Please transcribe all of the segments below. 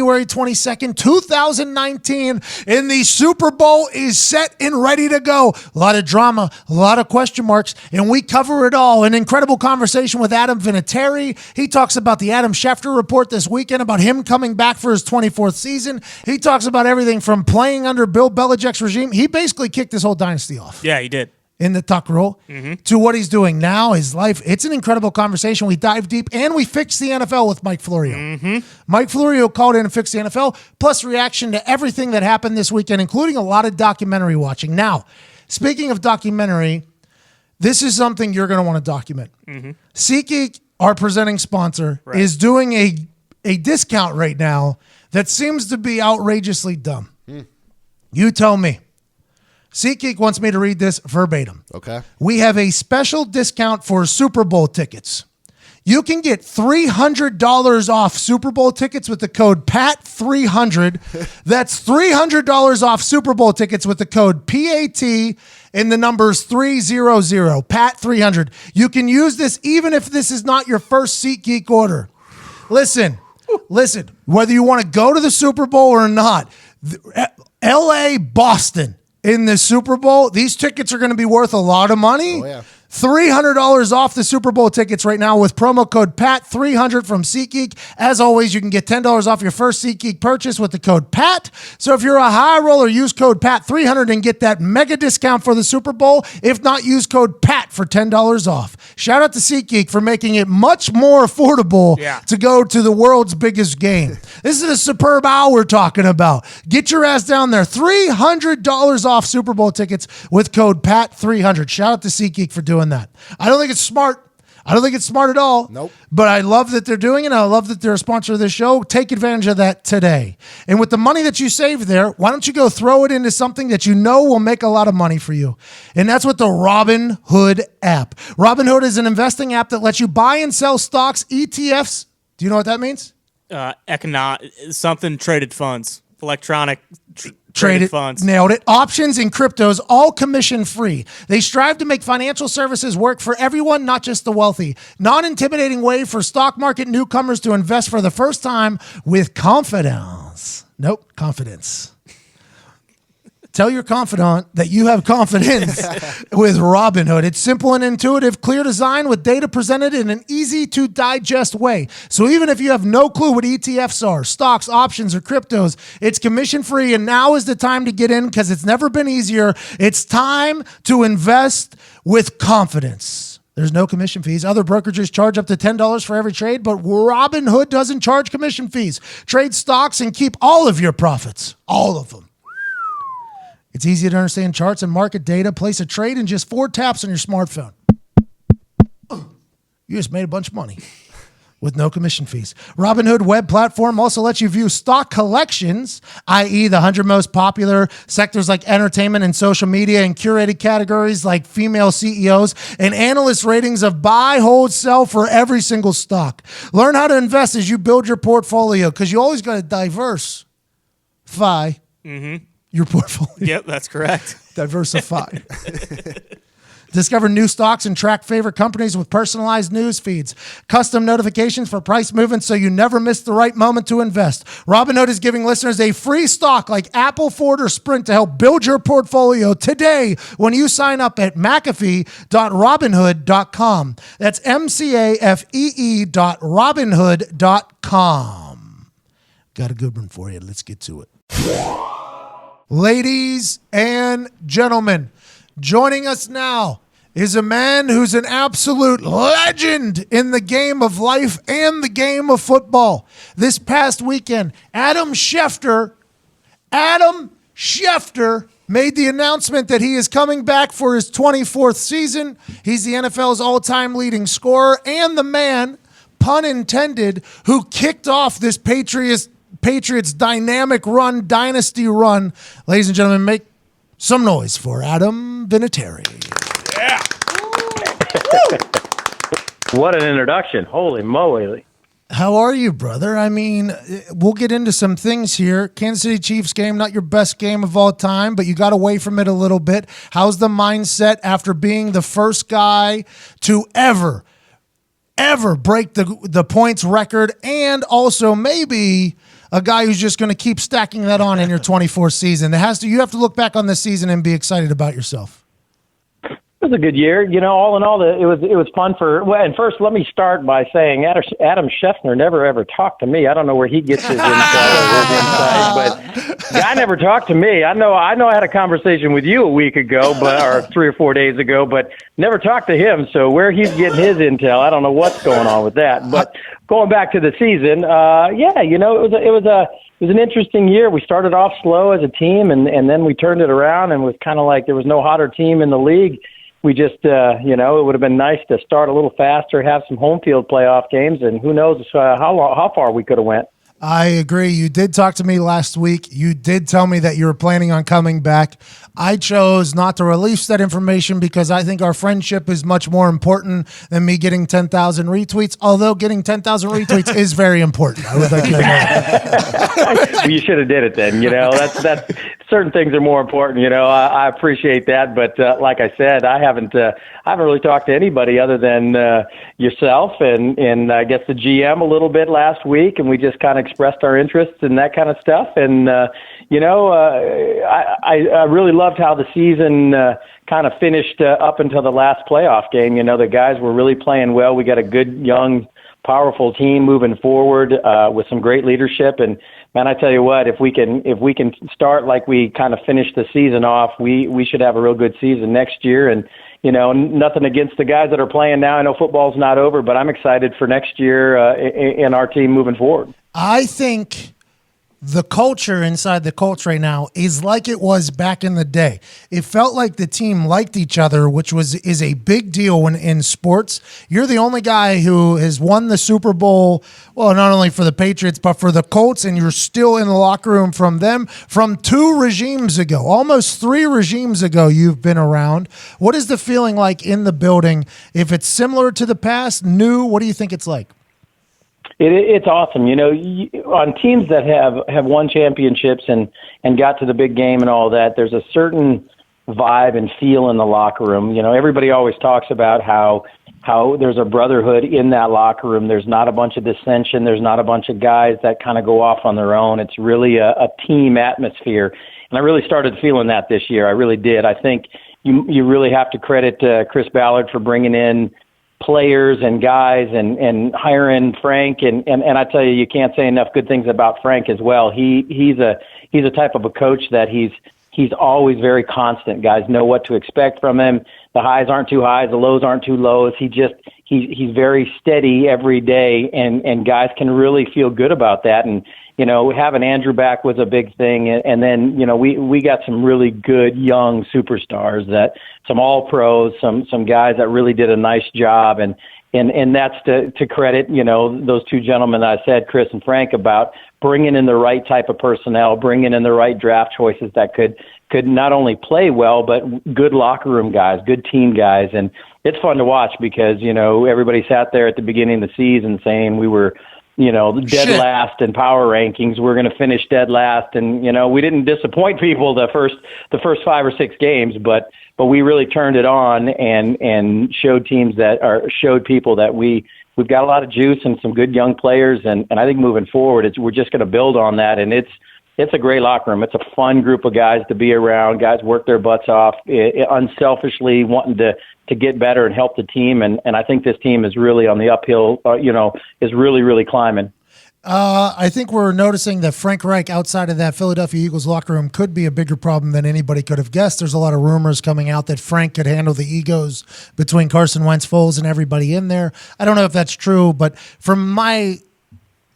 January 22nd, 2019, and the Super Bowl is set and ready to go. A lot of drama, a lot of question marks, and we cover it all. An incredible conversation with Adam Vinatieri. He talks about the Adam Schefter report this weekend, about him coming back for his 24th season. He talks about everything from playing under Bill Belichick's regime. He basically kicked this whole dynasty off. Yeah, he did. In the tuck role to what he's doing now, his life. It's an incredible conversation. We dive deep and we fix the NFL with Mike Florio. Mike Florio called in and fixed the NFL, plus reaction to everything that happened this weekend, including a lot of documentary watching. Now, speaking of documentary, this is something you're going to want to document. SeatGeek, our presenting sponsor, is doing a discount right now that seems to be outrageously dumb. You tell me. SeatGeek wants me to read this verbatim. Okay. We have a special discount for Super Bowl tickets. You can get $300 off Super Bowl tickets with the code PAT300. That's $300 off Super Bowl tickets with the code PAT and the numbers 300, PAT300. You can use this even if this is not your first SeatGeek order. Listen, whether you want to go to the Super Bowl or not, LA, Boston, in the Super Bowl, these tickets are going to be worth a lot of money. Oh, yeah. $300 off the Super Bowl tickets right now with promo code PAT300 from SeatGeek. As always, you can get $10 off your first SeatGeek purchase with the code PAT. So if you're a high roller, use code PAT300 and get that mega discount for the Super Bowl. If not, use code PAT for $10 off. Shout out to SeatGeek for making it much more affordable to go to the world's biggest game. This is a superb hour we're talking about. Get your ass down there. $300 off Super Bowl tickets with code PAT300. Shout out to SeatGeek for doing that. I don't think it's smart. I don't think it's smart at all. Nope. But I love that they're doing it. I love that they're a sponsor of this show. Take advantage of that today. And with the money that you save there, why don't you go throw it into something that you know will make a lot of money for you? And that's with the Robinhood app. Robinhood is an investing app that lets you buy and sell stocks, ETFs. Do you know what that means? Something traded funds, electronic traded funds. Nailed it. Options and cryptos, all commission free. They strive to make financial services work for everyone, not just the wealthy. Non-intimidating way for stock market newcomers to invest for the first time with confidence. Nope, confidence. Tell your confidant that you have confidence with Robinhood. It's simple and intuitive, clear design with data presented in an easy-to-digest way. So even if you have no clue what ETFs are, stocks, options, or cryptos, it's commission-free, and now is the time to get in because it's never been easier. It's time to invest with confidence. There's no commission fees. Other brokerages charge up to $10 for every trade, but Robinhood doesn't charge commission fees. Trade stocks and keep all of your profits, all of them. It's easy to understand charts and market data. Place a trade in just 4 taps on your smartphone. You just made a bunch of money with no commission fees. Robinhood web platform also lets you view stock collections, i.e. the 100 most popular sectors like entertainment and social media, and curated categories like female CEOs, and analyst ratings of buy, hold, sell for every single stock. Learn how to invest as you build your portfolio, because you always got to diversify your portfolio. Yep, that's correct. Diversify. Discover new stocks and track favorite companies with personalized news feeds. Custom notifications for price movements so you never miss the right moment to invest. Robinhood is giving listeners a free stock like Apple, Ford, or Sprint to help build your portfolio today when you sign up at McAfee.robinhood.com. That's MCAFEE.robinhood.com. Got a good one for you. Let's get to it. Ladies and gentlemen, joining us now is a man who's an absolute legend in the game of life and the game of football. This past weekend, Adam Schefter made the announcement that he is coming back for his 24th season. He's the NFL's all-time leading scorer and the man, pun intended, who kicked off this Patriots dynamic run, dynasty run. Ladies and gentlemen, make some noise for Adam Vinatieri. Yeah. What an introduction. Holy moly. How are you, brother? I mean, we'll get into some things here. Kansas City Chiefs game, not your best game of all time, but you got away from it a little bit. How's the mindset after being the first guy to ever break the points record, and also maybe a guy who's just going to keep stacking that on in your 24th season. You have to look back on this season and be excited about yourself. It was a good year. All in all, it was fun and first, let me start by saying Adam Schefter never ever talked to me. I don't know where he gets his insight, but guy never talked to me. I know I had a conversation with you a week ago, or 3 or 4 days ago, but never talked to him. So where he's getting his intel, I don't know what's going on with that. But going back to the season, it was an interesting year. We started off slow as a team, and then we turned it around, and was kind of like there was no hotter team in the league. We just, it would have been nice to start a little faster, have some home field playoff games, and who knows how far we could have went. I agree. You did talk to me last week. You did tell me that you were planning on coming back. I chose not to release that information because I think our friendship is much more important than me getting 10,000 retweets, although getting 10,000 retweets is very important. I would like to know that. Well, you should have did it then. That's certain things are more important. I appreciate that, but like I said, I haven't really talked to anybody other than yourself and I guess the GM a little bit last week, and we just kind of expressed our interests in that kind of stuff. And I really loved how the season kind of finished up until the last playoff game. The guys were really playing well. We got a good, young, powerful team moving forward with some great leadership. And man, I tell you what, if we can start like we kind of finished the season off, we should have a real good season next year. And nothing against the guys that are playing now. I know football's not over, but I'm excited for next year in our team moving forward. I think the culture inside the Colts right now is like it was back in the day. It felt like the team liked each other, which is a big deal when in sports. You're the only guy who has won the Super Bowl, well, not only for the Patriots, but for the Colts, and you're still in the locker room from 2 regimes ago, almost 3 regimes ago you've been around. What is the feeling like in the building? If it's similar to the past, new, what do you think it's like? It's awesome. On teams that have won championships and got to the big game and all that, there's a certain vibe and feel in the locker room. Everybody always talks about how there's a brotherhood in that locker room. There's not a bunch of dissension. There's not a bunch of guys that kind of go off on their own. It's really a team atmosphere. And I really started feeling that this year. I really did. I think you really have to credit Chris Ballard for bringing in players and guys and hiring Frank and I tell you can't say enough good things about Frank as well. He's a type of a coach that he's always very constant. Guys know what to expect from him. The highs aren't too highs, the lows aren't too lows. He's very steady every day and guys can really feel good about that. And having Andrew back was a big thing. And then, we got some really good young superstars, some all pros, some guys that really did a nice job. And that's to credit, those 2 gentlemen that I said, Chris and Frank, about bringing in the right type of personnel, bringing in the right draft choices that could not only play well, but good locker room guys, good team guys. And it's fun to watch because, everybody sat there at the beginning of the season saying we were, dead last in power rankings. We're going to finish dead last. And, we didn't disappoint people the first 5 or 6 games, but we really turned it on and showed people that we've got a lot of juice and some good young players. And I think moving forward, we're just going to build on that. And it's a great locker room. It's a fun group of guys to be around. Guys work their butts off, unselfishly wanting to get better and help the team. And I think this team is really on the uphill, is really, really climbing. I think we're noticing that Frank Reich outside of that Philadelphia Eagles locker room could be a bigger problem than anybody could have guessed. There's a lot of rumors coming out that Frank could handle the egos between Carson Wentz, Foles, and everybody in there. I don't know if that's true, but from my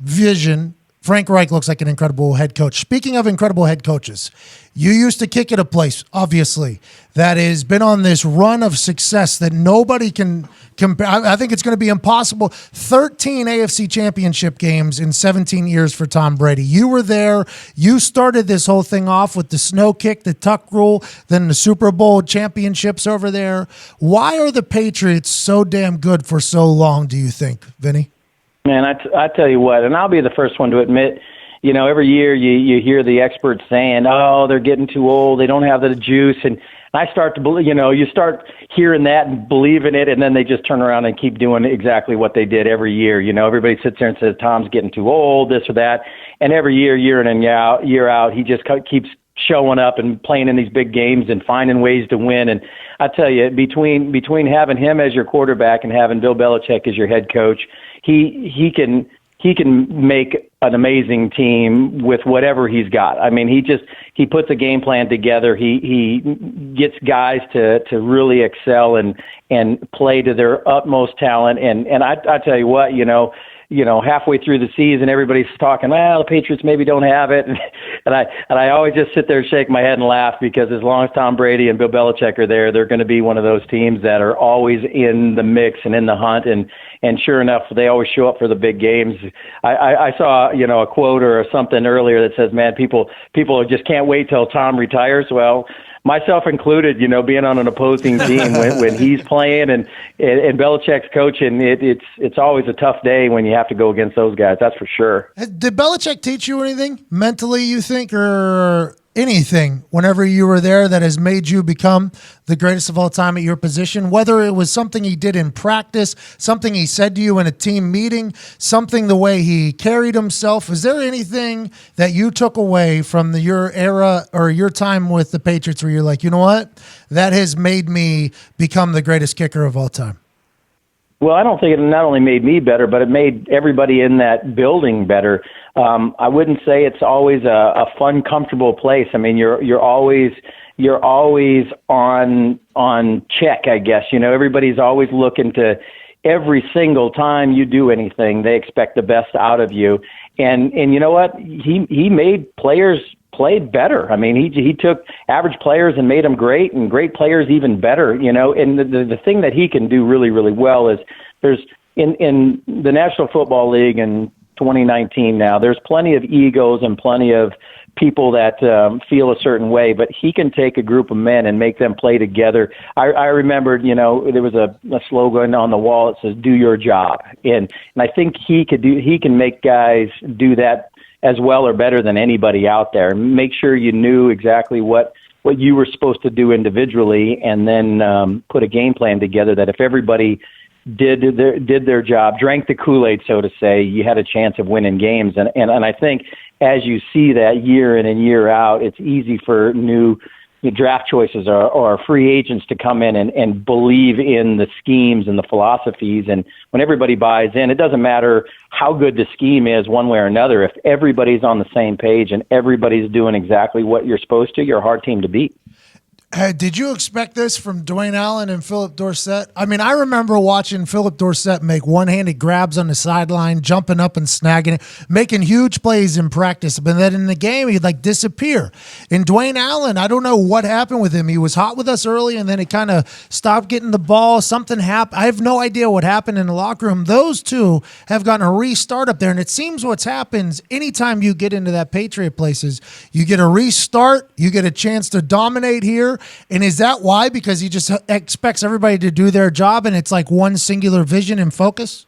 vision, Frank Reich looks like an incredible head coach. Speaking of incredible head coaches, you used to kick at a place, obviously, that has been on this run of success that nobody can compare. I think it's going to be impossible. 13 AFC championship games in 17 years for Tom Brady. You were there. You started this whole thing off with the snow kick, the tuck rule, then the Super Bowl championships over there. Why are the Patriots so damn good for so long, do you think, Vinny? Man, I tell you what, and I'll be the first one to admit, every year you hear the experts saying, oh, they're getting too old, they don't have the juice. And I start to believe, you start hearing that and believing it, and then they just turn around and keep doing exactly what they did every year. Everybody sits there and says, Tom's getting too old, this or that. And every year in and year out, he just keeps showing up and playing in these big games and finding ways to win. And I tell you, between having him as your quarterback and having Bill Belichick as your head coach, he can make an amazing team with whatever he's got. I mean, he puts a game plan together. He gets guys to really excel and play to their utmost talent. And I tell you what, halfway through the season, everybody's talking, well, the Patriots maybe don't have it. And I always just sit there and shake my head and laugh, because as long as Tom Brady and Bill Belichick are there, they're going to be one of those teams that are always in the mix and in the hunt. And sure enough, they always show up for the big games. I saw, a quote or something earlier that says, man, people just can't wait till Tom retires. Well, myself included, being on an opposing team when he's playing and Belichick's coaching, it's always a tough day when you have to go against those guys. That's for sure. Did Belichick teach you anything mentally, you think, or anything whenever you were there that has made you become the greatest of all time at your position? Whether it was something he did in practice, something he said to you in a team meeting, something the way he carried himself. Is there anything that you took away from your era or your time with the Patriots where you're like, you know what? That has made me become the greatest kicker of all time? Well, I don't think it not only made me better, but it made everybody in that building better. I wouldn't say it's always a fun, comfortable place. I mean, you're always on check, I guess. Everybody's always looking to, every single time you do anything, they expect the best out of you. And you know what? He made players played better. I mean, he took average players and made them great, and great players even better. And the thing that he can do really, really well is there's in the National Football League in 2019 now, there's plenty of egos and plenty of people that feel a certain way, but he can take a group of men and make them play together. I remembered, there was a slogan on the wall that says, do your job. And I think he can make guys do that as well or better than anybody out there. Make sure you knew exactly what you were supposed to do individually, and then put a game plan together that if everybody did their job, drank the Kool-Aid, so to say, you had a chance of winning games. And I think as you see that year in and year out, it's easy for new draft choices or free agents to come in and believe in the schemes and the philosophies. And when everybody buys in, it doesn't matter how good the scheme is one way or another. If everybody's on the same page and everybody's doing exactly what you're supposed to, you're a hard team to beat. Did you expect this from Dwayne Allen and Philip Dorsett? I mean, I remember watching Philip Dorsett make one-handed grabs on the sideline, jumping up and snagging it, making huge plays in practice, but then in the game, he'd disappear. And Dwayne Allen, I don't know what happened with him. He was hot with us early, and then he kind of stopped getting the ball. Something happened. I have no idea what happened in the locker room. Those two have gotten a restart up there, and it seems what's happens anytime you get into that Patriot places, you get a restart, you get a chance to dominate here. And is that why? Because he just expects everybody to do their job and it's like one singular vision and focus?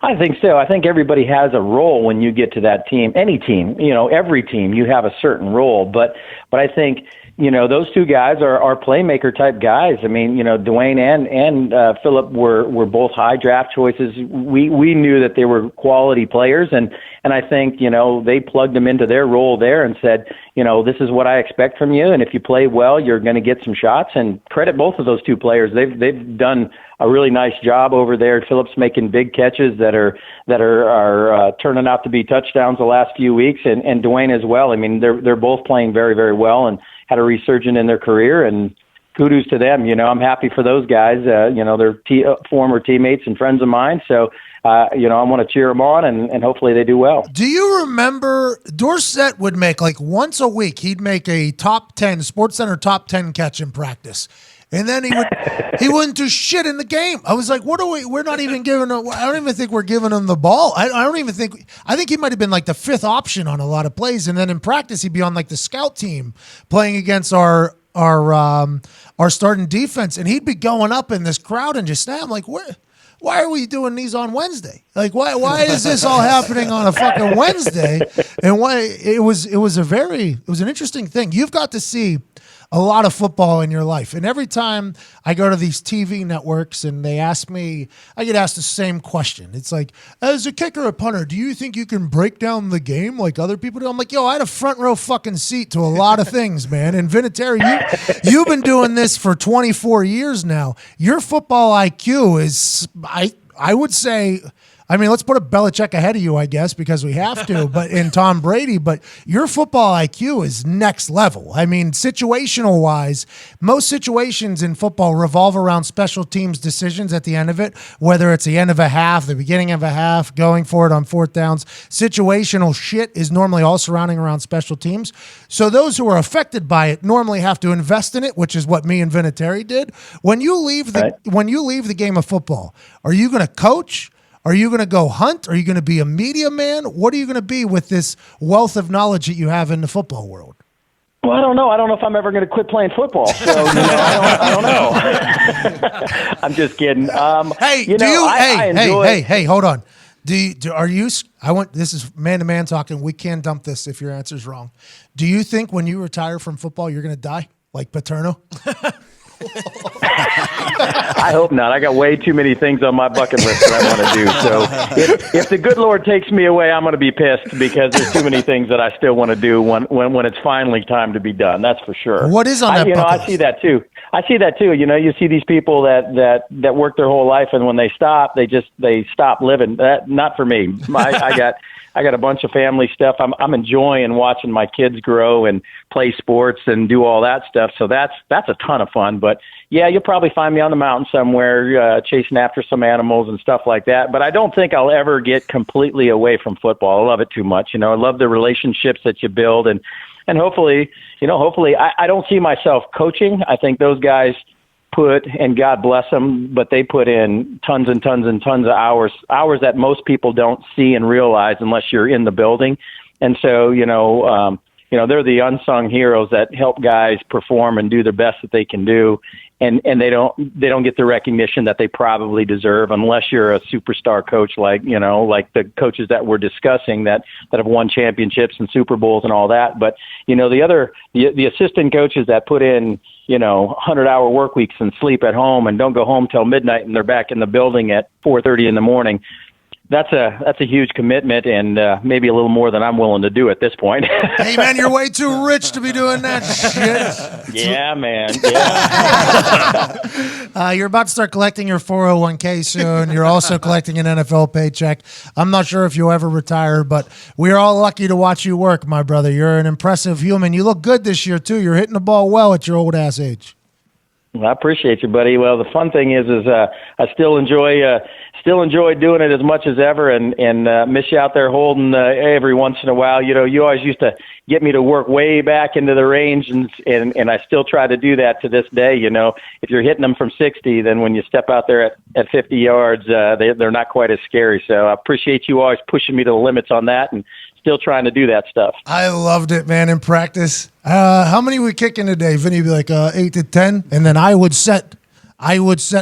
I think so. I think everybody has a role when you get to that team. Any team, every team, you have a certain role. But I think, those two guys are playmaker type guys. I mean, Dwayne and Philip were both high draft choices. We knew that they were quality players, and I think, they plugged them into their role there and said, this is what I expect from you, and if you play well, you're going to get some shots. And credit both of those two players. They've done a really nice job over there. Philip's making big catches that are turning out to be touchdowns the last few weeks, and Dwayne as well. I mean, they're both playing very, very well and had a resurgence in their career, and kudos to them. I'm happy for those guys. They're former teammates and friends of mine. So, I want to cheer them on, and hopefully they do well. Do you remember Dorsett would make once a week, he'd make a top 10, SportsCenter top 10 catch in practice. And then he wouldn't do shit in the game. I was like, we're not even giving him, I don't even think we're giving him the ball. I think he might have been the fifth option on a lot of plays. And then in practice, he'd be on the scout team playing against our starting defense. And he'd be going up in this crowd and just snap. I'm like, why are we doing these on Wednesday? Why is this all happening on a fucking Wednesday? And why it was an interesting thing. You've got to see a lot of football in your life. And every time I go to these TV networks and they ask me, I get asked the same question. It's like, as a kicker or punter, do you think you can break down the game like other people do? I'm like, yo, I had a front row fucking seat to a lot of things, man. And Vinatieri, you've been doing this for 24 years now. Your football IQ is, I would say, I mean, let's put a Belichick ahead of you, I guess, because we have to, but in Tom Brady, but your football IQ is next level. I mean, situational wise, most situations in football revolve around special teams decisions at the end of it, whether it's the end of a half, the beginning of a half, going for it on fourth downs. Situational shit is normally all surrounding around special teams. So those who are affected by it normally have to invest in it, which is what me and Vinatieri did. When you leave the game of football, are you going to coach? Are you going to go hunt? Are you going to be a media man? What are you going to be with this wealth of knowledge that you have in the football world? Well, I don't know. I don't know if I'm ever going to quit playing football. So, I don't know. I'm just kidding. Hey, hold on. This is man-to-man talking. We can dump this if your answer's wrong. Do you think when you retire from football, you're going to die like Paterno? I hope not. I got way too many things on my bucket list that I want to do. So if the good Lord takes me away, I'm going to be pissed because there's too many things that I still want to do when it's finally time to be done. That's for sure. What is on that bucket list? I see that too. You know, you see these people that work their whole life, and when they stop, they stop living. That not for me. I got a bunch of family stuff. I'm enjoying watching my kids grow and play sports and do all that stuff. So that's a ton of fun. But yeah, you'll probably find me on the mountain somewhere chasing after some animals and stuff like that. But I don't think I'll ever get completely away from football. I love it too much. You know, I love the relationships that you build, and hopefully I don't see myself coaching. I think those guys and God bless them, but they put in tons and tons and tons of hours that most people don't see and realize unless you're in the building. And so, they're the unsung heroes that help guys perform and do their best that they can do. And they don't get the recognition that they probably deserve unless you're a superstar coach like the coaches that we're discussing that have won championships and Super Bowls and all that. But, the assistant coaches that put in, 100-hour work weeks and sleep at home and don't go home till midnight and they're back in the building at 4:30 in the morning. That's a huge commitment and maybe a little more than I'm willing to do at this point. Hey, man, you're way too rich to be doing that shit. Yeah, man. Yeah. You're about to start collecting your 401k soon. You're also collecting an NFL paycheck. I'm not sure if you'll ever retire, but we're all lucky to watch you work, my brother. You're an impressive human. You look good this year, too. You're hitting the ball well at your old-ass age. Well, I appreciate you, buddy. Well, the fun thing is I still enjoy doing it as much as ever, and miss you out there holding every once in a while. You always used to get me to work way back into the range, and I still try to do that to this day. If you're hitting them from 60, then when you step out there at 50 yards, they're not quite as scary. So I appreciate you always pushing me to the limits on that, and still trying to do that stuff. I loved it, man, in practice. How many we kicking today? Vinny would be like 8 to 10, and then I would set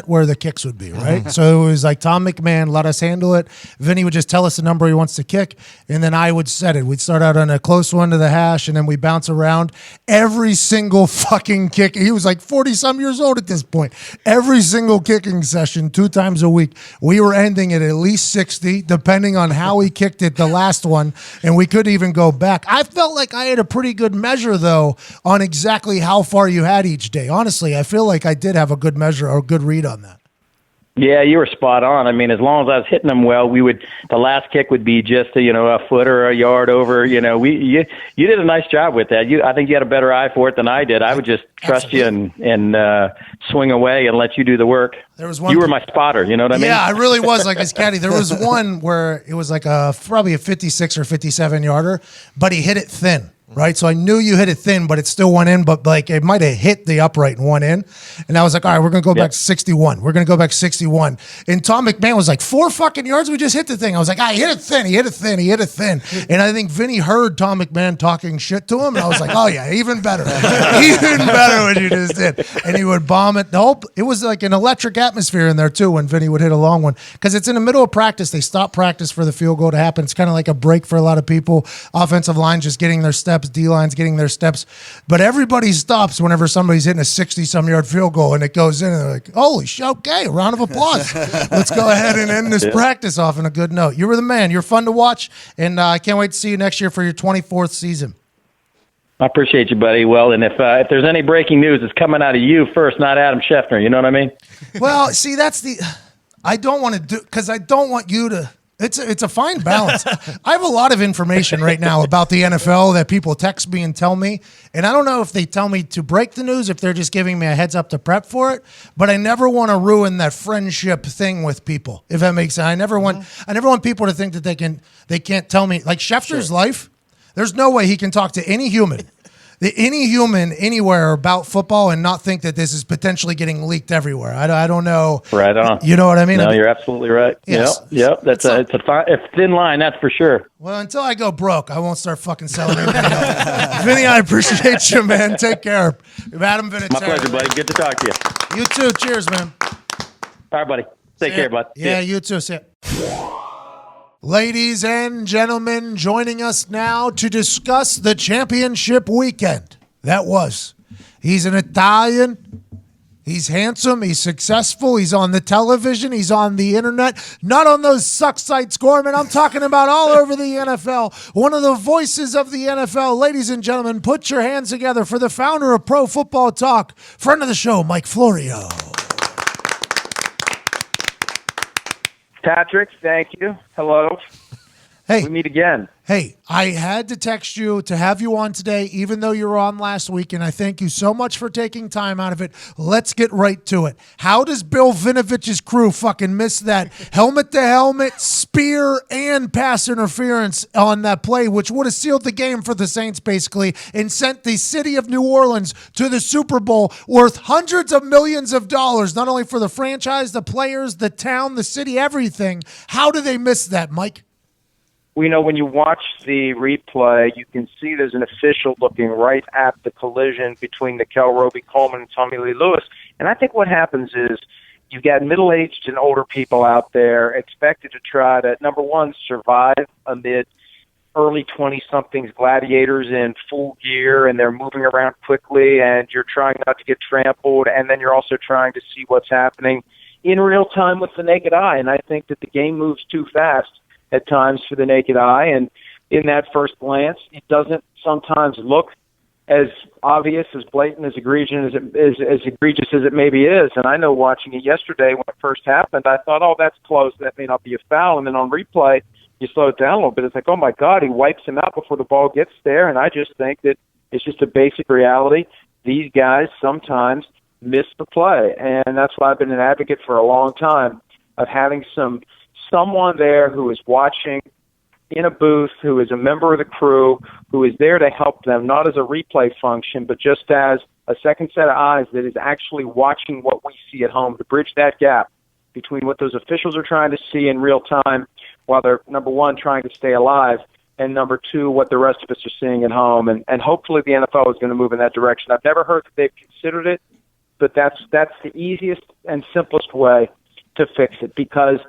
where the kicks would be, right? So it was like Tom McMahon, let us handle it. Vinny would just tell us the number he wants to kick, and then I would set it. We'd start out on a close one to the hash, and then we bounce around. Every single fucking kick, he was like 40-some years old at this point. Every single kicking session, 2 times a week, we were ending at least 60, depending on how he kicked it the last one, and we could even go back. I felt like I had a pretty good measure, though, on exactly how far you had each day. Honestly, I feel like I did have a good measure or a good read on that. Yeah, you were spot on. I mean, as long as I was hitting them well, the last kick would be just a foot or a yard over. You did a nice job with that. I think you had a better eye for it than I did. I would just trust you and swing away and let you do the work. There was one. You were my spotter. You know what I mean? Yeah, I really was like his caddy. There was one where it was like probably a 56 or 57 yarder, but he hit it thin. Right, so I knew you hit it thin, but it still went in. But like it might have hit the upright and went in, and I was like, all right, we're gonna go back 61. We're gonna go back 61. And Tom McMahon was like, 4 fucking yards. We just hit the thing. I was like, he hit it thin. He hit it thin. He hit it thin. And I think Vinny heard Tom McMahon talking shit to him, and I was like, oh yeah, even better, even better what you just did. And he would bomb it. It was like an electric atmosphere in there too when Vinny would hit a long one because it's in the middle of practice. They stop practice for the field goal to happen. It's kind of like a break for a lot of people. Offensive line just getting their steps steps, D-line's getting their steps, but everybody stops whenever somebody's hitting a 60-some-yard field goal and it goes in, and they're like, holy shit, okay, a round of applause. Let's go ahead and end this practice off on a good note. You were the man. You're fun to watch, and I can't wait to see you next year for your 24th season. I appreciate you, buddy. Well, and if there's any breaking news, it's coming out of you first, not Adam Schefter. You know what I mean? Well, see, I don't want to do, because I don't want you to. It's a fine balance. I have a lot of information right now about the NFL that people text me and tell me, and I don't know if they tell me to break the news, if they're just giving me a heads up to prep for it. But I never want to ruin that friendship thing with people, if that makes sense. I never want people to think that they can't tell me, like Schefter's life. There's no way he can talk to any human anywhere about football and not think that this is potentially getting leaked everywhere. I don't know. Right on. You know what I mean? No, you're absolutely right. Yes. Yep. It's a thin line, that's for sure. Well, until I go broke, I won't start fucking selling anything else. Vinny, I appreciate you, man. Take care. Adam Vinatieri. My pleasure, buddy. Good to talk to you. You too. Cheers, man. All right, buddy. Take care, bud. Yeah, you too. See ya. Ladies and gentlemen, joining us now to discuss the championship weekend. He's an Italian. He's handsome. He's successful. He's on the television. He's on the internet. Not on those suck sites, Gorman. I'm talking about all over the NFL. One of the voices of the NFL. Ladies and gentlemen, put your hands together for the founder of Pro Football Talk, friend of the show, Mike Florio. Patrick, thank you. Hello. Hey. We meet again. Hey, I had to text you to have you on today, even though you were on last week, and I thank you so much for taking time out of it. Let's get right to it. How does Bill Vinovich's crew fucking miss that helmet-to-helmet, spear, and pass interference on that play, which would have sealed the game for the Saints, basically, and sent the city of New Orleans to the Super Bowl worth hundreds of millions of dollars, not only for the franchise, the players, the town, the city, everything. How do they miss that, Mike? Well, when you watch the replay, you can see there's an official looking right at the collision between Nickel Roby-Coleman and Tommy Lee Lewis. And I think what happens is you've got middle-aged and older people out there expected to try to, number one, survive amid early 20-somethings gladiators in full gear, and they're moving around quickly, and you're trying not to get trampled, and then you're also trying to see what's happening in real time with the naked eye. And I think that the game moves too fast at times for the naked eye, and in that first glance, it doesn't sometimes look as obvious, as blatant, as egregious as it maybe is. And I know watching it yesterday when it first happened, I thought, oh, that's close, that may not be a foul. And then on replay, you slow it down a little bit. It's like, oh my God, he wipes him out before the ball gets there. And I just think that it's just a basic reality. These guys sometimes miss the play, and that's why I've been an advocate for a long time of having someone there who is watching in a booth, who is a member of the crew, who is there to help them, not as a replay function, but just as a second set of eyes that is actually watching what we see at home to bridge that gap between what those officials are trying to see in real time while they're, number one, trying to stay alive, and number two, what the rest of us are seeing at home. And hopefully the NFL is going to move in that direction. I've never heard that they've considered it, but that's the easiest and simplest way to fix it, because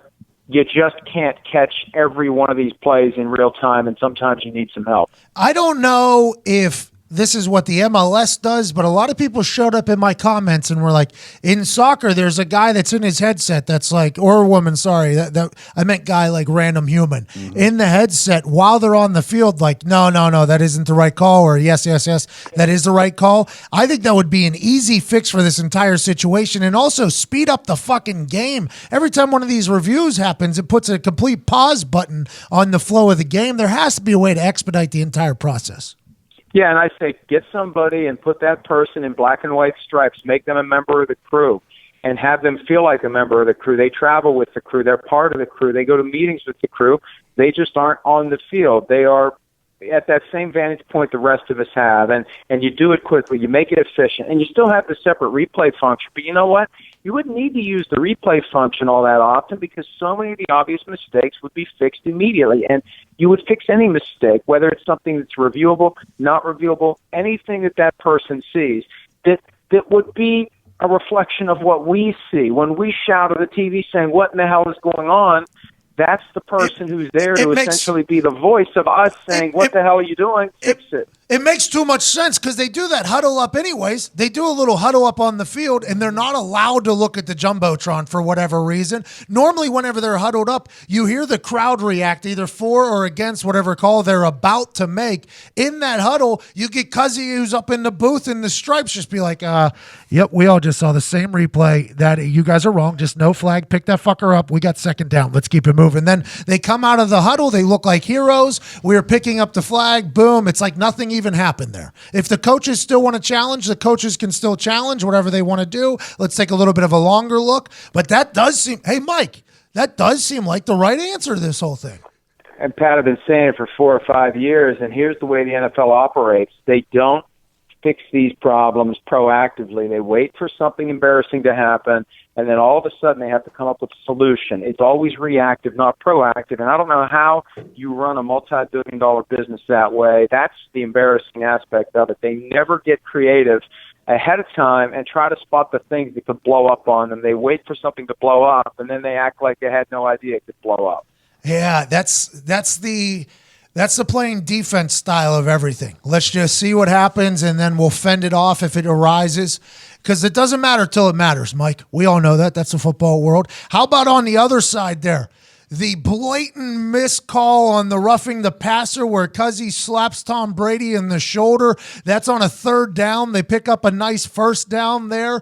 you just can't catch every one of these plays in real time, and sometimes you need some help. I don't know if this is what the MLS does, but a lot of people showed up in my comments and were like, in soccer, there's a guy that's in his headset that's like, or a woman, sorry, that I meant guy like random human, in the headset while they're on the field, like, no, that isn't the right call, or yes, that is the right call. I think that would be an easy fix for this entire situation, and also speed up the fucking game. Every time one of these reviews happens, it puts a complete pause button on the flow of the game. There has to be a way to expedite the entire process. Yeah, and I say get somebody and put that person in black and white stripes, make them a member of the crew, and have them feel like a member of the crew. They travel with the crew. They're part of the crew. They go to meetings with the crew. They just aren't on the field. They are at that same vantage point the rest of us have, and you do it quickly. You make it efficient, and you still have the separate replay function. But you know what? You wouldn't need to use the replay function all that often, because so many of the obvious mistakes would be fixed immediately. And you would fix any mistake, whether it's something that's reviewable, not reviewable, anything that person sees that would be a reflection of what we see. When we shout at the TV saying, what in the hell is going on? That's the person who's there to essentially be the voice of us saying, what the hell are you doing? Fix it. It makes too much sense because they do that huddle up anyways. They do a little huddle up on the field, and they're not allowed to look at the Jumbotron for whatever reason. Normally, whenever they're huddled up, you hear the crowd react either for or against whatever call they're about to make. In that huddle, you get Cuzzy, who's up in the booth in the stripes, just be like, yep, we all just saw the same replay. That you guys are wrong. Just no flag. Pick that fucker up. We got second down. Let's keep it moving. Then they come out of the huddle. They look like heroes. We're picking up the flag. Boom. It's like nothing even happened there. If the coaches still want to challenge, the coaches can still challenge whatever they want to do. Let's take a little bit of a longer look. But that does seem, hey, Mike, that does seem like the right answer to this whole thing. And Pat, I've been saying it for 4 or 5 years, and here's the way the NFL operates. They don't fix these problems proactively. They wait for something embarrassing to happen, and then all of a sudden they have to come up with a solution. It's always reactive, not proactive, and I don't know how you run a multi-billion-dollar business that way. That's the embarrassing aspect of it. They never get creative ahead of time and try to spot the things that could blow up on them. They wait for something to blow up, and then they act like they had no idea it could blow up. Yeah, that's the playing defense style of everything. Let's just see what happens, and then we'll fend it off if it arises. Because it doesn't matter till it matters, Mike. We all know that. That's the football world. How about on the other side there? The blatant missed call on the roughing the passer where Cuzzy slaps Tom Brady in the shoulder. That's on a third down. They pick up a nice first down there.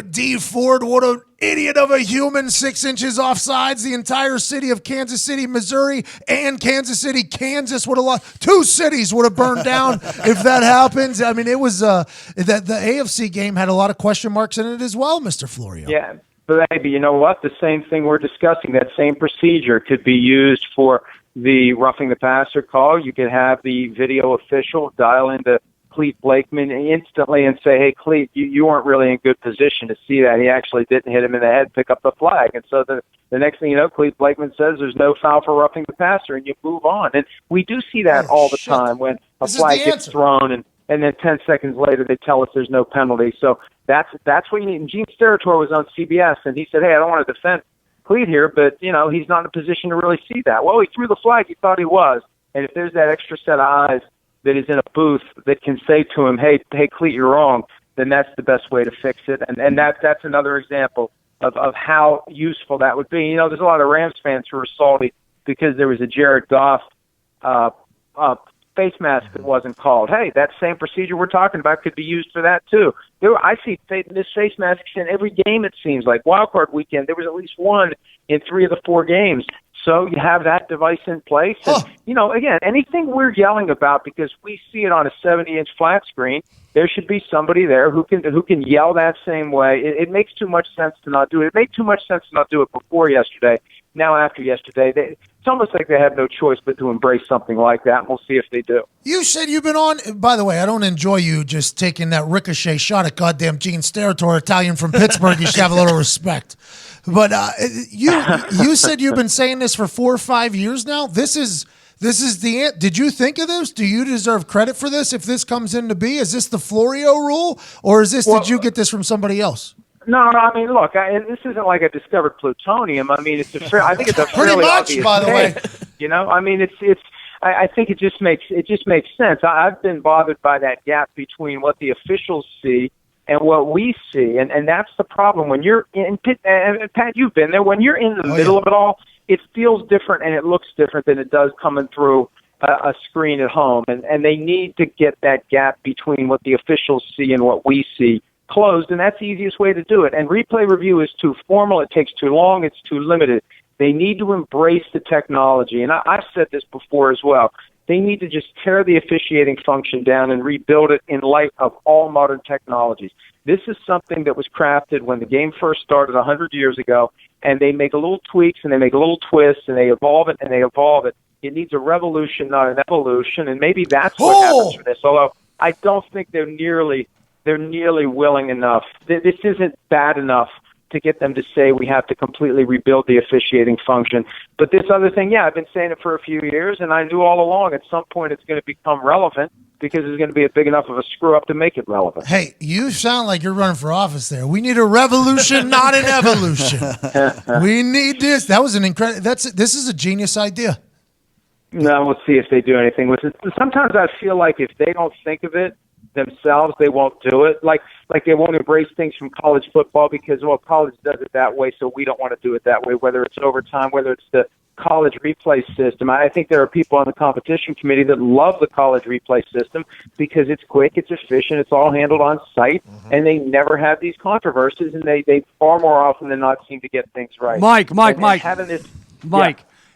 D. Ford, what an idiot of a human, 6 inches offsides. The entire city of Kansas City, Missouri, and Kansas City, Kansas would have lost. 2 cities would have burned down if that happens. I mean, it was the AFC game had a lot of question marks in it as well, Mr. Florio. Yeah. But maybe, you know what? The same thing we're discussing, that same procedure could be used for the roughing the passer call. You could have the video official dial into Clete Blakeman instantly and say, hey, Clete, you weren't really in good position to see that. He actually didn't hit him in the head, pick up the flag. And so the next thing you know, Clete Blakeman says there's no foul for roughing the passer, and you move on. And we do see that all the time when a flag gets thrown and then 10 seconds later they tell us there's no penalty. So that's what you need. And Gene Steratore was on CBS, and he said, hey, I don't want to defend Clete here, but, you know, he's not in a position to really see that. Well, he threw the flag. He thought he was. And if there's that extra set of eyes that is in a booth that can say to him, hey, Clete, you're wrong, then that's the best way to fix it. And that's another example of how useful that would be. You know, there's a lot of Rams fans who are salty because there was a Jared Goff face mask that wasn't called. Hey, that same procedure we're talking about could be used for that too. I see this face masks in every game, it seems like. Wildcard weekend, there was at least one in 3 of the 4 games. So you have that device in place. And, you know, again, anything we're yelling about because we see it on a 70-inch flat screen, there should be somebody there who can yell that same way. It makes too much sense to not do it. It made too much sense to not do it before yesterday. Now after yesterday, it's almost like they have no choice but to embrace something like that, and we'll see if they do. You said you've been on. By the way, I don't enjoy you just taking that ricochet shot at goddamn Gene Steratore, Italian from Pittsburgh. You should have a little respect. But you said you've been saying this for 4 or 5 years now. This is the. Did you think of this? Do you deserve credit for this? If this comes into be, is this the Florio rule, or is this? Did you get this from somebody else? No. I mean, look, this isn't like I discovered plutonium. I mean, I think it's a pretty fairly much, obvious by the way. You know, I mean, I think it just makes sense. I've been bothered by that gap between what the officials see and what we see, and that's the problem. When you're in Pat, you've been there. When you're in the middle of it all, it feels different and it looks different than it does coming through a screen at home. And they need to get that gap between what the officials see and what we see closed, and that's the easiest way to do it. And replay review is too formal. It takes too long. It's too limited. They need to embrace the technology. And I've said this before as well. They need to just tear the officiating function down and rebuild it in light of all modern technologies. This is something that was crafted when the game first started 100 years ago, and they make a little tweaks and they make a little twists and they evolve it and they evolve it. It needs a revolution, not an evolution, and maybe that's what happens for this. Although I don't think they're nearly willing enough. This isn't bad enough to get them to say we have to completely rebuild the officiating function. But this other thing, I've been saying it for a few years, and I knew all along at some point it's going to become relevant because there's going to be a big enough of a screw-up to make it relevant. Hey, you sound like you're running for office there. We need a revolution, not an evolution. We need this. That was an incredible. This is a genius idea. No, we'll see if they do anything with it. Sometimes I feel like if they don't think of it themselves, they won't do it. Like they won't embrace things from college football because, well, college does it that way, so we don't want to do it that way, whether it's overtime, whether it's the college replay system. I think there are people on the competition committee that love the college replay system because it's quick, it's efficient, it's all handled on site, and they never have these controversies, and they far more often than not seem to get things right. Mike, Yeah.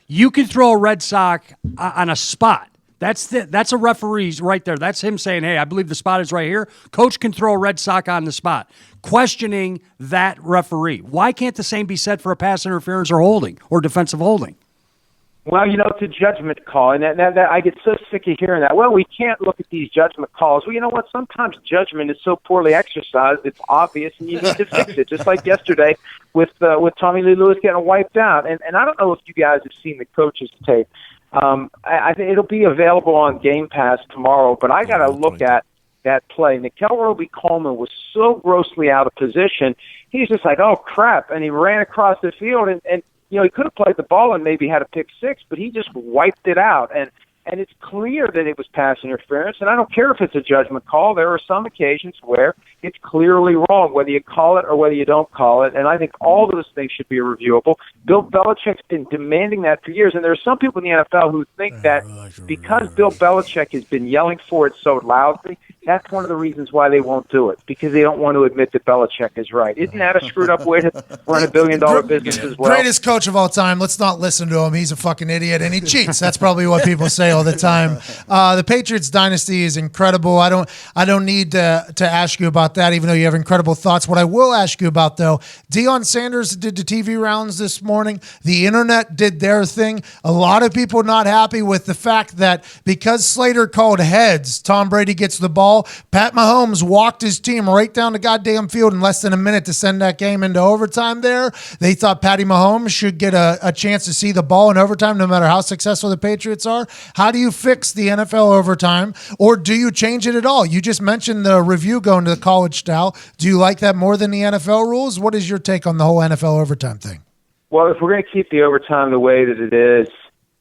You can throw a red sock on a spot. That's a referee's right there. That's him saying, hey, I believe the spot is right here. Coach can throw a red sock on the spot, questioning that referee. Why can't the same be said for a pass interference or holding or defensive holding? Well, it's a judgment call, and that I get so sick of hearing that. Well, we can't look at these judgment calls. Well, you know what? Sometimes judgment is so poorly exercised, it's obvious, and you need to fix it. Just like yesterday with Tommy Lee Lewis getting wiped out. And I don't know if you guys have seen the coach's tape. I think it'll be available on Game Pass tomorrow, but I got to look at that play. Nickel Roby-Coleman was so grossly out of position. He's just like, oh, crap, and he ran across the field, and he could have played the ball and maybe had a pick six, but he just wiped it out. And it's clear that it was pass interference, and I don't care if it's a judgment call. There are some occasions where it's clearly wrong, whether you call it or whether you don't call it, and I think all those things should be reviewable. Bill Belichick's been demanding that for years, and there are some people in the NFL who think that because Bill Belichick has been yelling for it so loudly, that's one of the reasons why they won't do it, because they don't want to admit that Belichick is right. Isn't that a screwed up way to run $1 billion business as well? Greatest coach of all time. Let's not listen to him. He's a fucking idiot, and he cheats. That's probably what people say all the time. The Patriots dynasty is incredible. I don't need to ask you about that, even though you have incredible thoughts. What I will ask you about, though, Deion Sanders did the TV rounds this morning. The internet did their thing. A lot of people not happy with the fact that because Slater called heads, Tom Brady gets the ball. Pat Mahomes walked his team right down the goddamn field in less than a minute to send that game into overtime there. They thought Patty Mahomes should get a chance to see the ball in overtime no matter how successful the Patriots are. How do you fix the NFL overtime, or do you change it at all? You just mentioned the review going to the college style. Do you like that more than the NFL rules? What is your take on the whole NFL overtime thing? Well, if we're going to keep the overtime the way that it is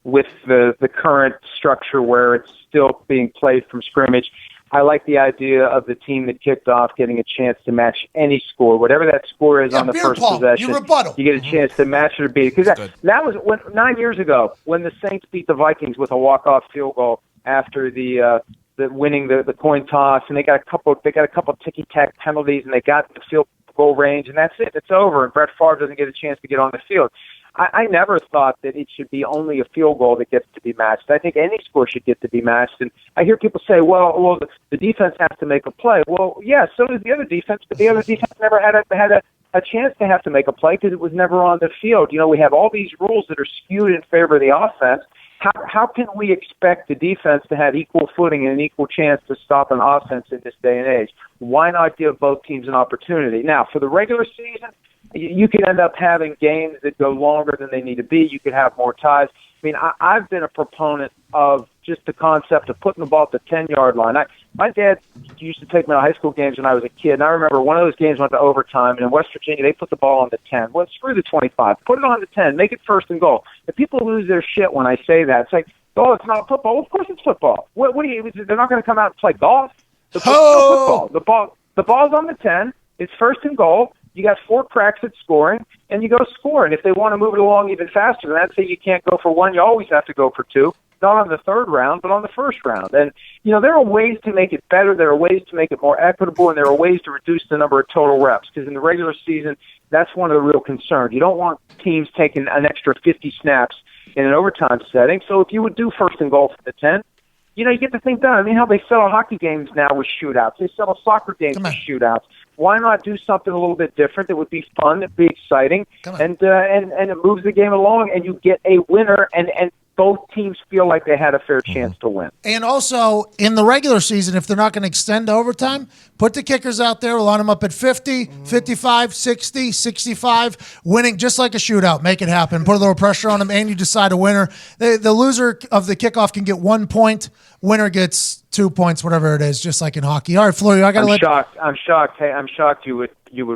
with the current structure where it's still being played from scrimmage, I like the idea of the team that kicked off getting a chance to match any score, whatever that score is on the first possession. You get a chance to match it or beat it. Because that was 9 years ago when the Saints beat the Vikings with a walk-off field goal after the winning the coin toss, and they got a couple ticky-tack penalties, and they got the field goal range, and that's it. It's over, and Brett Favre doesn't get a chance to get on the field. I never thought that it should be only a field goal that gets to be matched. I think any score should get to be matched. And I hear people say, well, the defense has to make a play. Well, yeah, so does the other defense, but the other defense never had a chance to have to make a play because it was never on the field. We have all these rules that are skewed in favor of the offense. How can we expect the defense to have equal footing and an equal chance to stop an offense in this day and age? Why not give both teams an opportunity? Now, for the regular season, you could end up having games that go longer than they need to be. You could have more ties. I mean, I've been a proponent of just the concept of putting the ball at the 10-yard line. My dad used to take me to high school games when I was a kid, and I remember one of those games went to overtime, and in West Virginia, they put the ball on the 10. Well, screw the 25. Put it on the 10. Make it first and goal. And people lose their shit when I say that. It's like, oh, it's not football. Well, of course it's football. What do you? They're not going to come out and play golf. Football. The ball's on the 10. It's first and goal. You got 4 cracks at scoring, and you go score. And if they want to move it along even faster than that, say you can't go for 1, you always have to go for 2. Not on the third round, but on the first round. And, there are ways to make it better. There are ways to make it more equitable, and there are ways to reduce the number of total reps. Because in the regular season, that's one of the real concerns. You don't want teams taking an extra 50 snaps in an overtime setting. So if you would do first and goal for the 10, you get the thing done. I mean, how they settle hockey games now with shootouts. They settle soccer games with shootouts. Why not do something a little bit different that would be fun, that would be exciting, and it moves the game along, and you get a winner, and both teams feel like they had a fair chance to win. And also, in the regular season, if they're not going to extend to overtime, put the kickers out there, line them up at 50, 55, 60, 65, winning just like a shootout. Make it happen. Put a little pressure on them, and you decide a winner. The loser of the kickoff can get 1 point winner gets 2 points, whatever it is, just like in hockey. All right, Florio, I got to let. I'm shocked. Hey, I'm shocked you would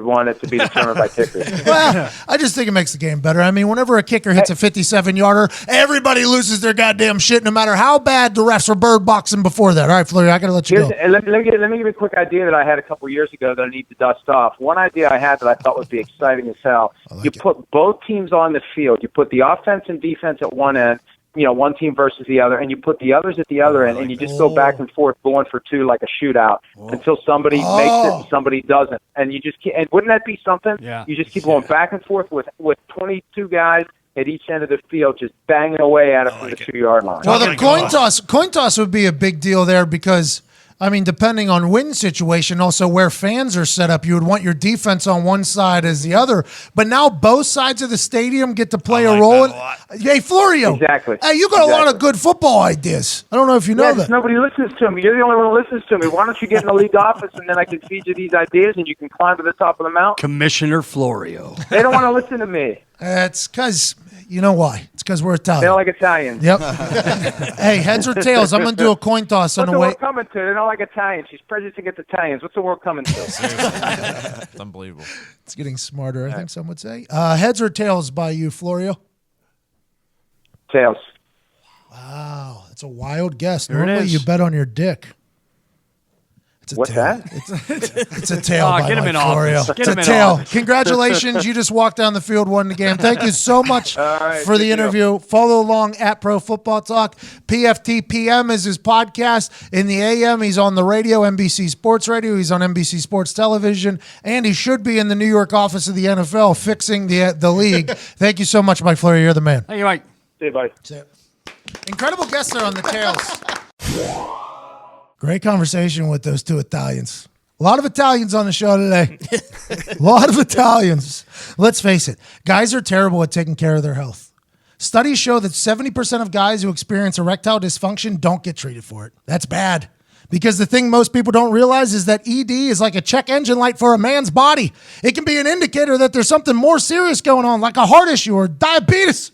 want it to be determined by kickers. Well, I just think it makes the game better. I mean, whenever a kicker hits a 57-yarder, everybody loses their goddamn shit, no matter how bad the refs were bird boxing before that. All right, Florio, I got to let you go. Let me give you a quick idea that I had a couple years ago that I need to dust off. One idea I had that I thought would be exciting as hell. Put both teams on the field. You put the offense and defense at one end, one team versus the other, and you put the others at the other end, and you just go back and forth going for two like a shootout until somebody makes it and somebody doesn't. And you just and wouldn't that be something? Yeah. You just keep going back and forth with 22 guys at each end of the field just banging away at it from the 2-yard line. Well, the coin toss would be a big deal there because, I mean, depending on win situation, also where fans are set up, you would want your defense on one side as the other. But now both sides of the stadium get to play a role. Hey, Florio. Exactly. Hey, you got a lot of good football ideas. I don't know if you know that. Nobody listens to me. You're the only one who listens to me. Why don't you get in the league office and then I can feed you these ideas and you can climb to the top of the mountain? Commissioner Florio. They don't want to listen to me. It's because, you know why? It's because we're Italian. They don't like Italians. Yep. Hey, heads or tails? I'm going to do a coin toss on the way. What's the world coming to? They don't like Italians. She's prejudiced against Italians. What's the world coming to? It's unbelievable. It's getting smarter, I think some would say. Heads or tails by you, Florio? Tails. Wow, that's a wild guess. There it Normally is. you bet on your dick. It's a What's tail. that? It's a tail by get him Mike in Florio. office. Get It's him a in tail. office. Congratulations. You just walked down the field, won the game. Thank you so much right, for the good deal. interview. Follow along at Pro Football Talk. PFT PM is his podcast. In the AM, he's on the radio, NBC Sports Radio. He's on NBC Sports Television. And he should be in the New York office of the NFL fixing the league. Thank you so much, Mike Florio. You're the man. Thank you, Mike. See you, buddy. Incredible guest there on the tails. Great conversation with those two Italians. A lot of Italians on the show today. A lot of Italians. Let's face it, guys are terrible at taking care of their health. Studies show that 70% of guys who experience erectile dysfunction don't get treated for it. That's bad. Because the thing most people don't realize is that ED is like a check engine light for a man's body. It can be an indicator that there's something more serious going on, like a heart issue or diabetes.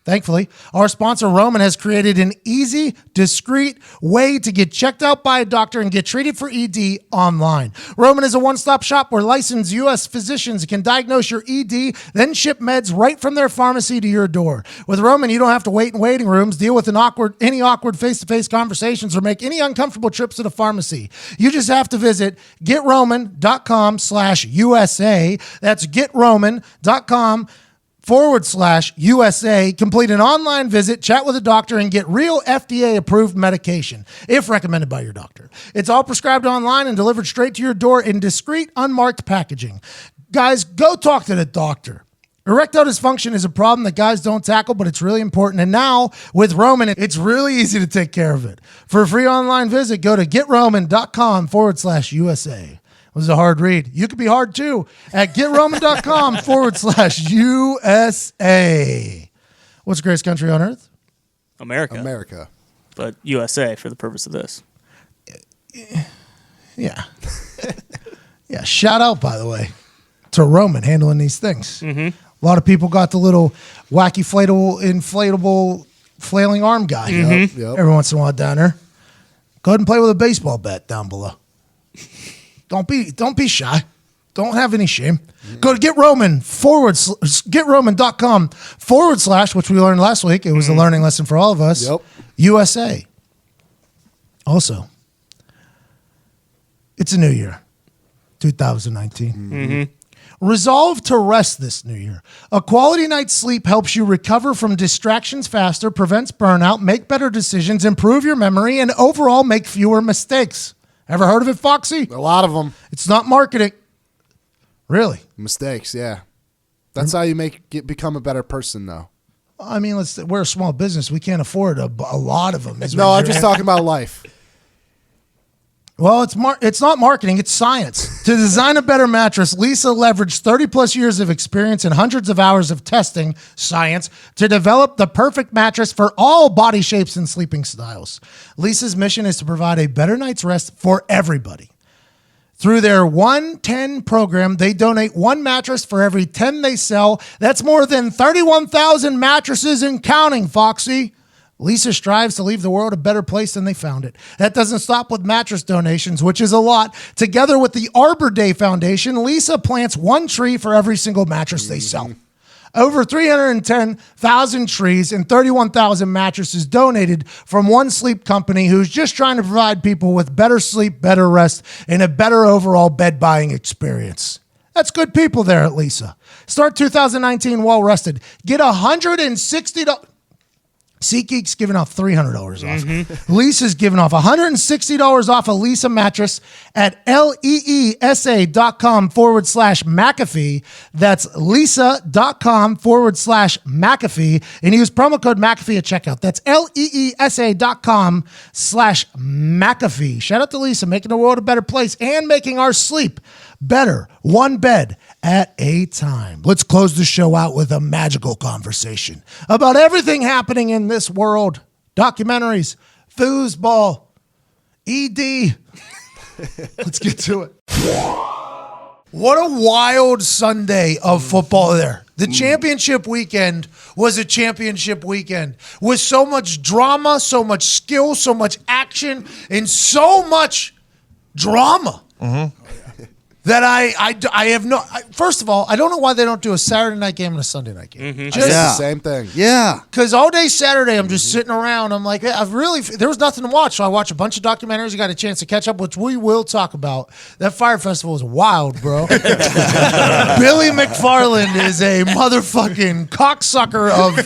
Thankfully, our sponsor, Roman, has created an easy, discreet way to get checked out by a doctor and get treated for ED online. Roman is a one-stop shop where licensed U.S. physicians can diagnose your ED, then ship meds right from their pharmacy to your door. With Roman, you don't have to wait in waiting rooms, deal with any awkward face-to-face conversations, or make any uncomfortable trips to the pharmacy. You just have to visit getroman.com/USA. That's getroman.com/USA. Complete an online visit, chat with a doctor, and get real FDA-approved medication, if recommended by your doctor. It's all prescribed online and delivered straight to your door in discreet, unmarked packaging. Guys, go talk to the doctor. Erectile dysfunction is a problem that guys don't tackle, but it's really important. And now, with Roman, it's really easy to take care of it. For a free online visit, go to getroman.com/USA. It was a hard read. You could be hard too at getroman.com/USA. What's the greatest country on earth? America. But USA for the purpose of this. Yeah. Yeah. Shout out, by the way, to Roman handling these things. A lot of people got the little wacky inflatable flailing arm guy every once in a while down there. Go ahead and play with a baseball bat down below. Don't be shy. Don't have any shame. Go to getroman.com/, which we learned last week. It was a learning lesson for all of us. USA. Also, it's a new year, 2019. Resolve to rest this new year. A quality night's sleep helps you recover from distractions faster, prevents burnout, make better decisions, improve your memory, and overall make fewer mistakes. Ever heard of it, Foxy? A lot of them. It's not marketing. Really? Mistakes, yeah. That's how you become a better person, though. I mean, we're a small business. We can't afford a lot of them. No, I'm just talking about life. Well, it's not marketing. It's science. To design a better mattress, Lisa leveraged 30-plus years of experience and hundreds of hours of testing science to develop the perfect mattress for all body shapes and sleeping styles. Lisa's mission is to provide a better night's rest for everybody. Through their 110 program, they donate one mattress for every 10 they sell. That's more than 31,000 mattresses and counting, Foxy. Lisa strives to leave the world a better place than they found it. That doesn't stop with mattress donations, which is a lot. Together with the Arbor Day Foundation, Lisa plants one tree for every single mattress they sell. Over 310,000 trees and 31,000 mattresses donated from one sleep company who's just trying to provide people with better sleep, better rest, and a better overall bed buying experience. That's good people there at Lisa. Start 2019 well rested. Get $160. SeatGeek's giving off $300 off. Lisa's giving off $160 off a Lisa mattress at leesa.com/McAfee. That's lisa.com/McAfee. And use promo code McAfee at checkout. That's leesa.com/McAfee. Shout out to Lisa, making the world a better place and making our sleep better. One bed at a time. Let's close the show out with a magical conversation about everything happening in this world. Documentaries, foosball, ED. Let's get to it. What a wild Sunday of football there. The championship weekend was a championship weekend with so much drama, so much skill, so much action, and so much drama. That I have no. First of all, I don't know why they don't do a Saturday night game and a Sunday night game. Just the same thing. Yeah. Because all day Saturday, I'm just sitting around. I'm like, there was nothing to watch. So I watched a bunch of documentaries. I got a chance to catch up, which we will talk about. That Fyre Festival was wild, bro. Billy McFarland is a motherfucking cocksucker of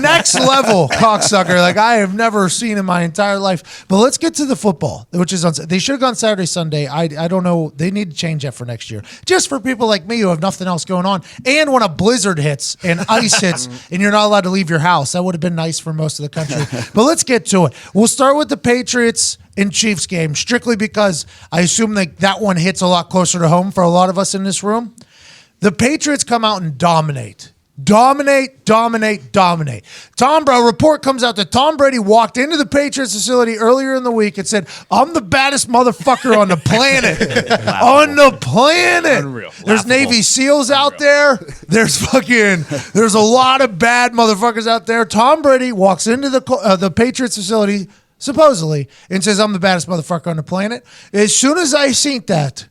next level cocksucker like I have never seen in my entire life. But let's get to the football, which is on. They should have gone Saturday, Sunday. I don't know. They need to change that for next year. Just for people like me who have nothing else going on. And when a blizzard hits and ice hits and you're not allowed to leave your house, that would have been nice for most of the country. But let's get to it. We'll start with the Patriots and Chiefs game, strictly because I assume that one hits a lot closer to home for a lot of us in this room. The Patriots come out and dominate. Dominate. Report comes out that Tom Brady walked into the Patriots facility earlier in the week and said, I'm the baddest motherfucker on the planet. On the planet. Unreal. There's Navy SEALs out there. There's a lot of bad motherfuckers out there. Tom Brady walks into the Patriots facility, supposedly, and says, I'm the baddest motherfucker on the planet. As soon as I seen that,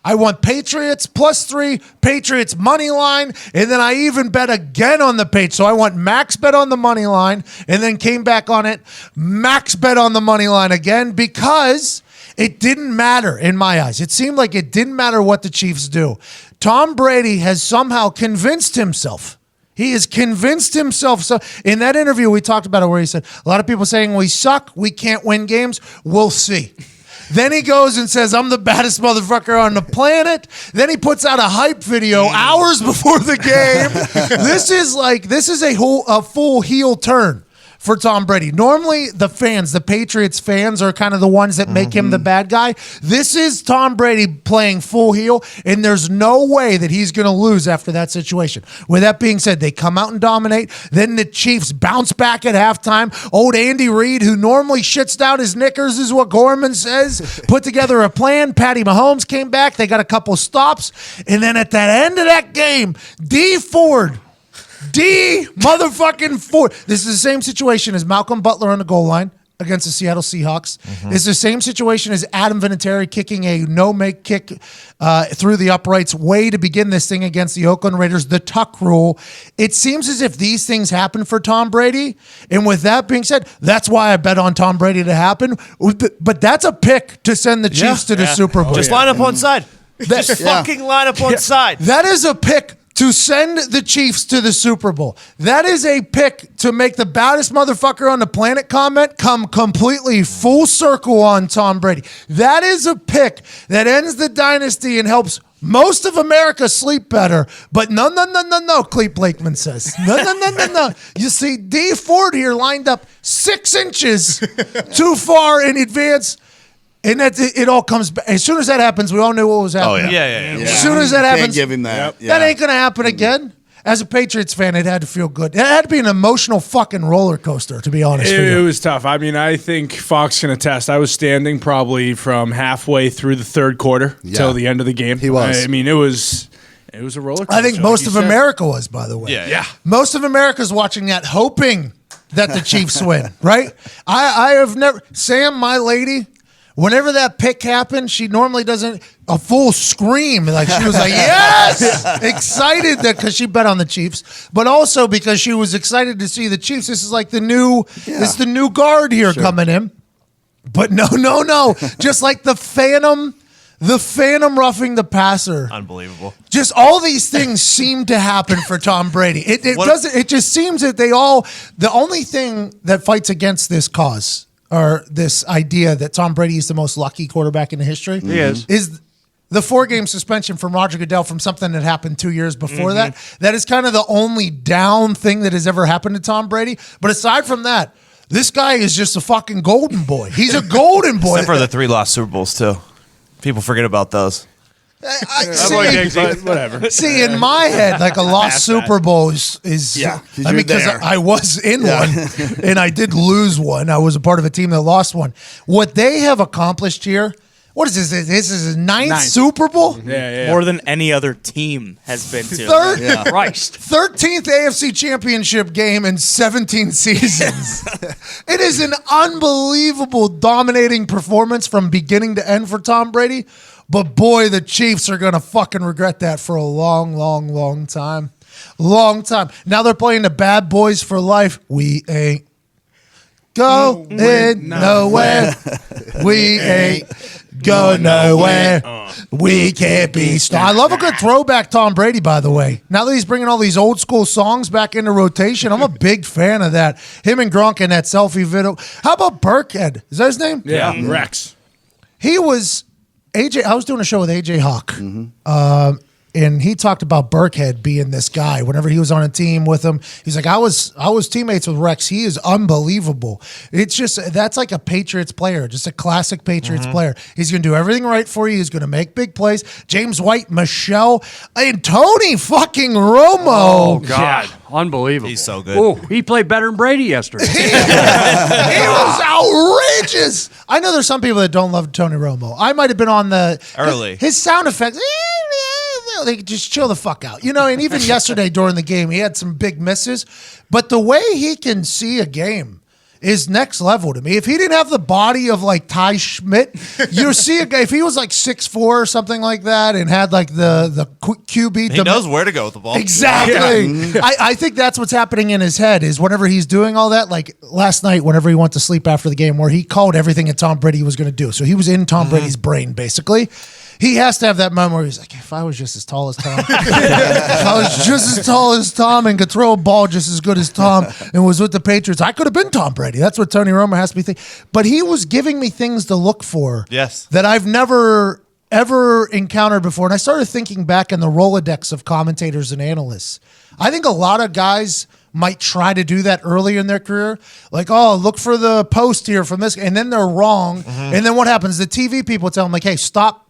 I want Patriots +3, Patriots money line, and then I even bet again on the Patriots. So I want max bet on the money line, and then came back on it, max bet on the money line again, because it didn't matter in my eyes. It seemed like it didn't matter what the Chiefs do. Tom Brady has somehow convinced himself. He has convinced himself. So in that interview, we talked about it where he said, a lot of people saying we suck, we can't win games. We'll see. Then he goes and says, I'm the baddest motherfucker on the planet. Then he puts out a hype video hours before the game. This is a full heel turn for Tom Brady. Normally, the Patriots fans are kind of the ones that make him the bad guy. This is Tom Brady playing full heel, and there's no way that he's going to lose after that situation. With that being said, they come out and dominate. Then the Chiefs bounce back at halftime. Old Andy Reid, who normally shits down his knickers, is what Gorman says, put together a plan. Patty Mahomes came back. They got a couple stops. And then at that end of that game, D motherfucking Ford. This is the same situation as Malcolm Butler on the goal line against the Seattle Seahawks. It's the same situation as Adam Vinatieri kicking a no-make kick through the uprights way to begin this thing against the Oakland Raiders, the tuck rule. It seems as if these things happen for Tom Brady. And with that being said, that's why I bet on Tom Brady to happen. But that's a pick to send the Chiefs to the Super Bowl. Just line up on side. Just fucking line up on side. That is a pick to send the Chiefs to the Super Bowl. That is a pick to make the baddest motherfucker on the planet comment come completely full circle on Tom Brady. That is a pick that ends the dynasty and helps most of America sleep better. But no, Clete Blakeman says. No. You see, D Ford here lined up 6 inches too far in advance. And it all comes back. As soon as that happens, we all knew what was happening. Oh, yeah. As soon as that happens, can't give him that. That ain't going to happen again. As a Patriots fan, it had to feel good. It had to be an emotional fucking roller coaster, to be honest with you. It was tough. I mean, I think Fox can attest. I was standing probably from halfway through the third quarter till the end of the game. He was. I mean, it was a roller coaster. I think most of America was, by the way. Yeah. Most of America's watching that, hoping that the Chiefs win, right? I have never, Sam, my lady, whenever that pick happened, she normally doesn't a full scream. Like she was like, yes, excited that because she bet on the Chiefs, but also because she was excited to see the Chiefs. This is like the new, this is the new guard here coming in. But no. Just like the Phantom roughing the passer. Unbelievable. Just all these things seem to happen for Tom Brady. It just seems that the only thing that fights against this cause or this idea that Tom Brady is the most lucky quarterback in the history is the 4-game suspension from Roger Goodell from something that happened 2 years before that. That is kind of the only down thing that has ever happened to Tom Brady. But aside from that, this guy is just a fucking golden boy. He's a golden boy. Except for the 3 lost Super Bowls, too. People forget about those. Whatever. See, in my head, like a lost Super Bowl is because I was in one and I did lose one. I was a part of a team that lost one. What they have accomplished here, what is this? This is his ninth Super Bowl? Yeah. More than any other team has been to. 13th AFC Championship game in 17 seasons. It is an unbelievable dominating performance from beginning to end for Tom Brady. But boy, the Chiefs are going to fucking regret that for a long, long, long time. Long time. Now they're playing the bad boys for life. We ain't going nowhere. We ain't going nowhere. We can't be stopped. I love a good throwback Tom Brady, by the way. Now that he's bringing all these old school songs back into rotation, I'm a big fan of that. Him and Gronk in that selfie video. How about Burkhead? Is that his name? Yeah, Rex. He was... I was doing a show with AJ Hawk, and he talked about Burkhead being this guy. Whenever he was on a team with him, he's like, I was teammates with Rex. He is unbelievable. It's just that's like a Patriots player, just a classic Patriots player. He's going to do everything right for you. He's going to make big plays. James White, Michelle, and Tony fucking Romo. Oh God, unbelievable! He's so good. Oh, he played better than Brady yesterday. He was outrageous. I know there's some people that don't love Tony Romo. I might have been on the early. His sound effects. They just chill the fuck out, and even yesterday during the game, he had some big misses. But the way he can see a game is next level to me. If he didn't have the body of like Ty Schmidt, you see a guy. If he was like 6'4" or something like that, and had like the QB, he knows where to go with the ball. Exactly. Yeah. I think that's what's happening in his head is whenever he's doing all that. Like last night, whenever he went to sleep after the game, where he called everything that Tom Brady was going to do. So he was in Tom Brady's brain basically. He has to have that moment where he's like, if I was just as tall as Tom, if I was just as tall as Tom and could throw a ball just as good as Tom and was with the Patriots, I could have been Tom Brady. That's what Tony Romo has to be thinking. But he was giving me things to look for that I've never, ever encountered before. And I started thinking back in the Rolodex of commentators and analysts. I think a lot of guys might try to do that early in their career. Like, oh, look for the post here from this. And then they're wrong. And then what happens? The TV people tell them, like, hey, stop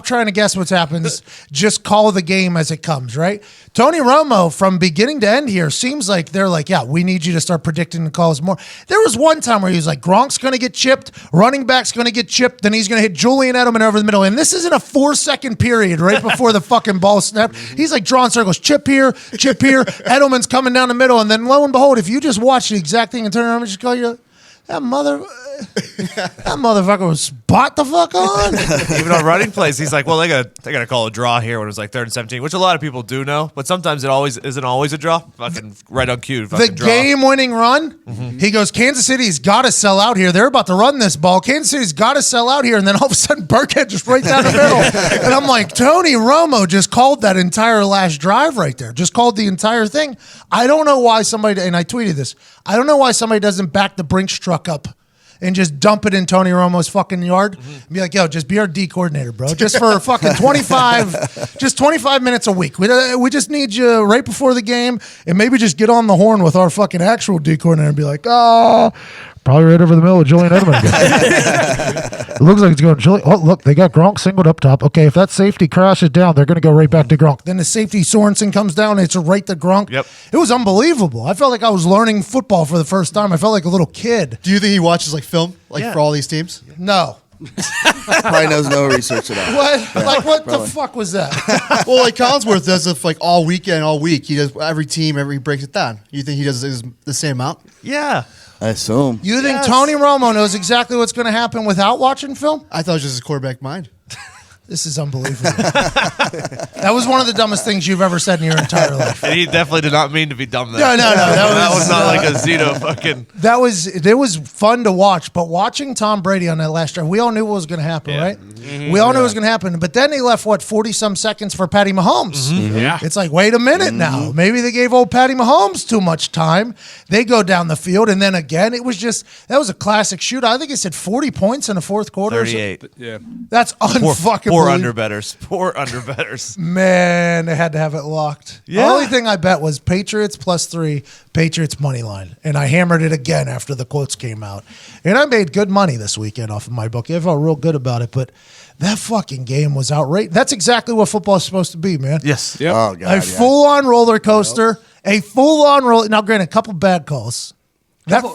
trying to guess what happens. Just call the game as it comes, right? Tony Romo, from beginning to end here, seems like they're like, yeah, we need you to start predicting the calls more. There was one time where he was like, Gronk's going to get chipped, running back's going to get chipped, then he's going to hit Julian Edelman over the middle. And this isn't a 4-second period right before the fucking ball snapped. He's like drawing circles, chip here, Edelman's coming down the middle. And then lo and behold, if you just watch the exact thing and turn around and just call you, that motherfucker was spot the fuck on. Even on running plays, he's like, well, they got to call a draw here when it was like 3rd and 17, which a lot of people do know, but sometimes it isn't always a draw. Fucking right on cue. The game-winning run, he goes, Kansas City's got to sell out here. They're about to run this ball. Kansas City's got to sell out here. And then all of a sudden, Burkhead just right down the middle. And I'm like, Tony Romo just called that entire last drive right there. Just called the entire thing. I don't know why somebody, and I tweeted this, I don't know why somebody doesn't back the Brinks truck up and just dump it in Tony Romo's fucking yard and be like, yo, just be our D coordinator, bro. Just for fucking 25 minutes a week. We just need you right before the game and maybe just get on the horn with our fucking actual D coordinator and be like, oh, probably right over the middle of Julian Edelman again. It looks like it's going Julian. Oh, look, they got Gronk singled up top. Okay, if that safety crashes down, they're going to go right back to Gronk. Then the safety Sorensen comes down, and it's right to Gronk. Yep. It was unbelievable. I felt like I was learning football for the first time. I felt like a little kid. Do you think he watches like film for all these teams? No. Probably knows no research at all. What? Yeah, Like, what probably. the fuck was that? Well, like Collinsworth does it like all weekend, all week. He does every team, he breaks it down. You think he does the same amount? Yeah. I assume. You think Tony Romo knows exactly what's going to happen without watching film? I thought it was just his quarterback mind. This is unbelievable. That was one of the dumbest things you've ever said in your entire life. And he definitely did not mean to be dumb there. No. That was not like a Zito fucking. It was fun to watch, but watching Tom Brady on that last drive, we all knew what was going to happen, right? Mm-hmm. We all knew it was going to happen. But then he left, 40-some seconds for Patty Mahomes. Mm-hmm. Yeah. It's like, wait a minute now. Maybe they gave old Patty Mahomes too much time. They go down the field, and then again, it was just, that was a classic shootout. I think it said 40 points in the fourth quarter. 38. Yeah. That's unfucking Poor believable. underbetters. Poor underbetters. Man, they had to have it locked. Yeah. The only thing I bet was Patriots +3, Patriots money line. And I hammered it again after the quotes came out. And I made good money this weekend off of my book. I felt real good about it. But that fucking game was outrageous. That's exactly what football is supposed to be, man. Yes. Yep. Oh, God. A full-on roller coaster. A full-on roller. Now, granted, a couple bad calls.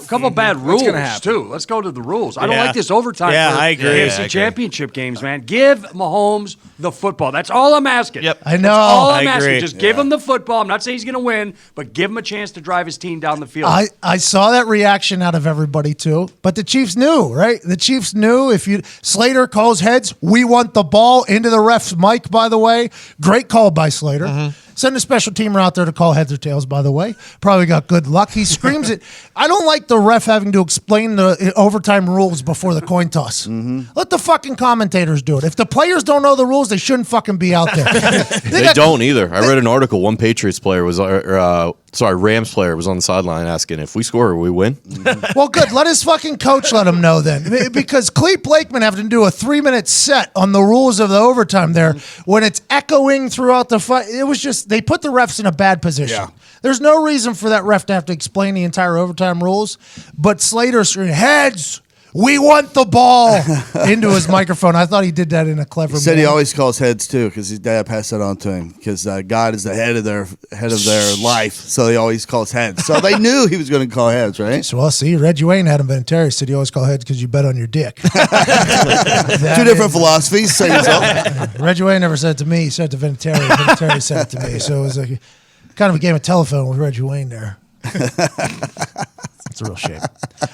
Couple bad rules gonna happen? too. Let's go to the rules. I don't Yeah. like this overtime. Yeah, for I agree. AFC Yeah, I agree. Championship games, man. Give Mahomes the football. That's all I'm asking. Yep. I know. That's all I I'm asking. agree. Just give him the football. I'm not saying he's going to win, but give him a chance to drive his team down the field. I saw that reaction out of everybody too, but the Chiefs knew, right? The Chiefs knew if Slater calls heads, we want the ball into the ref's mic, by the way. Great call by Slater. Send a special teamer out there to call heads or tails, by the way. Probably got good luck. He screams it. I don't like the ref having to explain the overtime rules before the coin toss. Let the fucking commentators do it. If the players don't know the rules, they shouldn't fucking be out there. They don't either. I read an article. One Patriots player was, Rams player was on the sideline asking if we score, we win. Well, good. Let his fucking coach let him know then. Because Clete Blakeman having to do a 3-minute set on the rules of the overtime there when it's echoing throughout the fight. It was just, they put the refs in a bad position. Yeah. There's no reason for that ref to have to explain the entire overtime rules. But Slater screamed, heads, we want the ball into his microphone. I thought he did that in a clever He said manner. he always calls heads too because his dad passed that on to him because God is the head of their life, so he always calls heads. So they knew he was going to call heads, right? So, well, see, Reggie Wayne had him Vinatieri said he always call heads because you bet on your dick. Two different philosophies. Same result. Reggie Wayne never said it to me. He said it to Vinatieri. Vinatieri said it to me. So it was like kind of a game of telephone with Reggie Wayne there. It's a real shame.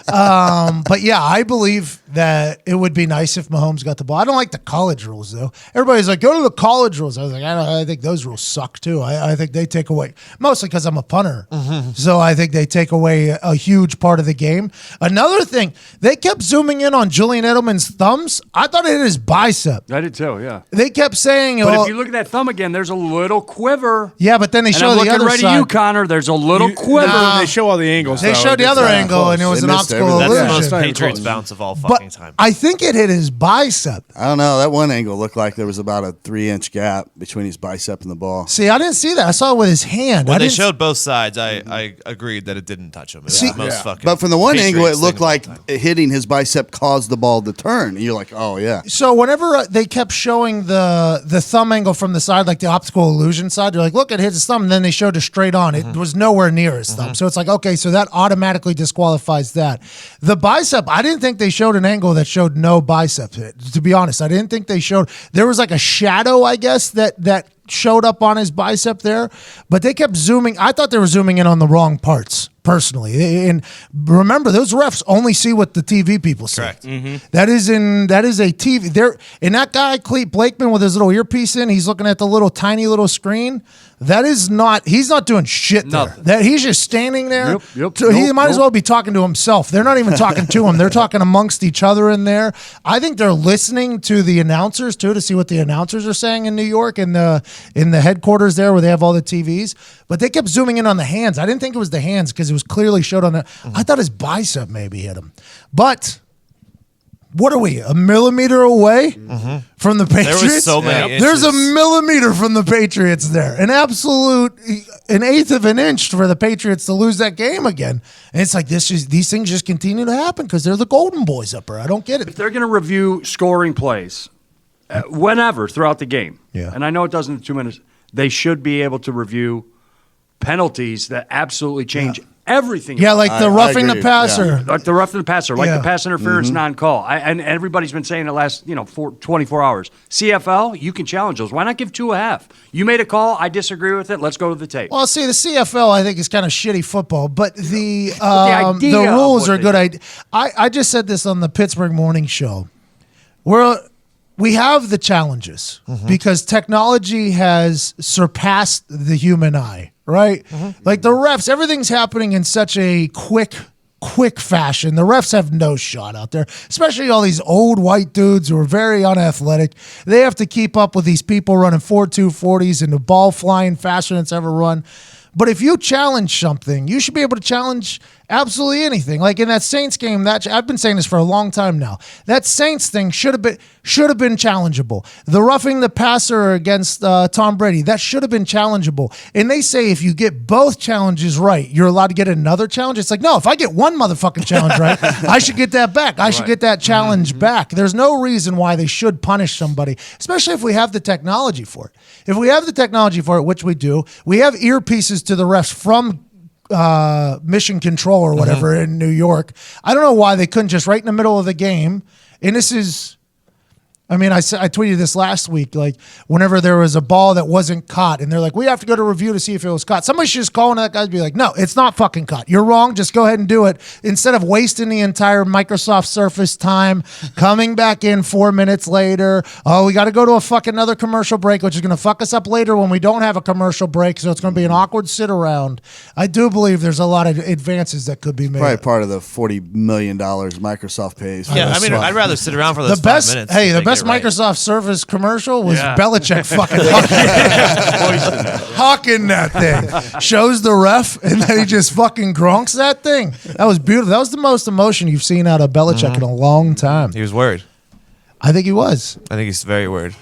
But yeah, I believe that it would be nice if Mahomes got the ball. I don't like the college rules though. Everybody's like, go to the college rules. I was like, I think those rules suck too. I think they take away, mostly because I'm a punter. So I think they take away a huge part of the game. Another thing, they kept zooming in on Julian Edelman's thumbs. I thought it hit his bicep. I did too, yeah. They kept saying, But oh, if you look at that thumb again, there's a little quiver. yeah, but then they And show I'm the looking other right side. at you, Connor. There's a little quiver. Nah. They show all the angles. They though. showed the It's other not angle, close. and it was They an missed optical everything. That's the illusion. most not even Patriots close. bounce of all But fucking time. I think it hit his bicep. I don't know. That one angle looked like there was about a 3-inch gap between his bicep and the ball. See, I didn't see that. I saw it with his hand. When I they didn't showed both sides, I agreed that it didn't touch him. It's See- the most fucking. But from the one angle, it Patriots looked thing of like all time. hitting his bicep caused the ball to turn. And you're like, oh, yeah. So whenever they kept showing the thumb angle from the side, like the optical illusion side, they're like, look, it hits his thumb, and then they showed it straight on. It was nowhere near his thumb. So it's like, okay, so that automatically disqualifies that. The bicep, I didn't think they showed an angle that showed no bicep hit. To be honest, I didn't think they showed. There was like a shadow, I guess, that showed up on his bicep there, but they kept zooming. I thought they were zooming in on the wrong parts. Personally, and remember, those refs only see what the TV people see. Correct. That is a TV. There, and that guy Clete Blakeman with his little earpiece in, he's looking at the little tiny little screen. That is not. He's not doing shit there. Nothing. That he's just standing there. Yep. So he might as well be talking to himself. They're not even talking to him. They're talking amongst each other in there. I think they're listening to the announcers too to see what the announcers are saying in New York in the headquarters there where they have all the TVs. But they kept zooming in on the hands. I didn't think it was the hands because it was clearly showed on the. I thought his bicep maybe hit him. But what are we? A millimeter away from the Patriots? There was so many There's a inches. millimeter from the Patriots there. An eighth of an inch for the Patriots to lose that game again. And it's like these things just continue to happen because they're the golden boys up there. I don't get If it. they're going to review scoring plays whenever throughout the game, Yeah. and I know it doesn't in 2 minutes, they should be able to review penalties that absolutely change Everything. Yeah, like the roughing the agree. passer. Like the roughing the passer, like Yeah. the pass interference non-call. And everybody's been saying the last 24 hours. CFL, you can challenge those. Why not give 2.5? You made a call. I disagree with it. Let's go to the tape. Well, see, the CFL I think is kind of shitty football, but the idea the of rules what are they good. I just said this on the Pittsburgh Morning Show. We have the challenges because technology has surpassed the human eye, right? Like the refs, everything's happening in such a quick fashion. The refs have no shot out there, especially all these old white dudes who are very unathletic. They have to keep up with these people running 4.240s and the ball flying faster than it's ever run. But if you challenge something, you should be able to challenge absolutely anything. Like in that Saints game, I've been saying this for a long time now. That Saints thing should have been challengeable. The roughing the passer against Tom Brady, that should have been challengeable. And they say if you get both challenges right, you're allowed to get another challenge. It's like, no, if I get one motherfucking challenge right, I should get that back. I should get that challenge back. There's no reason why they should punish somebody, especially if we have the technology for it. If we have the technology for it, which we do, we have earpieces to the refs from Mission Control or whatever in New York. I don't know why they couldn't just right in the middle of the game. And this is, I mean, I tweeted this last week, like whenever there was a ball that wasn't caught and they're like, we have to go to review to see if it was caught. Somebody should just call into that guy and be like, no, it's not fucking caught. You're wrong. Just go ahead and do it. Instead of wasting the entire Microsoft Surface time, coming back in 4 minutes later. Oh, we got to go to a fucking another commercial break, which is going to fuck us up later when we don't have a commercial break. So it's going to be an awkward sit around. I do believe there's a lot of advances that could be made. Probably part of the $40 million Microsoft pays. Yeah, I mean, I'd rather sit around for those the best, 5 minutes. Hey, if the they best get it right. Microsoft Surface commercial was Belichick fucking hawking that thing. Shows the ref, and then he just fucking gronks that thing. That was beautiful. That was the most emotion you've seen out of Belichick in a long time. He was worried. I think he was. I think he's very worried.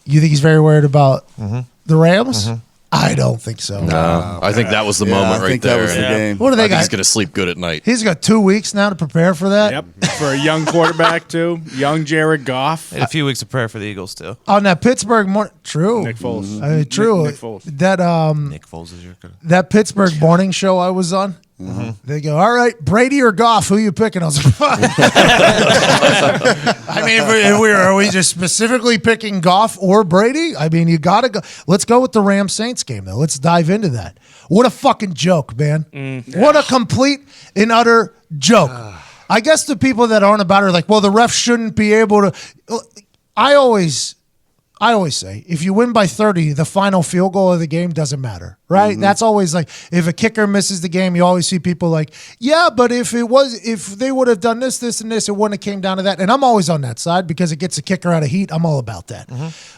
You think he's very worried about the Rams? I don't think so. No, I think that was the moment right there. That was the game. What do they got? He's going to sleep good at night. He's got 2 weeks now to prepare for that. Yep, for a young quarterback too, young Jared Goff. And a few weeks of prayer for the Eagles too. On that Pittsburgh true. Nick Foles. True. Nick Foles. That Nick Foles is your that Pittsburgh morning show I was on. They go, all right, Brady or Goff, who you picking? I was like, I mean, are we just specifically picking Goff or Brady? I mean, you got to go. Let's go with the Rams Saints game, though. Let's dive into that. What a fucking joke, man. What a complete and utter joke. I guess the people that aren't about it are like, well, the refs shouldn't be able to. I always say, if you win by 30, the final field goal of the game doesn't matter, right? That's always like, if a kicker misses the game, you always see people like, yeah, but if they would have done this, this, and this, it wouldn't have came down to that. And I'm always on that side because it gets a kicker out of heat. I'm all about that.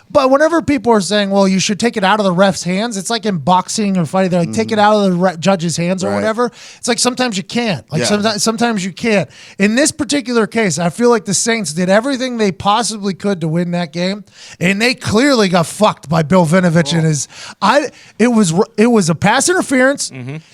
But whenever people are saying, well, you should take it out of the ref's hands, it's like in boxing or fighting, they're like, take it out of the judge's hands or whatever. It's like sometimes you can't. Like sometimes you can't. In this particular case, I feel like the Saints did everything they possibly could to win that game, and they clearly got fucked by Bill Vinovich and his. It was a pass interference,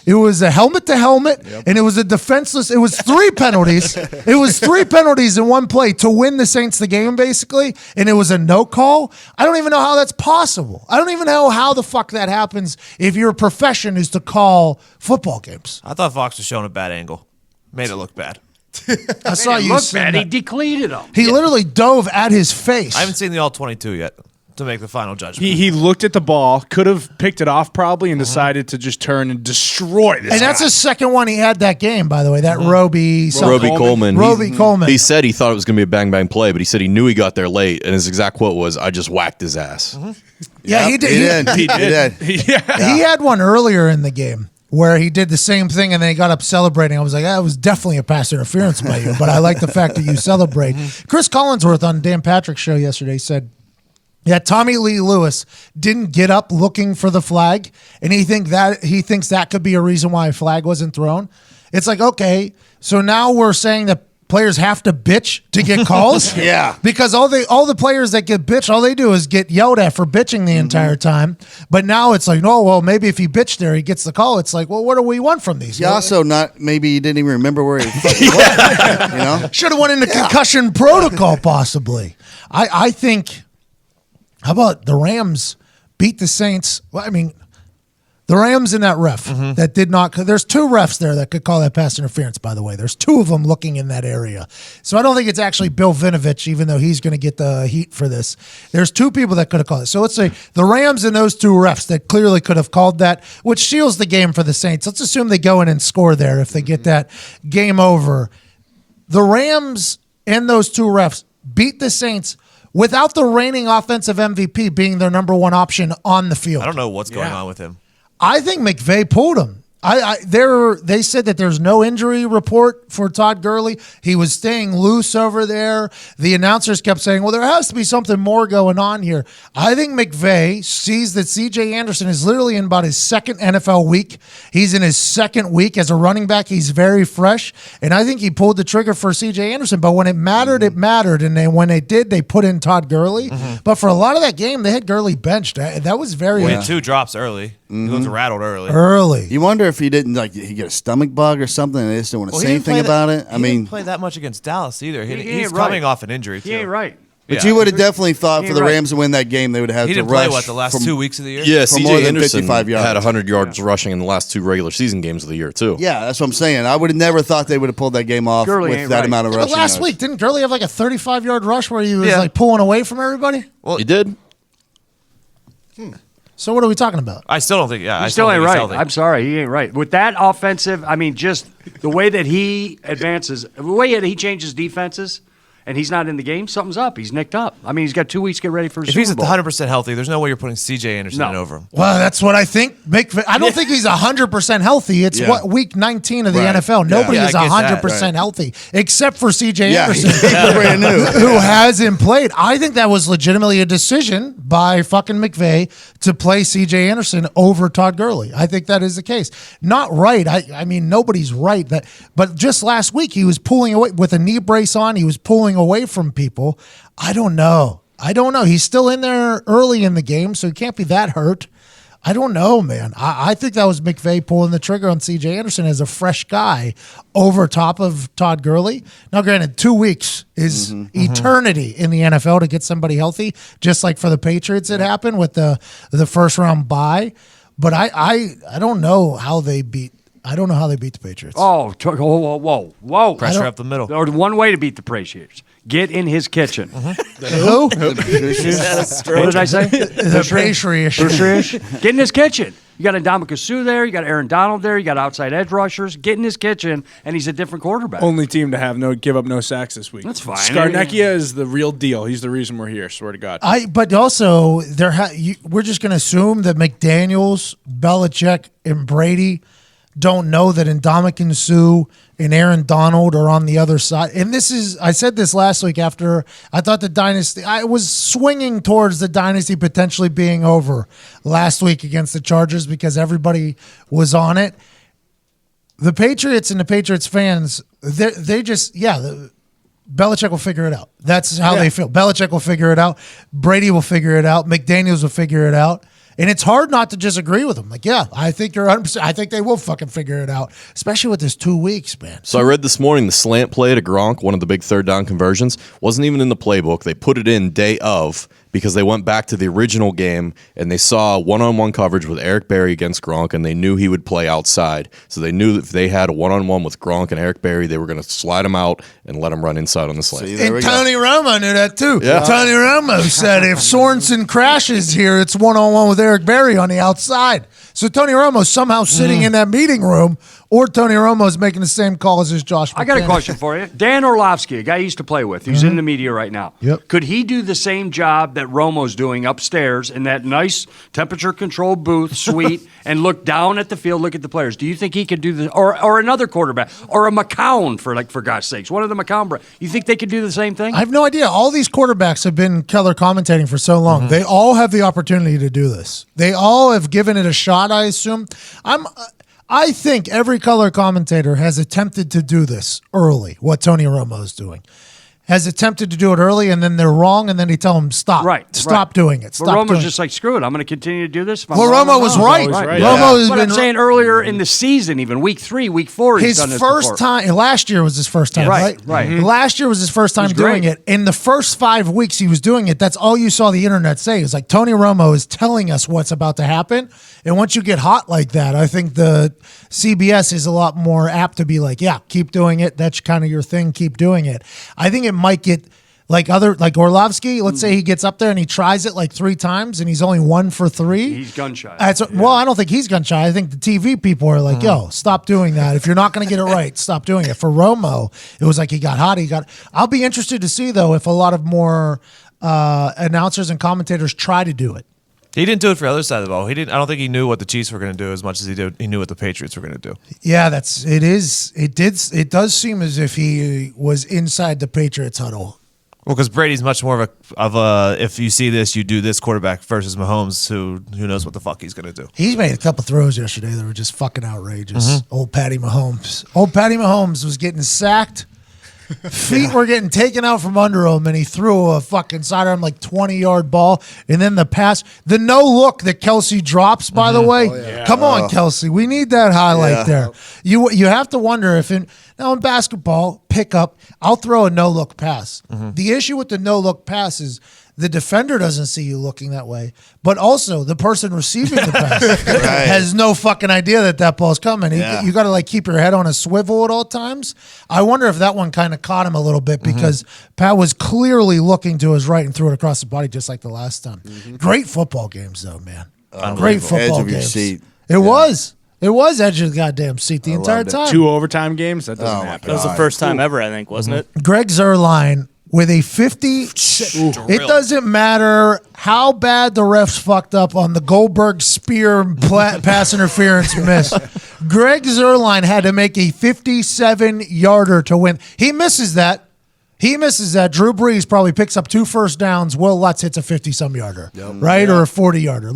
it was a helmet to helmet, and it was a defenseless. It was 3 penalties. It was 3 penalties in one play to win the Saints the game, basically, and it was a no call. I don't even know how that's possible. I don't even know how the fuck that happens if your profession is to call football games. I thought Fox was showing a bad angle. Made it look bad. I saw you. Look bad. He decleated him. He literally dove at his face. I haven't seen the all 22 yet to make the final judgment. He looked at the ball, could have picked it off probably, and decided to just turn and destroy this. And that's the second one he had that game, by the way. That Roby Coleman. Coleman. He said he thought it was going to be a bang-bang play, but he said he knew he got there late, and his exact quote was, I just whacked his ass. Yeah, he did. He did. He had one earlier in the game where he did the same thing and then he got up celebrating. I was like, that was definitely a pass interference by you, but I like the fact that you celebrate. Chris Collinsworth on Dan Patrick's show yesterday said, yeah, Tommy Lee Lewis didn't get up looking for the flag, and he thinks that could be a reason why a flag wasn't thrown. It's like, okay, so now we're saying that players have to bitch to get calls? Yeah. Because all the players that get bitched, all they do is get yelled at for bitching the entire time. But now it's like, no, well, maybe if he bitched there, he gets the call. It's like, well, what do we want from these? Yeah, also maybe he didn't even remember where he fucking was. You know? Should have went into concussion protocol, possibly. I think, how about the Rams beat the Saints? Well, I mean, The Rams and that ref that did not. There's two refs there that could call that pass interference, by the way. There's two of them looking in that area. So I don't think it's actually Bill Vinovich, even though he's going to get the heat for this. There's two people that could have called it. So let's say the Rams and those two refs that clearly could have called that, which seals the game for the Saints. Let's assume they go in and score there if they get that game over. The Rams and those two refs beat the Saints without the reigning offensive MVP being their number one option on the field. I don't know what's going on with him. I think McVeigh pulled him. They said that there's no injury report for Todd Gurley. He was staying loose over there. The announcers kept saying, well, there has to be something more going on here. I think McVeigh sees that C.J. Anderson is literally in about his second NFL week. He's in his second week as a running back. He's very fresh. And I think he pulled the trigger for C.J. Anderson. But when it mattered, it mattered. And when they did, they put in Todd Gurley. But for a lot of that game, they had Gurley benched. That was very... We had 2 drops early. He looked rattled early. You wonder if he didn't he get a stomach bug or something, and they just don't want to say anything about it. He didn't play that much against Dallas either. He's coming off an injury too. He ain't right. But you would have definitely thought for the Rams to win that game, they would have had to rush. He didn't play the last 2 weeks of the year. Yeah, for more C.J. than Anderson 55 yards. had 100 yards rushing in the last 2 regular season games of the year too. Yeah, that's what I'm saying. I would have never thought they would have pulled that game off with that amount of rushing. But last week, didn't Gurley have like a 35-yard rush where he was like pulling away from everybody? Well, he did. So what are we talking about? I still don't think. Yeah, he still ain't right. I'm sorry, he ain't right. With that offensive, I mean, just the way that he advances, the way that he changes defenses, and he's not in the game, something's up. He's nicked up. I mean, he's got 2 weeks to get ready for his If he's 100% healthy, there's no way you're putting C.J. Anderson in over him. Well, that's what I think. I don't think he's 100% healthy. It's week 19 of the NFL. Nobody is 100% healthy except for C.J. Anderson, brand new, who hasn't played. I think that was legitimately a decision by fucking McVeigh to play C.J. Anderson over Todd Gurley. I think that is the case. Not right. I mean, nobody's right. But just last week, he was pulling away with a knee brace on. He was pulling away from people. I don't know. He's still in there early in the game, so he can't be that hurt. I don't know, man. I think that was McVeigh pulling the trigger on C.J. Anderson as a fresh guy over top of Todd Gurley. Now, granted, 2 weeks is eternity in the NFL to get somebody healthy, just like for the Patriots it happened with the first round bye. But I don't know how they beat. I don't know how they beat the Patriots. Whoa. Pressure up the middle. There's one way to beat the Patriots. Get in his kitchen. Who? What did I say? The Patriots. Get in his kitchen. You got Ndamukong Suh there. You got Aaron Donald there. You got outside edge rushers. Get in his kitchen, and he's a different quarterback. Only team to give up no sacks this week. That's fine. Scarnecchia is the real deal. He's the reason we're here. Swear to God. But also, we're just going to assume that McDaniels, Belichick, and Brady don't know that Ndamukong Suh and Aaron Donald are on the other side. And I said this last week after I thought the dynasty, I was swinging towards the dynasty potentially being over last week against the Chargers because everybody was on it. The Patriots and the Patriots fans, Belichick will figure it out. That's how they feel. Belichick will figure it out. Brady will figure it out. McDaniels will figure it out. And it's hard not to just agree with them. Like, yeah, I think you're 100%. I think they will fucking figure it out, especially with this 2 weeks, man. So I read this morning the slant play to Gronk, one of the big third down conversions, wasn't even in the playbook. They put it in day of because they went back to the original game and they saw one-on-one coverage with Eric Berry against Gronk, and they knew he would play outside. So they knew that if they had a one-on-one with Gronk and Eric Berry, they were going to slide him out and let him run inside on the slant. And Tony Romo knew that too. Yeah. Tony Romo said if Sorensen crashes here, it's one-on-one with Eric Berry on the outside. So Tony Romo's somehow sitting in that meeting room, or Tony Romo's making the same calls as Josh McDaniels. I got a question for you. Dan Orlovsky, a guy you used to play with, who's in the media right now. Yep. Could he do the same job that Romo's doing upstairs in that nice temperature-controlled booth suite and look down at the field, look at the players? Do you think he could do the or another quarterback or a McCown for God's sakes, one of the McCown? You think they could do the same thing? I have no idea. All these quarterbacks have been color commentating for so long. They all have the opportunity to do this. They all have given it a shot, I assume. I think every color commentator has attempted to do this early, what Tony Romo is doing. has attempted to do it early, and then they're wrong, and then they tell them stop. Stop doing it. Stop But Romo's doing just like, screw it. I'm going to continue to do this. Well, Romo was right. Romo has But been I'm saying earlier in the season, even week 3, week 4, he's his done this first before. time. Last year was his first time, right? Right. Last year was his first time doing it. In the first 5 weeks he was doing it, that's all you saw the internet say. It was like, Tony Romo is telling us what's about to happen. And once you get hot like that, I think the CBS is a lot more apt to be like, yeah, keep doing it. That's kind of your thing. Keep doing it. I think it might get like Orlovsky. Let's say he gets up there and he tries it like 3 times and he's only 1 for 3. He's gun shy. Well, I don't think he's gun shy. I think the TV people are like, yo, stop doing that. If you're not going to get it right, stop doing it. For Romo, it was like he got hot. I'll be interested to see, though, if a lot of more announcers and commentators try to do it. He didn't do it for the other side of the ball. I don't think he knew what the Chiefs were going to do as much as he knew what the Patriots were going to do. Yeah, it does seem as if he was inside the Patriots huddle. Well, because Brady's much more of a if you see this, you do this quarterback versus Mahomes, who knows what the fuck he's going to do. He's made a couple throws yesterday that were just fucking outrageous. Old Patty Mahomes. Old Patty Mahomes was getting sacked. Feet were getting taken out from under him, and he threw a fucking sidearm like 20-yard ball. And then the pass, the no look that Kelsey drops, by the way. Come on, Kelsey. We need that highlight there. You have to wonder if now in basketball, pickup, I'll throw a no look pass. The issue with the no look pass is the defender doesn't see you looking that way, but also the person receiving the pass has no fucking idea that ball's coming. You got to like keep your head on a swivel at all times. I wonder if that one kind of caught him a little bit because Pat was clearly looking to his right and threw it across the body just like the last time. Great football games, though, man. Great football Edge of your games. seat. It was. It was edge of the goddamn seat the entire time. 2 overtime games? That doesn't happen. That was the first time ever, I think, wasn't it? Greg Zuerlein with a 50. It doesn't matter how bad the refs fucked up on the Goldberg spear pass interference miss. Greg Zuerlein had to make a 57-yarder to win. He misses that. Drew Brees probably picks up 2 first downs. Will Lutz hits a 50-some-yarder, right? Or a 40-yarder.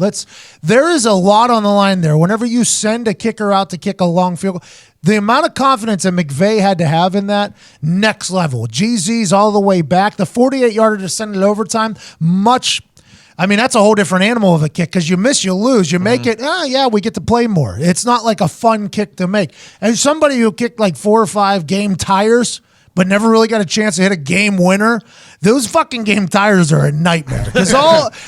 There is a lot on the line there. Whenever you send a kicker out to kick a long field goal, the amount of confidence that McVeigh had to have in that, next level. GZ's all the way back. The 48-yarder to send it overtime, that's a whole different animal of a kick because you miss, you lose. You make it, we get to play more. It's not like a fun kick to make. And somebody who kicked like 4 or 5 game tires but never really got a chance to hit a game winner, those fucking game tires are a nightmare. Because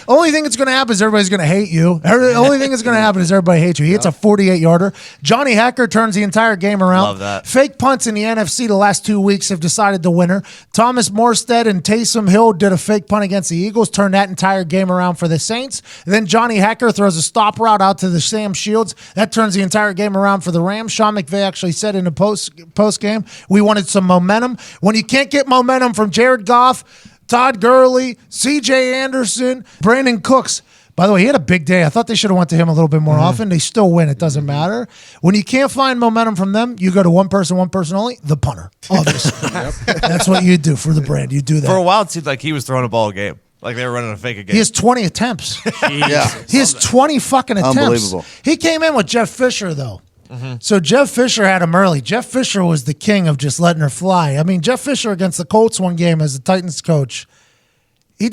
only thing that's going to happen is everybody's going to hate you. The only thing that's going to happen is everybody hates you. He hits a 48-yarder. Johnny Hecker turns the entire game around. Love that. Fake punts in the NFC the last 2 weeks have decided the winner. Thomas Morstead and Taysom Hill did a fake punt against the Eagles, turned that entire game around for the Saints. Then Johnny Hecker throws a stop route out to the Sam Shields. That turns the entire game around for the Rams. Sean McVay actually said in the post game, we wanted some momentum. When you can't get momentum from Jared Goff, Todd Gurley, C.J. Anderson, Brandon Cooks. By the way, he had a big day. I thought they should have went to him a little bit more often. They still win. It doesn't matter. When you can't find momentum from them, you go to one person only, the punter. Obviously. That's what you do for the brand. You do that. For a while, it seemed like he was throwing a ball a game. Like they were running a fake a game. He has 20 attempts. He has 20 fucking attempts. Unbelievable. He came in with Jeff Fisher, though. So Jeff Fisher had him early. Jeff Fisher was the king of just letting her fly. I mean, Jeff Fisher against the Colts one game as the Titans coach, He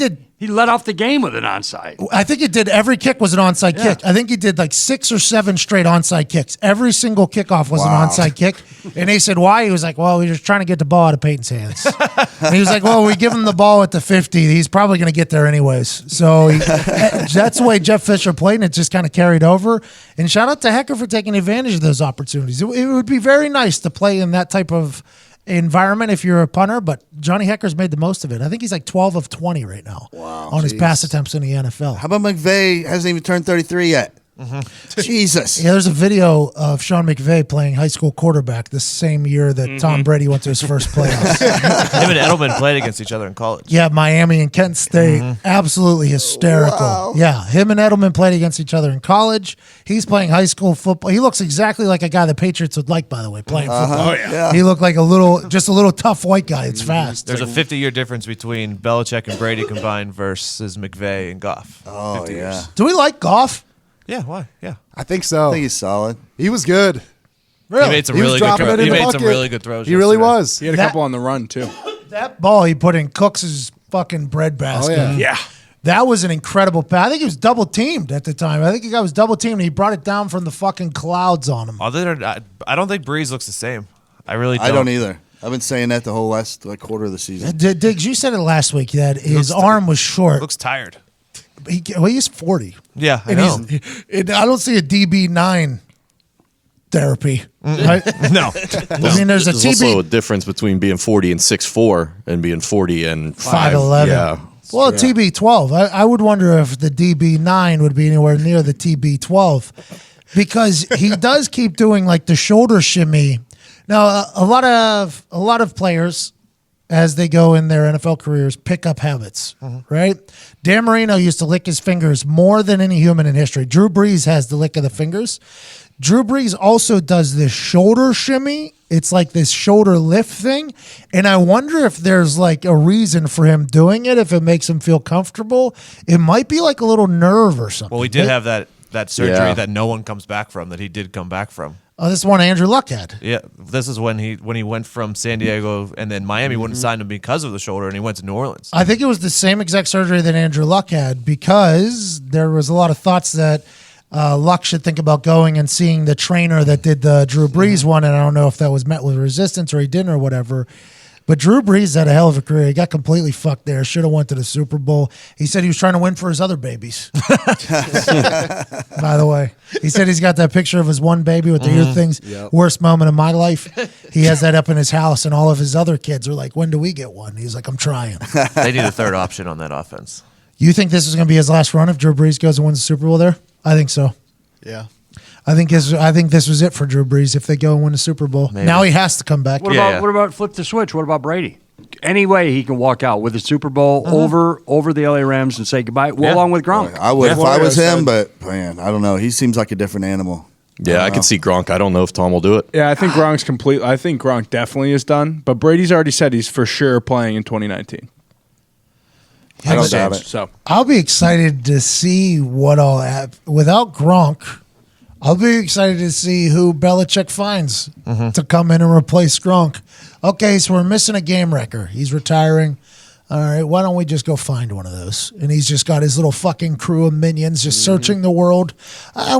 let off the game with an onside. I think he did. Every kick was an onside kick. I think he did like 6 or 7 straight onside kicks. Every single kickoff was an onside kick. And they said, why? He was like, well, we were just trying to get the ball out of Peyton's hands. And he was like, well, we give him the ball at the 50. He's probably going to get there anyways. So that's the way Jeff Fisher played, and it just kind of carried over. And shout out to Hecker for taking advantage of those opportunities. It would be very nice to play in that type of environment if you're a punter, but Johnny Hecker's made the most of it. I think he's like 12 of 20 right now on his pass attempts in the NFL. How about McVeigh? Hasn't even turned 33 yet. Jesus. Yeah, there's a video of Sean McVeigh playing high school quarterback the same year that Tom Brady went to his first playoffs. Him and Edelman played against each other in college. Yeah, Miami and Kent State. Absolutely hysterical. Wow. Yeah, him and Edelman played against each other in college. He's playing high school football. He looks exactly like a guy the Patriots would like, by the way, playing football. Oh, yeah. He looked like a little tough white guy. It's fast. There's a 50-year difference between Belichick and Brady combined versus McVeigh and Goff. Oh, 50 years. Do we like Goff? Yeah, why? Yeah. I think so. I think he's solid. He was good. Really? He made some He was really dropping good it in He the made some bucket. really good throws. He really yesterday. was. He had a couple on the run, too. That ball he put in Cooks' fucking bread basket. Oh, Yeah. That was an incredible pass. I think he was double teamed at the time. I think he was double teamed and he brought it down from the fucking clouds on him. Other than I don't think Breeze looks the same. I really don't. I don't either. I've been saying that the whole last quarter of the season. Diggs, you said it last week that his arm was short. Looks tired. He's 40. Yeah, I And know. I don't see a DB9 therapy. Right? No. I mean, there's a There's also a TB difference between being 40 and 6'4" and being 40 and 5'11". Yeah. Well, TB12. I would wonder if the DB9 would be anywhere near the TB12 because he does keep doing like the shoulder shimmy. Now, a lot of players, as they go in their NFL careers, pick up habits, right? Dan Marino used to lick his fingers more than any human in history. Drew Brees has the lick of the fingers. Drew Brees also does this shoulder shimmy. It's like this shoulder lift thing. And I wonder if there's like a reason for him doing it, if it makes him feel comfortable. It might be like a little nerve or something. Well, we did have that surgery that no one comes back from, that he did come back from. Oh, this is one Andrew Luck had. Yeah, this is when he went from San Diego, and then Miami wouldn't sign him because of the shoulder, and he went to New Orleans. I think it was the same exact surgery that Andrew Luck had because there was a lot of thoughts that Luck should think about going and seeing the trainer that did the Drew Brees one, and I don't know if that was met with resistance or he didn't or whatever. But Drew Brees had a hell of a career. He got completely fucked there. Should have went to the Super Bowl. He said he was trying to win for his other babies. By the way, he said he's got that picture of his one baby with the ear things. Yep. Worst moment of my life. He has that up in his house, and all of his other kids are like, "When do we get one?" He's like, "I'm trying." They need a third option on that offense. You think this is going to be his last run if Drew Brees goes and wins the Super Bowl there? I think so. Yeah. I think this was it for Drew Brees if they go and win the Super Bowl. Maybe. Now he has to come back. What about flip the switch? What about Brady? Any way he can walk out with the Super Bowl over the LA Rams and say goodbye, along with Gronk. I would if I was Florio him, but man, I don't know. He seems like a different animal. Yeah, I can see Gronk. I don't know if Tom will do it. Yeah, I think Gronk's complete. I think Gronk definitely is done. But Brady's already said he's for sure playing in 2019. I don't doubt it. So I'll be excited to see what all without Gronk. I'll be excited to see who Belichick finds to come in and replace Gronk. Okay, so we're missing a game wrecker. He's retiring. All right, why don't we just go find one of those? And he's just got his little fucking crew of minions just searching the world.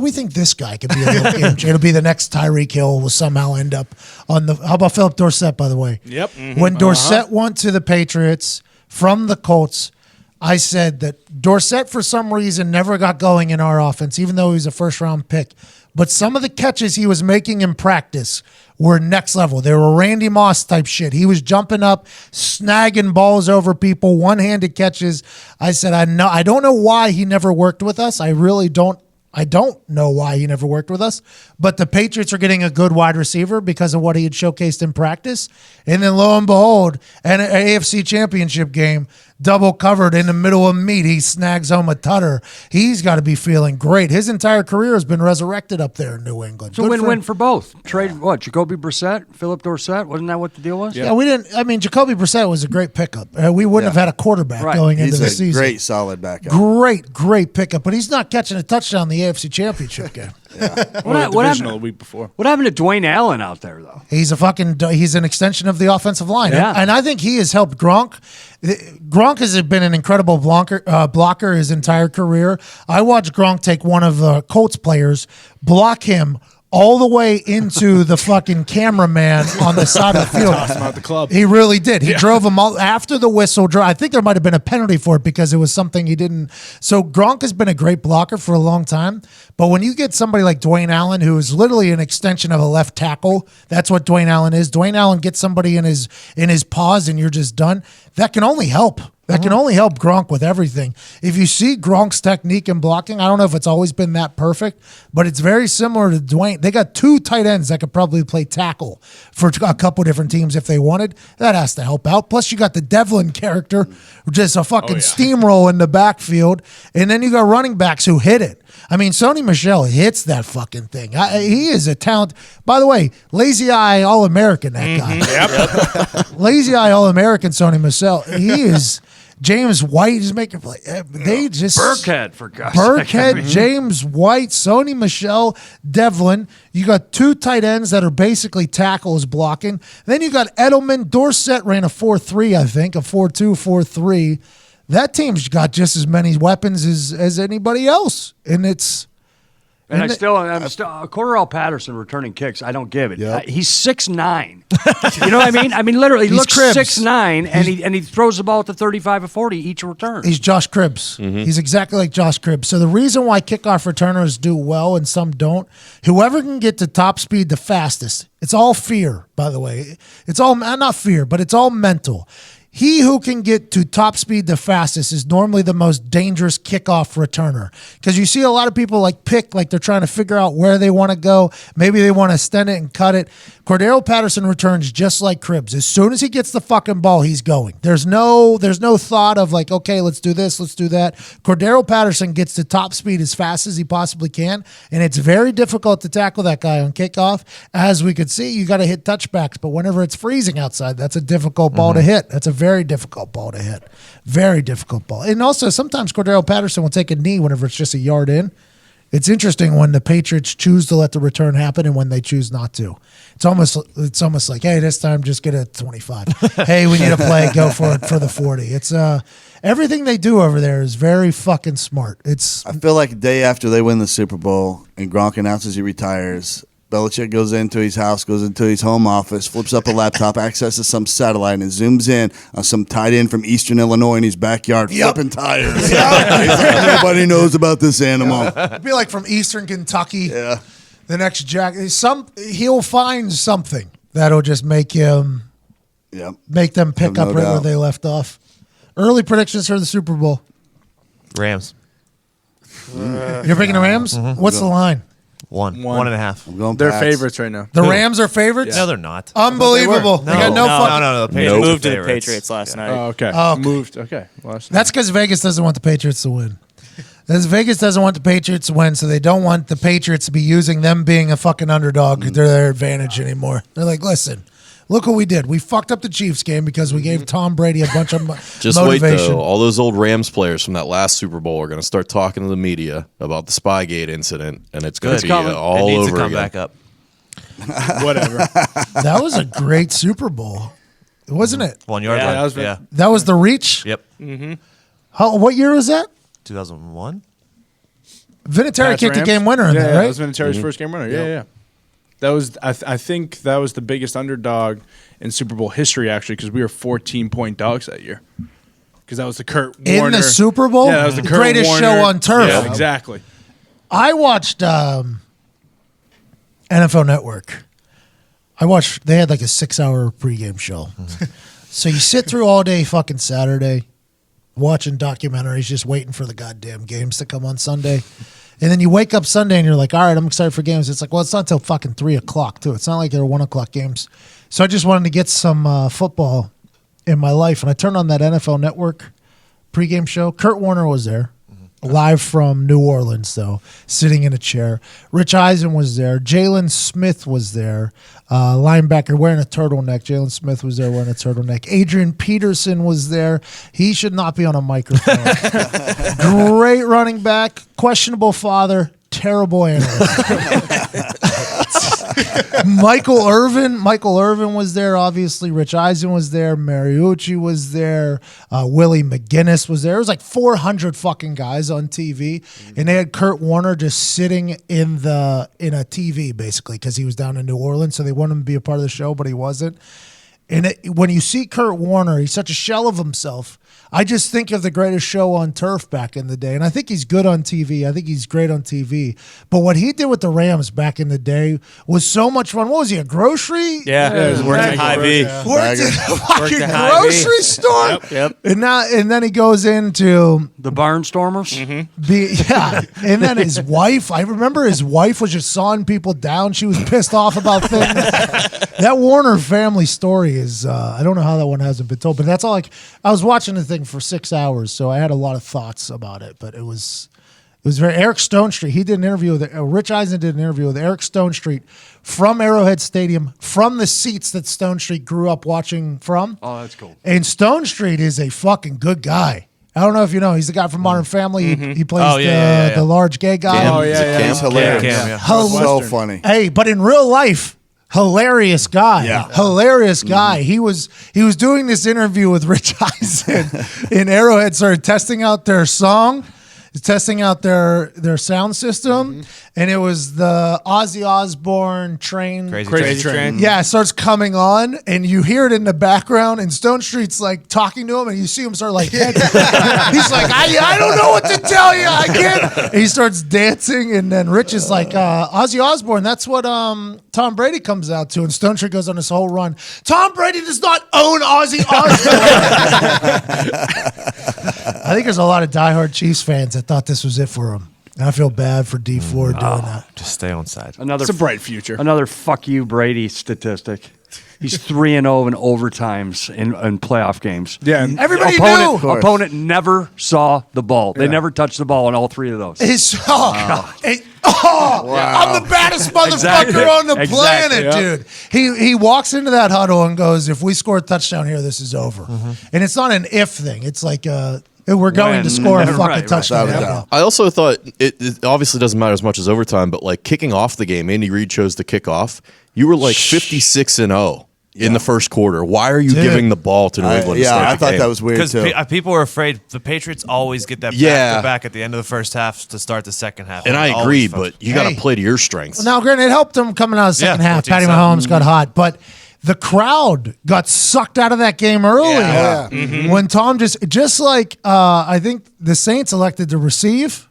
We think this guy could be a little game changer. It'll be the next Tyreek Hill will somehow end up on the. How about Philip Dorsett, by the way? Yep. When Dorsett went to the Patriots from the Colts, I said that Dorsett, for some reason, never got going in our offense, even though he was a first-round pick. But some of the catches he was making in practice were next level. They were Randy Moss type shit. He was jumping up, snagging balls over people, one-handed catches. I said, I don't know why he never worked with us. I really don't. I don't know why he never worked with us, but the Patriots are getting a good wide receiver because of what he had showcased in practice. And then lo and behold, an AFC championship game, double covered in the middle of meat, he snags home a tutter. He's got to be feeling great. His entire career has been resurrected up there in New England. It's a win-win for both. Trade what? Jacoby Brissett, Philip Dorsett? Wasn't that what the deal was? Yeah, we didn't. I mean, Jacoby Brissett was a great pickup. We wouldn't have had a quarterback going into the He's a season. great, solid backup. Great pickup, but he's not catching a touchdown in the AFC Championship game. What happened the week before? What happened to Dwayne Allen out there, though? He's an extension of the offensive line. Yeah. And I think he has helped Gronk. Gronk has been an incredible blocker his entire career. I watched Gronk take one of the Colts players, block him all the way into the fucking cameraman on the side of the field. Toss him out the club. He really did. He drove him all after the whistle. I think there might have been a penalty for it because it was something he didn't. So Gronk has been a great blocker for a long time. But when you get somebody like Dwayne Allen, who is literally an extension of a left tackle, that's what Dwayne Allen is. Dwayne Allen gets somebody in his paws and you're just done. That can only help. That can only help Gronk with everything. If you see Gronk's technique in blocking, I don't know if it's always been that perfect, but it's very similar to Dwayne. They got two tight ends that could probably play tackle for a couple different teams if they wanted. That has to help out. Plus, you got the Devlin character, just a fucking steamroll in the backfield. And then you got running backs who hit it. I mean, Sony Michel hits that fucking thing. He is a talent. By the way, lazy eye All-American, that guy. Yep. Lazy eye All-American Sony Michel. He is... James White is making play. They just Burkhead, for God's sake. Burkhead, James White, Sony Michel, Devlin. You got 2 tight ends that are basically tackles blocking. Then you got Edelman. Dorsett ran a 4-3, I think, a 4-2, 4-3. That team's got just as many weapons as anybody else, and it's. And I'm still Cordell Patterson returning kicks. I don't give it. He's 6'9". You know what I mean? I mean, literally, he looks 6'9", and he throws the ball at the 35 or 40 each return. He's Josh Cribbs. He's exactly like Josh Cribbs. So the reason why kickoff returners do well and some don't, whoever can get to top speed the fastest, it's all fear, by the way. It's all not fear, but it's all mental. He who can get to top speed the fastest is normally the most dangerous kickoff returner, because you see a lot of people like they're trying to figure out where they want to go. Maybe they want to extend it and cut it. Cordero Patterson returns just like Cribbs. As soon as he gets the fucking ball, he's going. There's no thought of like, okay, let's do this, let's do that. Cordero Patterson gets to top speed as fast as he possibly can, and it's very difficult to tackle that guy on kickoff. As we could see, you got to hit touchbacks, but whenever it's freezing outside, that's a difficult ball to hit. That's a very difficult ball to hit. Very difficult ball. And also, sometimes Cordero Patterson will take a knee whenever it's just a yard in. It's interesting when the Patriots choose to let the return happen and when they choose not to. It's almost like, hey, this time just get a 25. Hey, we need a play, go for it for the 40. It's everything they do over there is very fucking smart. I feel like a day after they win the Super Bowl and Gronk announces he retires, Belichick goes into his house, goes into his home office, flips up a laptop, accesses some satellite, and zooms in on some tight end from Eastern Illinois in his backyard, flipping tires. Nobody knows about this animal. It'd be like from Eastern Kentucky. Yeah. The next Jack. He'll find something that'll just make them pick up right where they left off. Early predictions for the Super Bowl. Rams. You're picking the Rams? What's the line? 1.5. I'm going They're Pats. favorites right now. The Rams are favorites? No, they're not. Unbelievable. They got no fucking. No. The They Patriots moved to the favorites. Patriots last night. Oh, okay. Okay. Moved. Okay. That's because Vegas doesn't want the Patriots to win. Vegas doesn't want the Patriots to win, so they don't want the Patriots to be using them being a fucking underdog to their advantage anymore. They're like, listen, look what we did. We fucked up the Chiefs game because we gave Tom Brady a bunch of Just motivation. wait, though. All those old Rams players from that last Super Bowl are going to start talking to the media about the Spygate incident, and it's going to be all it needs over to come again. back up. Whatever. That was a great Super Bowl, wasn't it? 1 yard line. That was the reach? Yep. What year was that? 2001. Vinatieri kicked a game winner in that, right? That was Vinatieri's first game winner. Yeah. That was, I think that was the biggest underdog in Super Bowl history, actually, because we were 14-point dogs that year. Because that was the Kurt Warner. In the Super Bowl? Yeah, that was the Kurt greatest Warner. show on turf. Yeah, exactly. I watched NFL Network. They had like a 6-hour pregame show. So you sit through all day fucking Saturday watching documentaries, just waiting for the goddamn games to come on Sunday. And then you wake up Sunday and you're like, all right, I'm excited for games. It's like, well, it's not until fucking 3 o'clock, too. It's not like they're 1 o'clock games. So I just wanted to get some football in my life. And I turned on that NFL Network pregame show. Kurt Warner was there, live from New Orleans, though, sitting in a chair. Rich Eisen was there. Jalen Smith was there, linebacker wearing a turtleneck. Jalen Smith was there wearing a turtleneck. Adrian Peterson was there. He should not be on a microphone. Great running back, questionable father, terrible analyst. Michael Irvin was there, obviously. Rich Eisen was there. Mariucci was there. Willie McGinnis was there. It was like 400 fucking guys on TV, and they had Kurt Warner just sitting in a TV, basically, because he was down in New Orleans, so they wanted him to be a part of the show, but he wasn't. And when you see Kurt Warner, he's such a shell of himself. I just think of the greatest show on turf back in the day. And I think he's good on TV. I think he's great on TV. But what he did with the Rams back in the day was so much fun. What was he, a grocery? Yeah, he was working at Hy-Vee. Worked at a fucking grocery store? Yep. And then he goes into the Barnstormers. And then his wife, I remember his wife was just sawing people down. She was pissed off about things. That Warner family story is, I don't know how that one hasn't been told, but that's all I was watching the thing for 6 hours, so I had a lot of thoughts about it, but it was was very Eric Stonestreet. He did an interview with Rich Eisen did an interview with Eric Stonestreet from Arrowhead Stadium, from the seats that Stonestreet grew up watching from. Oh, that's cool. And Stonestreet is a fucking good guy. I don't know if you know. He's the guy from Modern Family. He plays the large gay guy. Cam. Oh, yeah. He's hilarious. Cam. So funny. Hey, but in real life, hilarious guy. Yeah. Hilarious guy. He was doing this interview with Rich Eisen in Arrowhead, started testing out their song, testing out their sound system, and it was the Ozzy Osbourne train. Crazy Train. Yeah, it starts coming on, and you hear it in the background, and Stone Street's like talking to him, and you see him start like, he's like, I don't know what to tell you, I can't. And he starts dancing, and then Rich is like, Ozzy Osbourne, that's what Tom Brady comes out to, and Stone Street goes on this whole run. Tom Brady does not own Ozzy Osbourne. I think there's a lot of diehard Chiefs fans that thought this was it for him. And I feel bad for D Ford doing that. Just stay on side. It's a bright future. Another fuck you Brady statistic. He's 3-0 in overtimes in playoff games. Yeah, and Everybody opponent, knew. opponent never saw the ball. They never touched the ball in all three of those. I'm the baddest motherfucker Exactly. on the Exactly. planet, dude. He walks into that huddle and goes, if we score a touchdown here, this is over. And it's not an if thing. It's like we're going to score a fucking touchdown. Right. I also thought it obviously doesn't matter as much as overtime, but like kicking off the game, Andy Reid chose to kick off. You were like 56-0 in the first quarter. Why are you giving the ball to New England? I thought that was weird Because too. people were afraid. The Patriots always get that back-to-back at the end of the first half to start the second half. And I agree, but you got to play to your strengths. Now, granted, it helped them coming out of the second half. Patty Mahomes got hot, but the crowd got sucked out of that game early. When Tom just like I think the Saints elected to receive.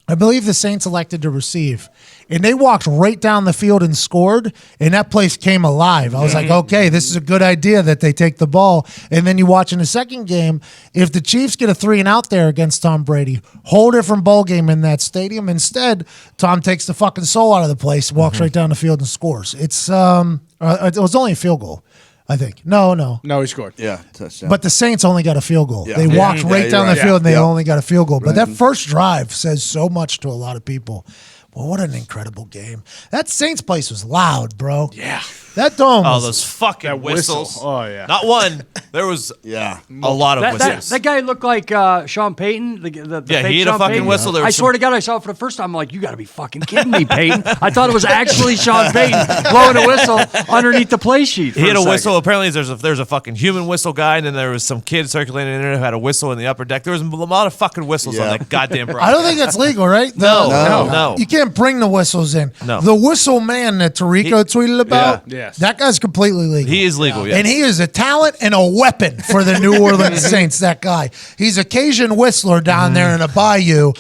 I believe the Saints elected to receive. And they walked right down the field and scored, and that place came alive. I was like, okay, this is a good idea that they take the ball. And then you watch in the second game, if the Chiefs get a 3-and-out there against Tom Brady, whole different ball game in that stadium. Instead, Tom takes the fucking soul out of the place, walks right down the field and scores. It's it was only a field goal, I think. No, he scored. Yeah, touchdown. but the Saints only got a field goal. Yeah. They walked right down the field and they Yeah. only got a field goal. But that first drive says so much to a lot of people. Well, what an incredible game. That Saints place was loud, bro. Yeah. That dome Oh, was... those fucking That whistle. whistles. Oh, yeah. Not one. There was a lot of whistles. That guy looked like Sean Payton. The Yeah, fake he had a Sean fucking Payton. whistle. There I was swear to God, I saw it for the first time. I'm like, you got to be fucking kidding me, Payton. I thought it was actually Sean Payton blowing a whistle underneath the play sheet. He had a whistle. Apparently, there's a fucking human whistle guy, and then there was some kid circulating the internet who had a whistle in the upper deck. There was a lot of fucking whistles on that goddamn broadcast. I don't think that's legal, right? No. You can't bring the whistles in. No. The whistle man that Tirico tweeted about, Yes. that guy's completely legal. He is legal, yes. And he is a talent and a weapon for the New Orleans Saints, that guy. He's a Cajun whistler down there in a bayou.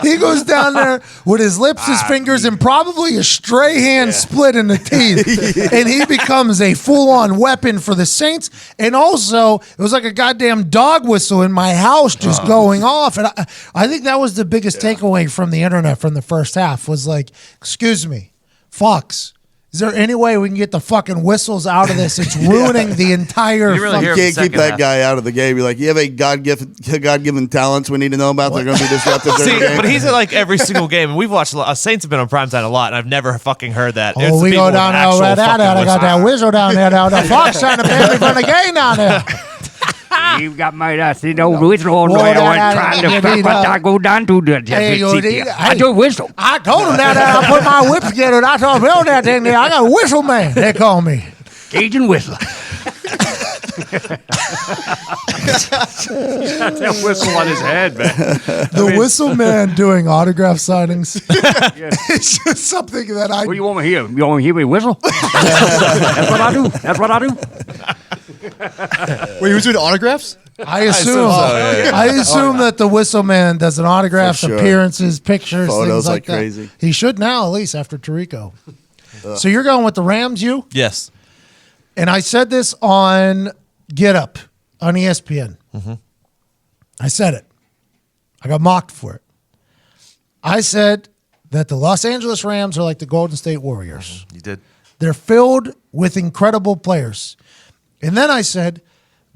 He goes down there with his lips, his fingers, and probably a stray hand split in the teeth. And he becomes a full-on weapon for the Saints. And also, it was like a goddamn dog whistle in my house just going off. And I think that was the biggest takeaway from the internet from the first half was like, excuse me, Fox, is there any way we can get the fucking whistles out of this? It's ruining the entire You really fucking... hear You him can't keep second that half. guy out of the game. You're like, you have a God-given talents we need to know about. They're going to be disruptive during See, the game. but he's at like every single game, and we've watched Saints have been on primetime a lot, and I've never fucking heard that. Oh, we go down there. I got that whistle down there. The Fox trying to pay me for the game down there. You got my whistle on Boy, there. that- I was trying to you need, I go down to the Hey, you city. need- I do whistle. I told him that I put my whip together and I told him, build that thing there. I got a whistle man, they call me. Cajun whistler. He's got that whistle on his head, man. The whistle man doing autograph signings. It's just something that I... What do you want me to hear? You want me to hear me whistle? That's what I do. That's what I do. Wait, he was doing autographs? I assume that the whistle man does an autographs, For sure. appearances, pictures, Photos things like like that. crazy. He should now, at least after Tirico. So you're going with the Rams, you? Yes. And I said this on Get Up on ESPN. I said it. I got mocked for it. I said that the Los Angeles Rams are like the Golden State Warriors. You did. They're filled with incredible players. And then I said,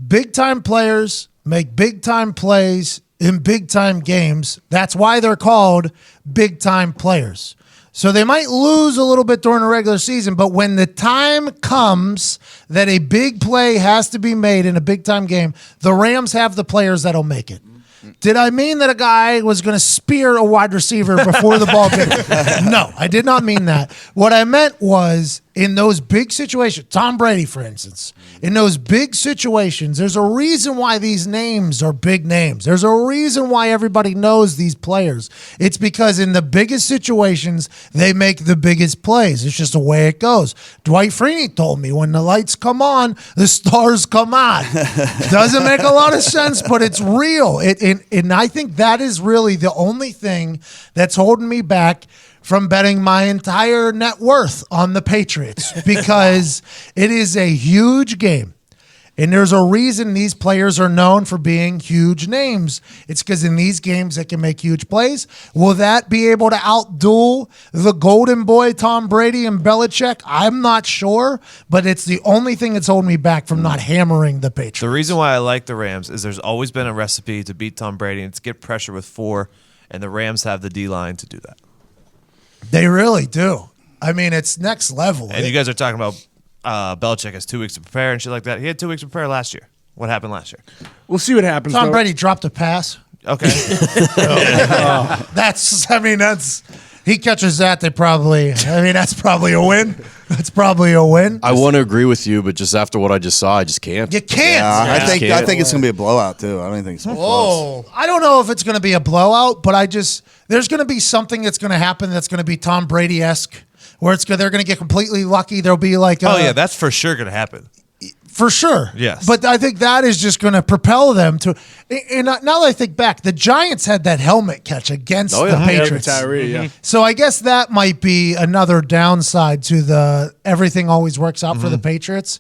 big-time players make big-time plays in big-time games. That's why they're called big-time players. So they might lose a little bit during the regular season, but when the time comes that a big play has to be made in a big-time game, the Rams have the players that'll make it. Did I mean that a guy was going to spear a wide receiver before the ball came? No, I did not mean that. What I meant was in those big situations, Tom Brady, for instance, in those big situations, there's a reason why these names are big names. There's a reason why everybody knows these players. It's because in the biggest situations, they make the biggest plays. It's just the way it goes. Dwight Freeney told me when the lights come on, the stars come on. Doesn't make a lot of sense, but it's real. And I think that is really the only thing that's holding me back from betting my entire net worth on the Patriots because it is a huge game. And there's a reason these players are known for being huge names. It's because in these games they can make huge plays. Will that be able to outduel the golden boy Tom Brady and Belichick? I'm not sure, but it's the only thing that's holding me back from not hammering the Patriots. The reason why I like the Rams is there's always been a recipe to beat Tom Brady and to get pressure with 4, and the Rams have the D-line to do that. They really do. I mean, it's next level. And you guys are talking about Belichick has 2 weeks to prepare and shit like that. He had 2 weeks to prepare last year. What happened last year? We'll see what happens. Tom Brady dropped a pass. Okay. He catches that. That's probably a win. That's probably a win. I want to agree with you, but just after what I just saw, I just can't. You can't. I think it's going to be a blowout too. I don't think it's going to be close. I don't know if it's going to be a blowout, but there's going to be something that's going to happen that's going to be Tom Brady-esque, where they're going to get completely lucky. There'll be like that's for sure going to happen. For sure. Yes. But I think that is just going to propel them to. And now that I think back, the Giants had that helmet catch against the Patriots. Yeah. So I guess that might be another downside to the everything always works out for the Patriots.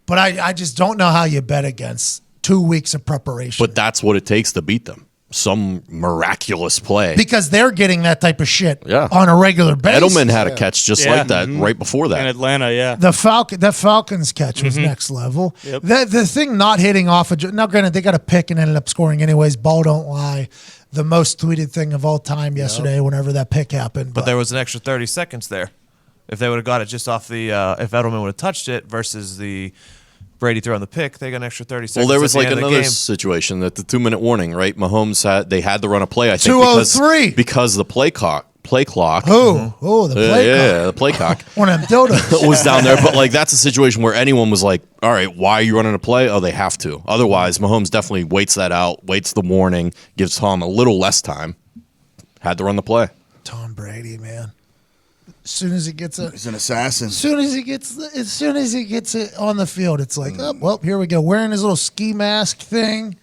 But I just don't know how you bet against 2 weeks of preparation. But that's what it takes to beat them. Some miraculous play. Because they're getting that type of shit on a regular basis. Edelman had a catch just like that right before that. In Atlanta, The Falcons catch was next level. Yep. The thing not hitting off now granted, they got a pick and ended up scoring anyways. Ball don't lie. The most tweeted thing of all time yesterday whenever that pick happened. But there was an extra 30 seconds there. If they would have got it just off if Edelman would have touched it versus the Brady throwing the pick, they got an extra 30 seconds. Well, there was like another game. situation that the 2-minute warning, right? Mahomes had to run a play. I think 2:03 because the play clock. The play clock. The play clock. One of them dildos was down there. But like that's a situation where anyone was like, all right, why are you running a play? Oh, they have to. Otherwise, Mahomes definitely waits that out, waits the warning, gives Tom a little less time. Had to run the play. Tom Brady, man. As soon as he gets it, he's an assassin. As soon as he gets it on the field, it's like, oh, well, here we go. Wearing his little ski mask thing,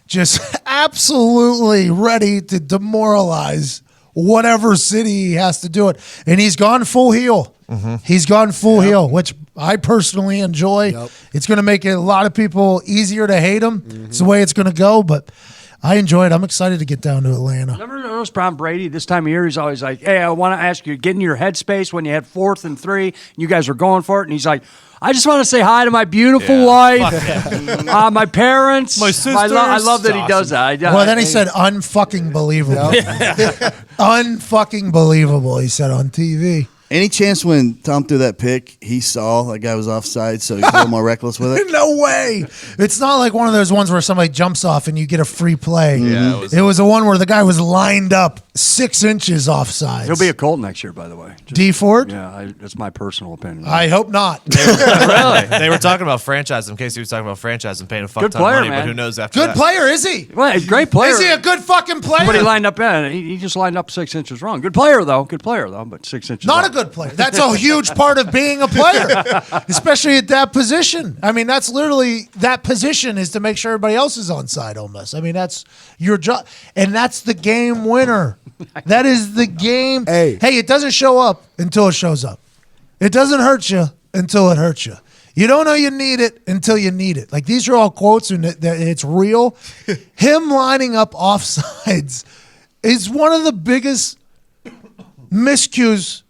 just absolutely ready to demoralize whatever city he has to do it. And he's gone full heel. He's gone full heel, which I personally enjoy. It's going to make a lot of people easier to hate him. It's the way it's going to go, but I enjoy it. I'm excited to get down to Atlanta. Remember those Tom Brady? This time of year, he's always like, hey, I want to ask you, get in your headspace when you had 4th and 3, and you guys were going for it. And he's like, I just want to say hi to my beautiful wife, my parents, my sisters. I love that he does that. Then he said, unfucking believable. Unfucking believable, he said on TV. Any chance when Tom threw that pick, he saw that guy was offside, so he's a little more reckless with it? No way. It's not like one of those ones where somebody jumps off and you get a free play. Yeah, it was a one where the guy was lined up 6 inches offside. He'll be a Colt next year, by the way. D Ford? Yeah, that's my personal opinion. I hope not. Really? They were talking about franchise in case he was talking about franchise and paying a fuck ton of money, but who knows after that. Good player, is he? Well, great player. Is he a good fucking player? But he lined up in. He just lined up 6 inches wrong. Good player, though, but 6 inches Not wrong. a good player. That's a huge part of being a player, especially at that position. I mean, that's literally, that position is to make sure everybody else is on side almost. I mean, that's your job. And that's the game winner. That is the game. Hey, it doesn't show up until it shows up. It doesn't hurt you until it hurts you. You don't know you need it until you need it. Like, these are all quotes and it's real. Him lining up offsides is one of the biggest miscues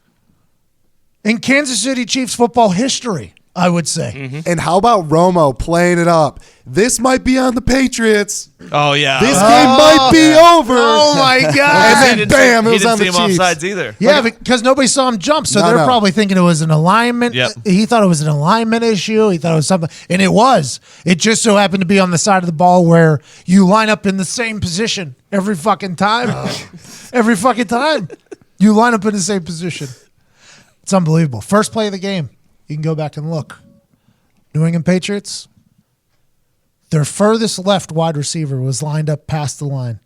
in Kansas City Chiefs football history. I would say. And how about Romo playing it up? This might be on the Patriots. Oh yeah, This game might be over. Oh my God! And then bam, it was on the He didn't Chiefs. see him offsides either. Yeah, because nobody saw him jump, so No, they're no. probably thinking it was an alignment. Yep. He thought it was an alignment issue. He thought it was something, and it was. It just so happened to be on the side of the ball where you line up in the same position every fucking time. Every fucking time, you line up in the same position. It's unbelievable. First play of the game. You can go back and look. New England Patriots. Their furthest left wide receiver was lined up past the line.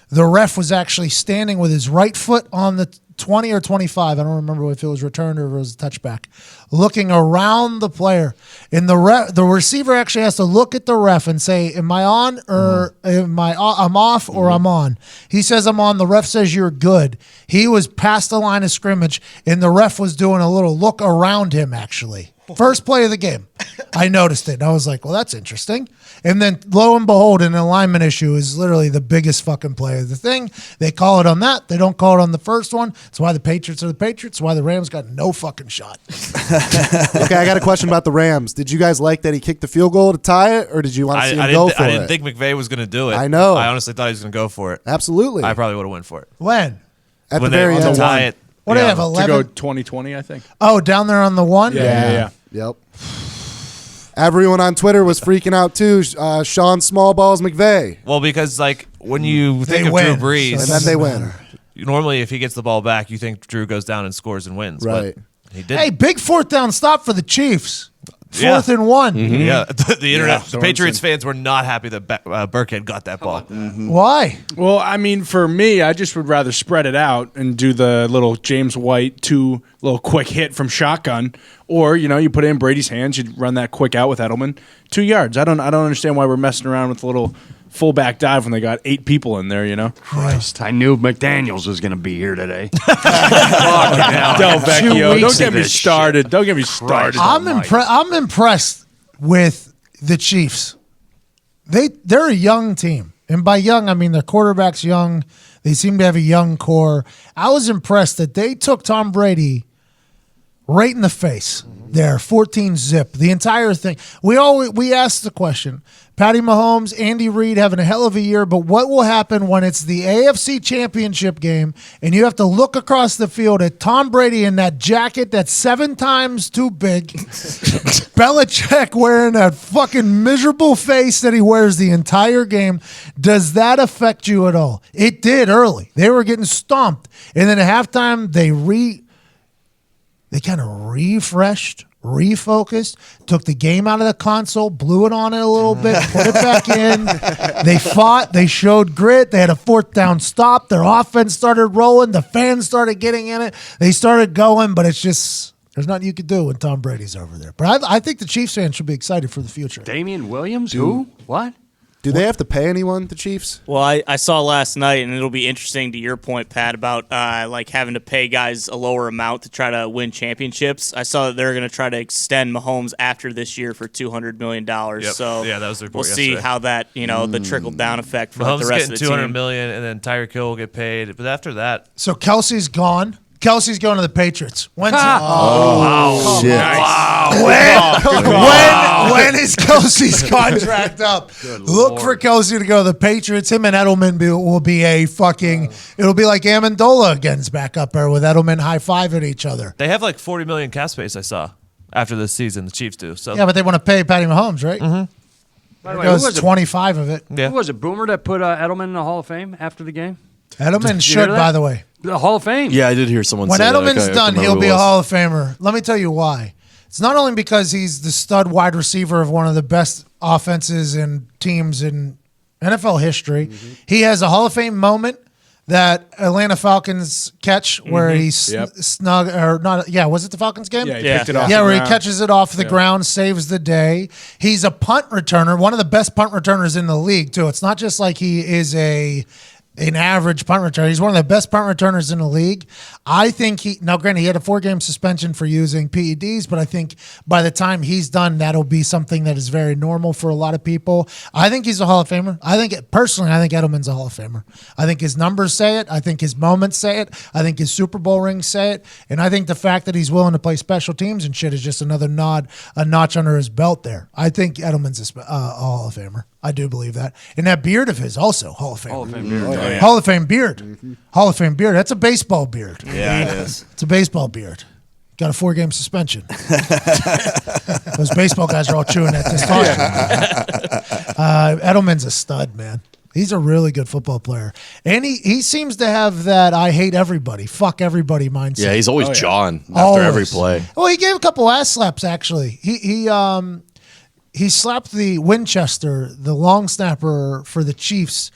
The ref was actually standing with his right foot on the 20 or 25. I don't remember if it was returned or if it was a touchback. Looking around the player. And the receiver actually has to look at the ref and say, am I on or I'm off or I'm on? He says I'm on. The ref says you're good. He was past the line of scrimmage, and the ref was doing a little look around him, actually. First play of the game. I noticed it. And I was like, well, that's interesting. And then lo and behold, an alignment issue is literally the biggest fucking play of the thing. They call it on that. They don't call it on the first one. That's why the Patriots are the Patriots. Why the Rams got no fucking shot. Okay, I got a question about the Rams. Did you guys like that he kicked the field goal to tie it, or did you want to see him go for it? I didn't think McVeigh was going to do it. I know. I honestly thought he was going to go for it. Absolutely. I probably would have went for it. When? At When the very they end. tie it. What do they have, To 11? go 2020, I think. Oh, down there on the one? Yeah. Yep. Everyone on Twitter was freaking out too. Sean Smallballs McVeigh. Well, because like when you think of win, Drew Brees, And then they win. normally if he gets the ball back, you think Drew goes down and scores and wins. Right. But he did. Hey, big fourth down stop for the Chiefs. Yeah. Fourth and one. Yeah, the internet, Sorensen. Patriots fans were not happy that Burkhead got that ball. Why? Well, I mean, for me, I just would rather spread it out and do the little James White little quick hit from shotgun, or you put it in Brady's hands. You run that quick out with Edelman, 2 yards. I don't understand why we're messing around with the little fullback dive when they got 8 people in there. Christ, I knew McDaniels was going to be here today. Don't Vecchio, weeks don't get of me this started. shit. Don't get me started. I'm impressed with the Chiefs. They're a young team. And by young, I mean their quarterback's young. They seem to have a young core. I was impressed that they took Tom Brady right in the face there, 14-zip, the entire thing. We asked the question, Patty Mahomes, Andy Reid having a hell of a year, but what will happen when it's the AFC Championship game and you have to look across the field at Tom Brady in that jacket that's 7 times too big, Belichick wearing that fucking miserable face that he wears the entire game? Does that affect you at all? It did early. They were getting stomped. And then at halftime, they kind of refreshed, refocused, took the game out of the console, blew it on it a little bit, put it back in. They fought. They showed grit. They had a fourth down stop. Their offense started rolling. The fans started getting in it. They started going, but it's just there's nothing you could do when Tom Brady's over there. But I think the Chiefs fans should be excited for the future. Damian Williams? Who? What? Do they have to pay anyone, the Chiefs? Well, I saw last night, and it'll be interesting to your point, Pat, about like having to pay guys a lower amount to try to win championships. I saw that they're going to try to extend Mahomes after this year for $200 million. Yep. So Yeah, that was the report we'll see yesterday. how that, the trickle down effect for Mahomes the rest getting of the team. $200 million, and then Tyreek Hill will get paid. But after that, So Kelsey's gone. Kelsey's going to the Patriots. When's Oh, shit. When is Kelsey's contract up? Look for Kelsey to go to the Patriots. Him and Edelman will be a fucking. It'll be like Amendola again's back up there with Edelman high-fiving each other. they have like $40 million cap space. I saw after this season, the Chiefs do. So Yeah, but they want to pay Patty Mahomes, right? By the It way, who goes was it? 25 of it. yeah. Who was it? Boomer that put Edelman in the Hall of Fame after the game? Edelman Did you should, hear that? by the way. The Hall of Fame. Yeah, I did hear someone When say that. I Edelman's can't done, remember he'll who be it a was. Hall of Famer. Let me tell you why. It's not only because he's the stud wide receiver of one of the best offenses and teams in NFL history. He has a Hall of Fame moment, that Atlanta Falcons catch where he snug or not. Yeah, was it the Falcons game? Yeah, he picked it off. Yeah, the where he ground. catches it off the ground, saves the day. He's a punt returner, one of the best punt returners in the league too. It's not just like he is a an average punt returner. He's one of the best punt returners in the league. I think granted, he had a 4-game suspension for using PEDs, but I think by the time he's done, that'll be something that is very normal for a lot of people. I think he's a Hall of Famer. I think Edelman's a Hall of Famer. I think his numbers say it. I think his moments say it. I think his Super Bowl rings say it. And I think the fact that he's willing to play special teams and shit is just another notch under his belt there. I think Edelman's a Hall of Famer. I do believe that. And that beard of his also Hall of Fame. Hall of Fame beard. Hall of Fame beard. Hall of Fame beard. That's a baseball beard. Yeah, it is. It's a baseball beard. Got a 4-game suspension. Those baseball guys are all chewing at this time. Edelman's a stud, man. He's a really good football player. And he seems to have that I hate everybody, fuck everybody mindset. Yeah, he's always jawing after every play. Well, he gave a couple ass slaps, actually. He slapped the Winchester, the long snapper for the Chiefs.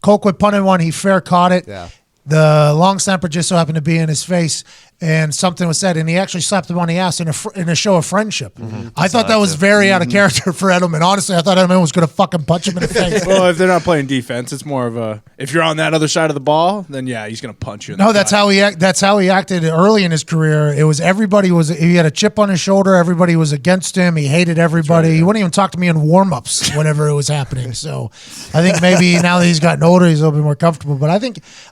Colquitt punted one. He fair caught it. Yeah. The long snapper just so happened to be in his face, and something was said, and he actually slapped him on the ass in a show of friendship. Mm-hmm. I thought that was very out of character for Edelman. Honestly, I thought Edelman was going to fucking punch him in the face. Well, if they're not playing defense, it's more of a if you're on that other side of the ball, then yeah, he's going to punch you. No, that's how he acted early in his career. It was he had a chip on his shoulder. Everybody was against him. He hated everybody. He wouldn't even talk to me in warm-ups whenever it was happening. So I think maybe now that he's gotten older, he's a little bit more comfortable. But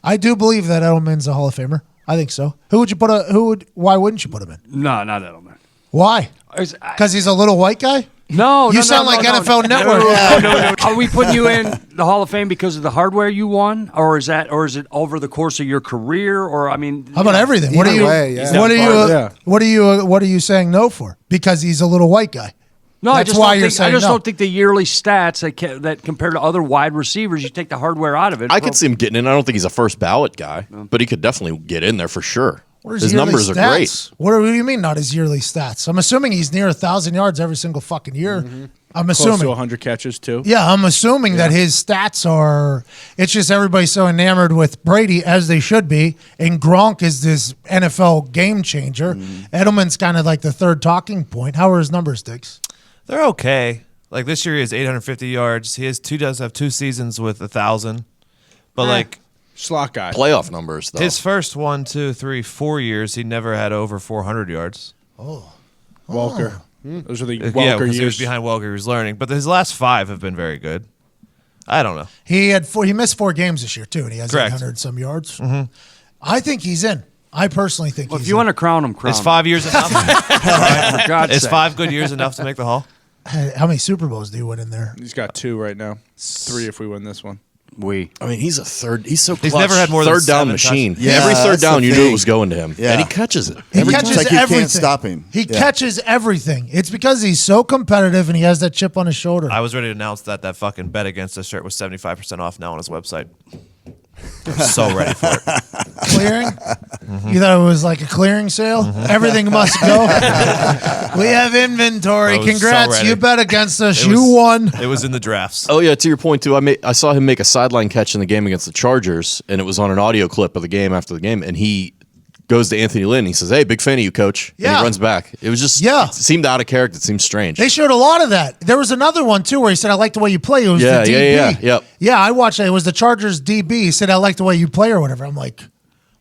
I do believe that Edelman's a Hall of Famer. I think so. Why wouldn't you put him in? No, not Edelman. Why? Because he's a little white guy? No, You sound like NFL Network. No. Are we putting you in the Hall of Fame because of the hardware you won, or is it over the course of your career, or I mean, How about everything? What are you saying no for? Because he's a little white guy. No, That's why you're saying I just no. don't think the yearly stats that compared to other wide receivers, you take the hardware out of it. I could see him getting in. I don't think he's a first ballot guy, but he could definitely get in there for sure. His numbers are great. What do you mean not his yearly stats? I'm assuming he's near 1,000 yards every single fucking year. I'm assuming. Close to 100 catches too. Yeah, I'm assuming that his stats are. It's just everybody's so enamored with Brady, as they should be, and Gronk is this NFL game changer. Edelman's kind of like the third talking point. How are his numbers, Diggs? They're okay. Like this year, he has 850 yards. He does have 2 seasons with 1,000, but like slot guy. Playoff numbers though. His first 1, 2, 3, 4 years, he never had over 400 yards. Walker. Those are the Welker because he was years. behind Welker. He was learning, but his last 5 have been very good. I don't know. He missed 4 games this year too, and he has Correct. 800 some yards. I think he's in. I personally think Well, he's if you in. want to crown him, crown Is him. 5 years enough? For God's Is sake. 5 good years enough to make the Hall? How many Super Bowls do you win in there? He's got 2 right now. 3 if we win this one. I mean, he's a third. He's so clutch. He's never had more than third down 7 machine. touchdowns. Yeah, Every third that's down, the you knew thing. it was going to him, Yeah. and he catches it. He Every catches time. It's like you everything. can't stop him. He Yeah. catches everything. It's because he's so competitive and he has that chip on his shoulder. I was ready to announce that fucking bet against us shirt was 75% off now on his website. I'm so ready for it. Clearing? You thought it was like a clearing sale? Everything must go. We have inventory. I was so Congrats. ready. You bet against us. It You was- won. It was in the drafts. Oh yeah, to your point too. I saw him make a sideline catch in the game against the Chargers, and it was on an audio clip of the game after the game, and he goes to Anthony Lynn. He says, "Hey, big fan of you, coach." And Yeah. he runs back. It was just Yeah. It seemed out of character. It seemed strange. They showed a lot of that. There was another one, too, where he said, I like the way you play. It was Yeah, the yeah, DB. yeah, yep. Yeah, I watched it. It was the Chargers DB. He said, I like the way you play or whatever. I'm like,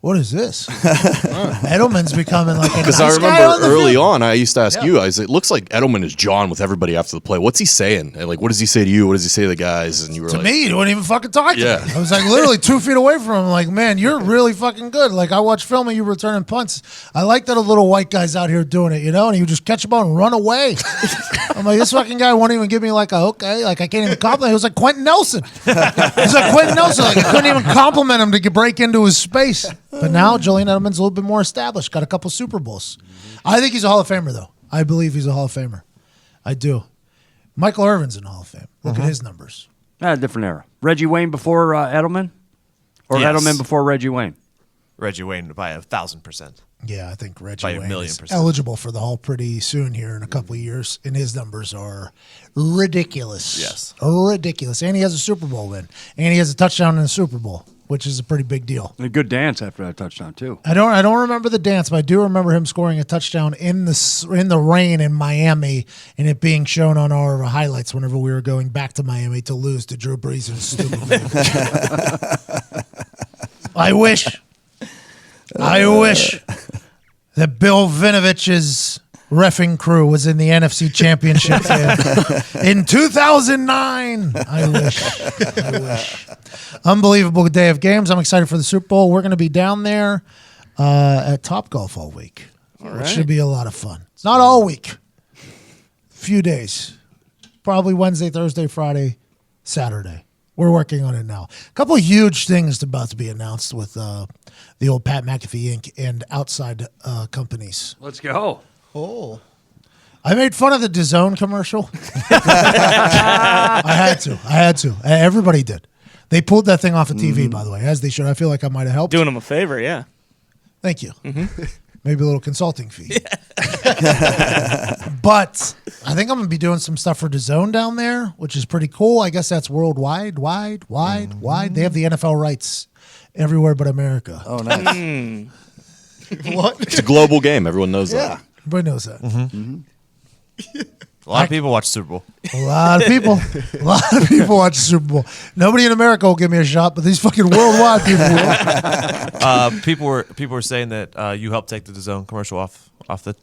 what is this? Edelman's becoming like a Because nice I guy remember on the early field. on, I used to ask you guys, it looks like Edelman is jawing with everybody after the play. What's he saying? And like, what does he say to you? What does he say to the guys? And you were To like, me, he wouldn't even fucking talk to Yeah. me. I was like literally 2 feet away from him. Like, man, you're really fucking good. Like, I watched film of you returning punts. I like that a little white guy's out here doing it, you know? And he would just catch the ball and run away. I'm like, this fucking guy won't even give me like a okay. Like, I can't even compliment. He was like Quentin Nelson. He's like Quentin Nelson. Like, I couldn't even compliment him to break into his space. But now Julian Edelman's a little bit more established. Got a couple Super Bowls. I think he's a Hall of Famer, though. I believe he's a Hall of Famer. I do. Michael Irvin's in the Hall of Fame. Look at his numbers. Different era. Reggie Wayne before Edelman? Or Yes. Edelman before Reggie Wayne? Reggie Wayne by 1,000%. Yeah, I think Reggie By a Wayne million is %. eligible for the Hall pretty soon here in a couple of years, and his numbers are ridiculous. Yes. Ridiculous. And he has a Super Bowl win, and he has a touchdown in the Super Bowl. which is a pretty big deal. A good dance after that touchdown too. I don't remember the dance, but I do remember him scoring a touchdown in the rain in Miami, and it being shown on our highlights whenever we were going back to Miami to lose to Drew Brees and stupid. I wish that Bill Vinovich's reffing crew was in the NFC Championship in 2009. I wish. Unbelievable day of games. I'm excited for the Super Bowl. We're going to be down there at Topgolf all week. It should be a lot of fun. Not all week. Few days. Probably Wednesday, Thursday, Friday, Saturday. We're working on it now. A couple of huge things about to be announced with the old Pat McAfee Inc. and outside companies. Let's go. Oh. I made fun of the DAZN commercial. I had to. Everybody did. They pulled that thing off of TV, by the way, as they should. I feel like I might have helped. Doing them a favor, yeah. Thank you. Maybe a little consulting fee. But I think I'm going to be doing some stuff for DAZN down there, which is pretty cool. I guess that's worldwide, wide. They have the NFL rights everywhere but America. Oh, nice. What? It's a global game. Everyone knows that. Everybody knows that. A lot of people watch Super Bowl. A lot of people watch the Super Bowl. Nobody in America will give me a shot, but these fucking worldwide people will. People were saying that you helped take the DAZN commercial off the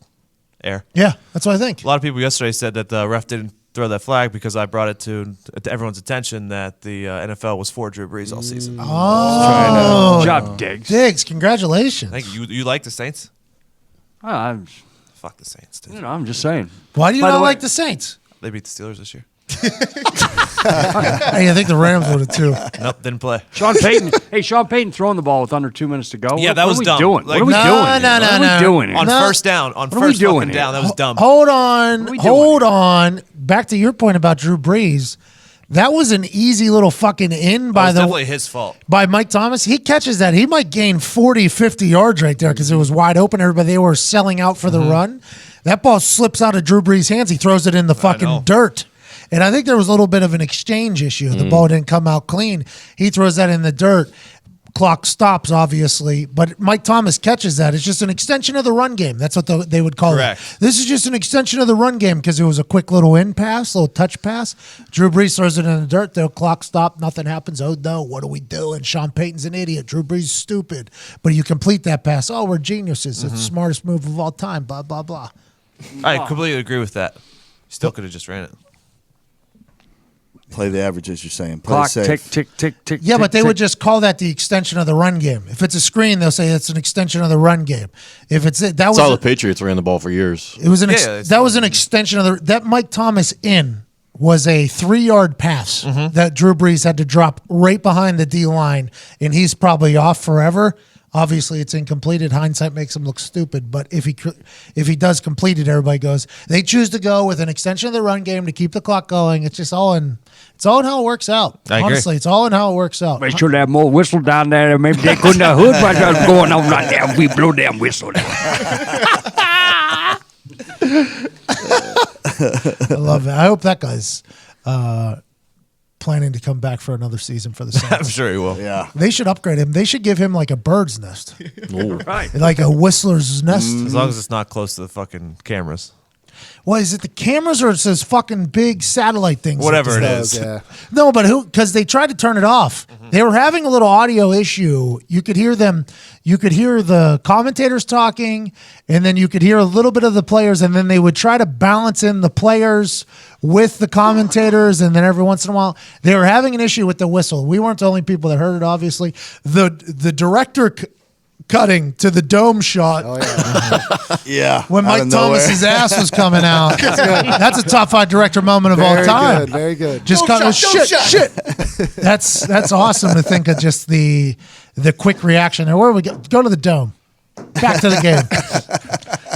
air. Yeah, that's what I think. A lot of people yesterday said that the ref didn't throw that flag because I brought it to everyone's attention that the NFL was for Drew Brees all season. Oh, Good job, Diggs. Diggs, congratulations. Thank you. You like the Saints? Fuck the Saints, dude. I'm just saying. Why do you By the not way- like the Saints? They beat the Steelers this year. Hey, I think the Rams would have too. Nope, didn't play. Sean Payton throwing the ball with under 2 minutes to go. Yeah, that What was are we dumb. doing? Like- What are we No, doing? no, here? no, What are no. we doing? here? On No. first down, What are we doing fucking down, here? that was dumb. Hold on. we doing Hold here? on. Back to your point about Drew Brees. That was an easy little fucking in That by was the definitely his fault. by Mike Thomas. He catches that. He might gain 40, 50 yards right there because it was wide open. Everybody, they were selling out for the run. That ball slips out of Drew Brees' hands. He throws it in the fucking dirt. And I think there was a little bit of an exchange issue. The ball didn't come out clean. He throws that in the dirt. Clock stops, obviously, but Mike Thomas catches that. It's just an extension of the run game. That's what they would call Correct. it. This is just an extension of the run game because it was a quick little in pass, little touch pass. Drew Brees throws it in the dirt. The clock stopped. Nothing happens. Oh, no. What are we doing? Sean Payton's an idiot. Drew Brees is stupid. But you complete that pass. Oh, we're geniuses. It's the smartest move of all time. Blah, blah, blah. I completely agree with that. Still could have just ran it. Play the averages, you're saying. Play Clock, safe. tick, tick, tick, tick. Yeah, tick, but they tick. would just call that the extension of the run game. If it's a screen, they'll say it's an extension of the run game. If it's that was That's how the Patriots ran the ball for years. it was an Yeah, that was an extension of that Mike Thomas in was a 3-yard pass that Drew Brees had to drop right behind the D line, and he's probably off forever. Obviously, it's incompleted. Hindsight makes him look stupid, but if he does complete it, everybody goes. They choose to go with an extension of the run game to keep the clock going. It's just all in. It's all in how it works out. I agree. Honestly, it's all in how it works out. They should have more whistle down there. Maybe they couldn't have heard what was going on right there. We blow damn whistle down. I love it. I hope that guy's planning to come back for another season for the Saints. I'm sure he will. Yeah. They should upgrade him. They should give him like a bird's nest, Right. like a whistler's nest. As long as it's not close to the fucking cameras. Well, is it the cameras or it's those fucking big satellite things? Whatever it Those, is. yeah. No, but who? Because they tried to turn it off. They were having a little audio issue. You could hear them. You could hear the commentators talking, and then you could hear a little bit of the players, and then they would try to balance in the players with the commentators, and then every once in a while they were having an issue with the whistle. We weren't the only people that heard it. Obviously, the director cutting to the dome shot. Oh, yeah. Yeah. When out Mike of nowhere. Thomas's ass was coming out. That's a top 5 director moment of all Very time. good. Very good. Just cut shit. That's awesome to think of just the quick reaction. Where we go to the dome. Back to the game.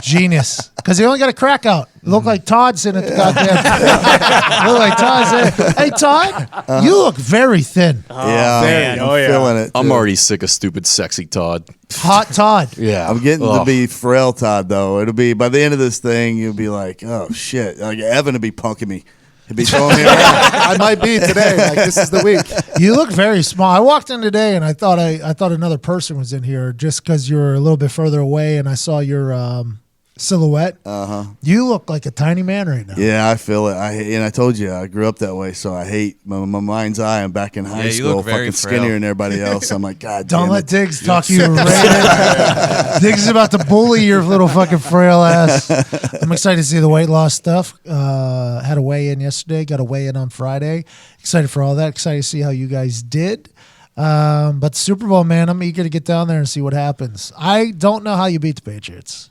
Genius. Because he only got a crack out. It looked like Todd's in it. Goddamn. Looked like Todd's in it. Hey, Todd, you look very thin. Yeah. man. I'm feeling it. I'm too. already sick of stupid, sexy Todd. Hot Todd. Yeah. I'm getting to Ugh. be frail Todd, though. It'll be by the end of this thing, you'll be like, oh shit. Like Evan will be punking me. He'd be throwing me around. I might be today. Like, this is the week. You look very small. I walked in today and I thought another person was in here just because you were a little bit further away, and I saw your silhouette. You look like a tiny man right now. Yeah, I feel it. I told you I grew up that way, so I hate my mind's eye. I'm back in high you school, look very fucking frail. skinnier than everybody else. I'm like, God, Don't damn let it. Diggs talk you right. Diggs is about to bully your little fucking frail ass. I'm excited to see the weight loss stuff. Had a weigh-in yesterday. Got a weigh-in on Friday. Excited for all that. Excited to see how you guys did. But the Super Bowl, man, I'm eager to get down there and see what happens. I don't know how you beat the Patriots.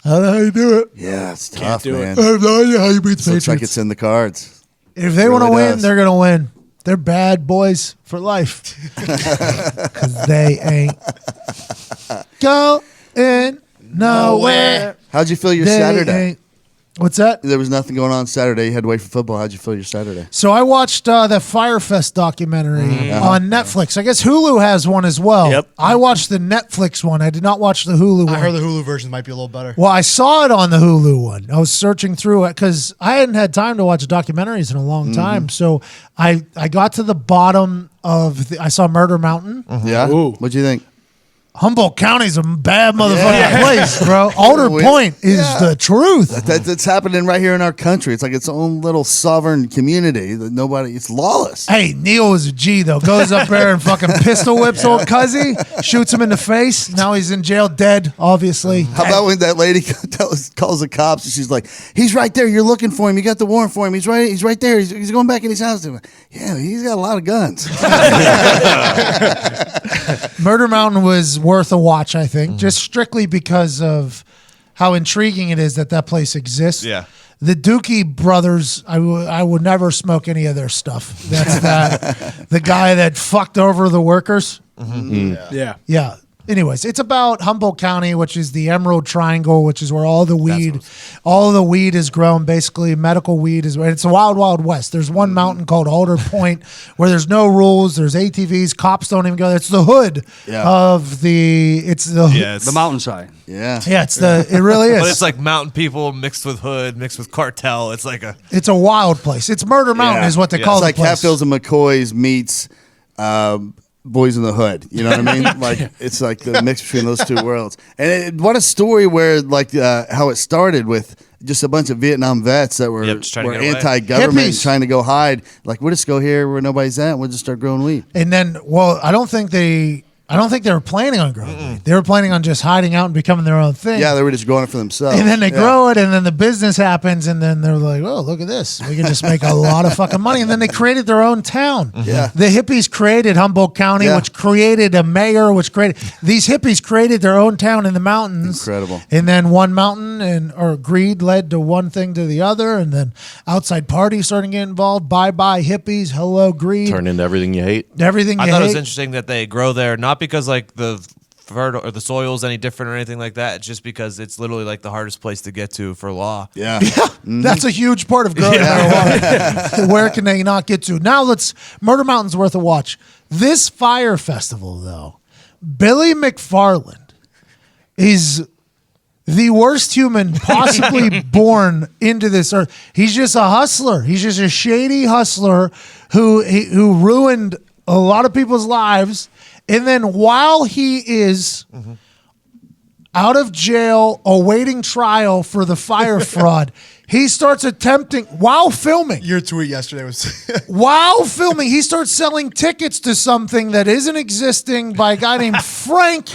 I don't know how you do it. Yeah, it's tough, do man. I have no idea how you beat the Looks Patriots. like it's in the cards. If they It want to really win, does. they're going to win. They're bad boys for life. Because they ain't going nowhere. How'd you feel your They Saturday? ain't- What's that? There was nothing going on Saturday. You had to wait for football. How'd you feel your Saturday? So I watched that Fyre Fest documentary on Netflix. I guess Hulu has one as well. Yep. I watched the Netflix one. I did not watch the Hulu one. I heard the Hulu version might be a little better. Well, I saw it on the Hulu one. I was searching through it because I hadn't had time to watch documentaries in a long time. So I got to the bottom of I saw Murder Mountain. Yeah? Ooh. What'd you think? Humboldt County's a bad motherfucking place, bro. Alder We- Point is the truth. That's happening right here in our country. It's like its own little sovereign community that it's lawless. Hey, Neil is a G though. Goes up there and fucking pistol whips old Cuzzy, shoots him in the face. Now he's in jail, dead, obviously. How about when that lady calls the cops and she's like, "He's right there. You're looking for him. You got the warrant for him. He's right there. He's going back in his house." Yeah, he's got a lot of guns. Murder Mountain was worth a watch, I think, just strictly because of how intriguing it is that place exists. Yeah. The Dookie brothers, I would never smoke any of their stuff. That's the guy that fucked over the workers. Yeah. Yeah. Anyways, it's about Humboldt County, which is the Emerald Triangle, which is where all the weed is grown. Basically, medical weed is. It's a wild, wild west. There's one mountain called Alder Point where there's no rules. There's ATVs. Cops don't even go there. It's the hood of the. It's the It's The mountainside. Yeah. Yeah, it really is. But it's like mountain people mixed with hood, mixed with cartel. It's like It's a wild place. It's Murder Mountain is what they call It's the like place. Hatfields and McCoys meets Boys in the Hood. You know what I mean? Like it's like the mix between those two worlds. And what a story where like how it started with just a bunch of Vietnam vets that were just trying to get away. anti-government, Hippies. trying to go hide. Like we'll just go here where nobody's at. And we'll just start growing weed. And then, well, I don't think they were planning on growing weed. They were planning on just hiding out and becoming their own thing. Yeah, they were just growing it for themselves. And then they grow it, and then the business happens, and then they're like, "Oh, look at this! We can just make a lot of fucking money." And then they created their own town. Yeah. The hippies created Humboldt County, Yeah. which created a mayor, these hippies created their own town in the mountains. Incredible. And then one mountain or greed led to one thing to the other, and then outside parties starting to get involved. Bye bye hippies, hello greed, Turn into everything you hate. everything you I thought it was hate. interesting that they grow there, not because like the fertile or the soil's any different or anything like that. It's just because it's literally like the hardest place to get to for law. Yeah. That's a huge part of growing marijuana. Where can they not get to? Now Murder Mountain's worth a watch. This Fyre Festival, though, Billy McFarland is the worst human possibly born into this earth. He's just a hustler. He's just a shady hustler who ruined a lot of people's lives. And then while he is out of jail awaiting trial for the fire fraud, he starts attempting, while filming, Your tweet yesterday was he starts selling tickets to something that isn't existing by a guy named Frank.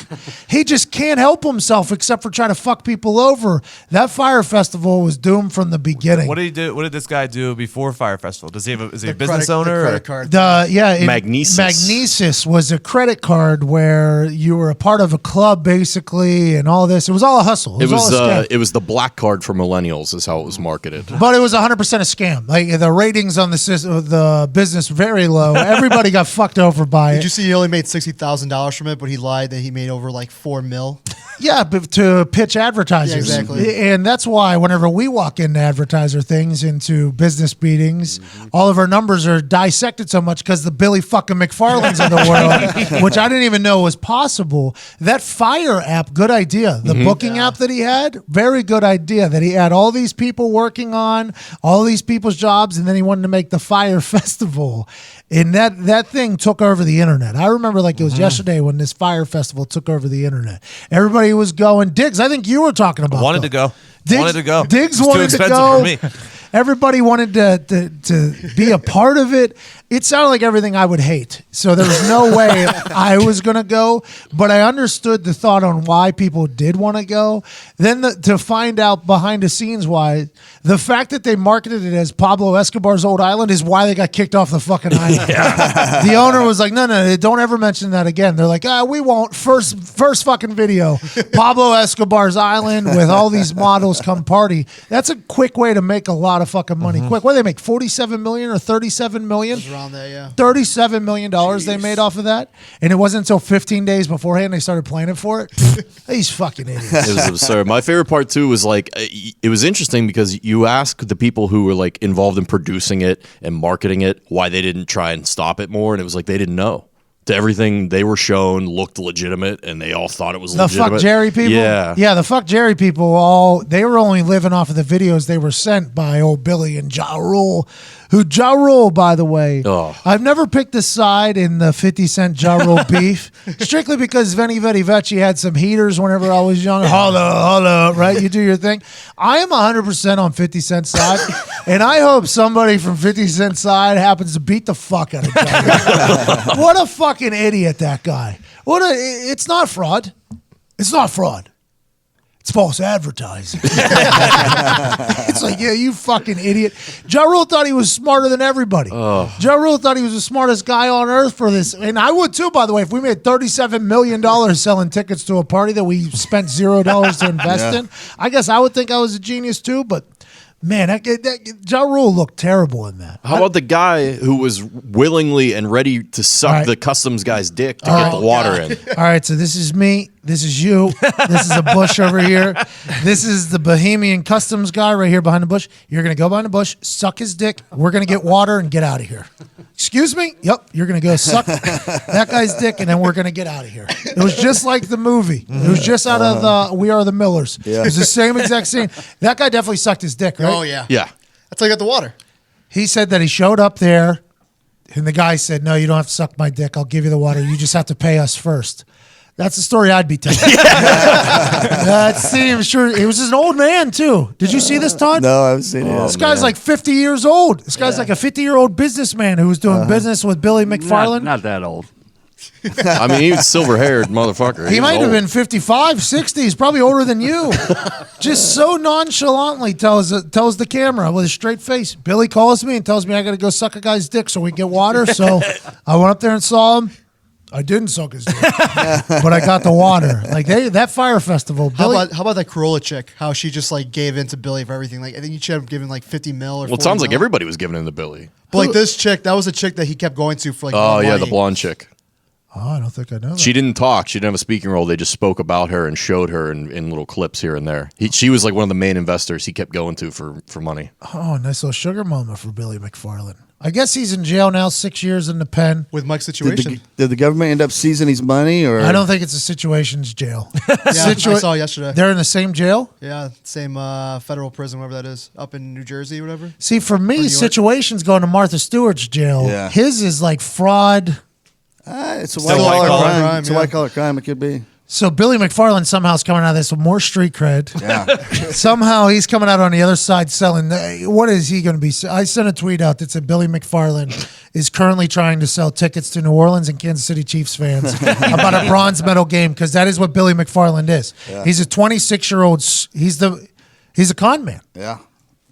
He just can't help himself except for trying to fuck people over. That Fyre Festival was doomed from the beginning. What did he do? What did this guy do before Fyre Festival? Is he a business credit, owner? The or- credit card. Magnesis was a credit card where you were a part of a club basically and all this. It was all a hustle. It was all a scam. It was the black card for millennials is how it was marketed. But it was 100% a scam. Like the ratings on the business very low. Everybody got fucked over by Did it. you see he only made $60,000 from it, but he lied that he made over like $4 million? Yeah, but to pitch advertisers. Yeah, exactly. And that's why whenever we walk into advertiser things, into business meetings, all of our numbers are dissected so much because the Billy fucking McFarlands of the world, which I didn't even know was possible. That Fyre app, good idea. The booking app that he had, very good idea that he had all these people people working on, all these people's jobs, and then he wanted to make the Fyre Festival. And that thing took over the internet. I remember like it was yesterday when this Fyre Festival took over the internet. Everybody was going. Diggs, I think you were talking about Wanted to go. Diggs It's wanted too to expensive go. for me. Everybody wanted to be a part of it. It sounded like everything I would hate. So there was no way I was going to go. But I understood the thought on why people did want to go. Then to find out behind the scenes why, the fact that they marketed it as Pablo Escobar's old island is why they got kicked off the fucking island. The owner was like, no, don't ever mention that again. They're like, we won't. First fucking video, Pablo Escobar's island with all these models come party. That's a quick way to make a lot of fucking money quick. What do they make? 47 million or 37 million? Around there, yeah. $37 million they made off of that. And it wasn't until 15 days beforehand they started planning for it. These fucking idiots. It was absurd. My favorite part too was like it was interesting because you ask the people who were like involved in producing it and marketing it why they didn't try and stop it more, and it was like they didn't know. Everything they were shown looked legitimate, and they all thought it was legitimate. The fuck Jerry people? Yeah, the fuck Jerry people, they were only living off of the videos they were sent by old Billy and Ja Rule. Ja Rule, by the way, I've never picked a side in the 50 Cent Ja Rule beef, strictly because Vinatieri had some heaters whenever I was young. Holla, right? You do your thing. I am 100% on 50 Cent's side, and I hope somebody from 50 Cent's side happens to beat the fuck out of Ja Rule. What a fucking idiot, that guy. It's not fraud. It's not fraud. It's false advertising. It's like, yeah, you fucking idiot. Ja Rule thought he was smarter than everybody. Ja Rule thought he was the smartest guy on earth for this. And I would too, by the way, if we made $37 million selling tickets to a party that we spent $0 to invest in, I guess I would think I was a genius too, but man, Ja Rule looked terrible in that. How about the guy who was willingly and ready to suck the customs guy's dick to get the water in? All right, so this is me. This is you. This is a bush over here. This is the Bohemian customs guy right here behind the bush. You're going to go behind the bush, suck his dick. We're going to get water and get out of here. Excuse me? Yep. You're going to go suck that guy's dick, and then we're going to get out of here. It was just like the movie. It was just out of the We Are the Millers. Yeah. It was the same exact scene. That guy definitely sucked his dick, right? Oh, yeah. Yeah. That's how you got the water. He said that he showed up there, and the guy said, no, you don't have to suck my dick. I'll give you the water. You just have to pay us first. That's the story I'd be telling. That seems sure. He was an old man, too. Did you see this, Todd? No, I haven't seen it. This guy's like 50 years old. This guy's like a 50-year-old businessman who was doing business with Billy McFarland. Not that old. I mean, he was silver-haired motherfucker. He might have been 55, 60. He's probably older than you. Just so nonchalantly tells the camera with a straight face. Billy calls me and tells me I got to go suck a guy's dick so we can get water. So I went up there and saw him. I didn't suck his dick, but I got the water. Like that Fyre Festival. Billy, How about that Corolla chick? How she just like gave in to Billy for everything. Like I think she had given like 50 mil or. Well, it sounds like everybody was giving in to Billy. But like this chick, that was a chick that he kept going to for like. Oh yeah, money. the blonde chick. Oh, I don't think I know that. She didn't talk. She didn't have a speaking role. They just spoke about her and showed her in little clips here and there. She was like one of the main investors he kept going to for money. Oh, nice little sugar mama for Billy McFarland. I guess he's in jail now, 6 years in the pen. With Mike's situation. Did the government end up seizing his money? Or I don't think it's a situations jail. Yeah, I saw yesterday. They're in the same jail? Yeah, same federal prison, whatever that is, up in New Jersey, whatever. See, for me, situations going to Martha Stewart's jail. Yeah. His is like fraud. It's a white-collar crime. It's a white-collar crime. It could be. So Billy McFarland somehow is coming out of this with more street cred. Yeah. Somehow he's coming out on the other side selling. What is he going to be? I sent a tweet out that said Billy McFarland is currently trying to sell tickets to New Orleans and Kansas City Chiefs fans about a bronze medal game because that is what Billy McFarland is. Yeah. He's a 26-year-old. He's a con man. Yeah.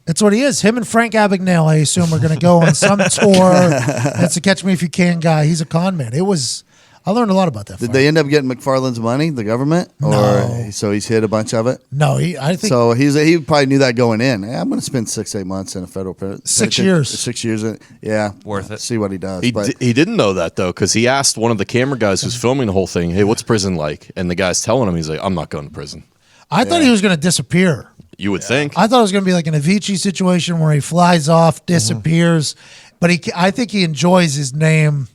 That's what he is. Him and Frank Abagnale, I assume, are going to go on some tour. That's a Catch Me If You Can guy. He's a con man. I learned a lot about that. Did they end up getting McFarland's money, the government? No. So he's hid a bunch of it? No, I think. So he probably knew that going in. Hey, I'm going to spend 6-8 months in a federal prison. 6 years. 6 years. Yeah. Worth it. See what he does. He didn't know that, though, because he asked one of the camera guys who's filming the whole thing, hey, what's prison like? And the guy's telling him, he's like, I'm not going to prison. I thought he was going to disappear. You would think. I thought it was going to be like an Avicii situation where he flies off, disappears. But I think he enjoys his name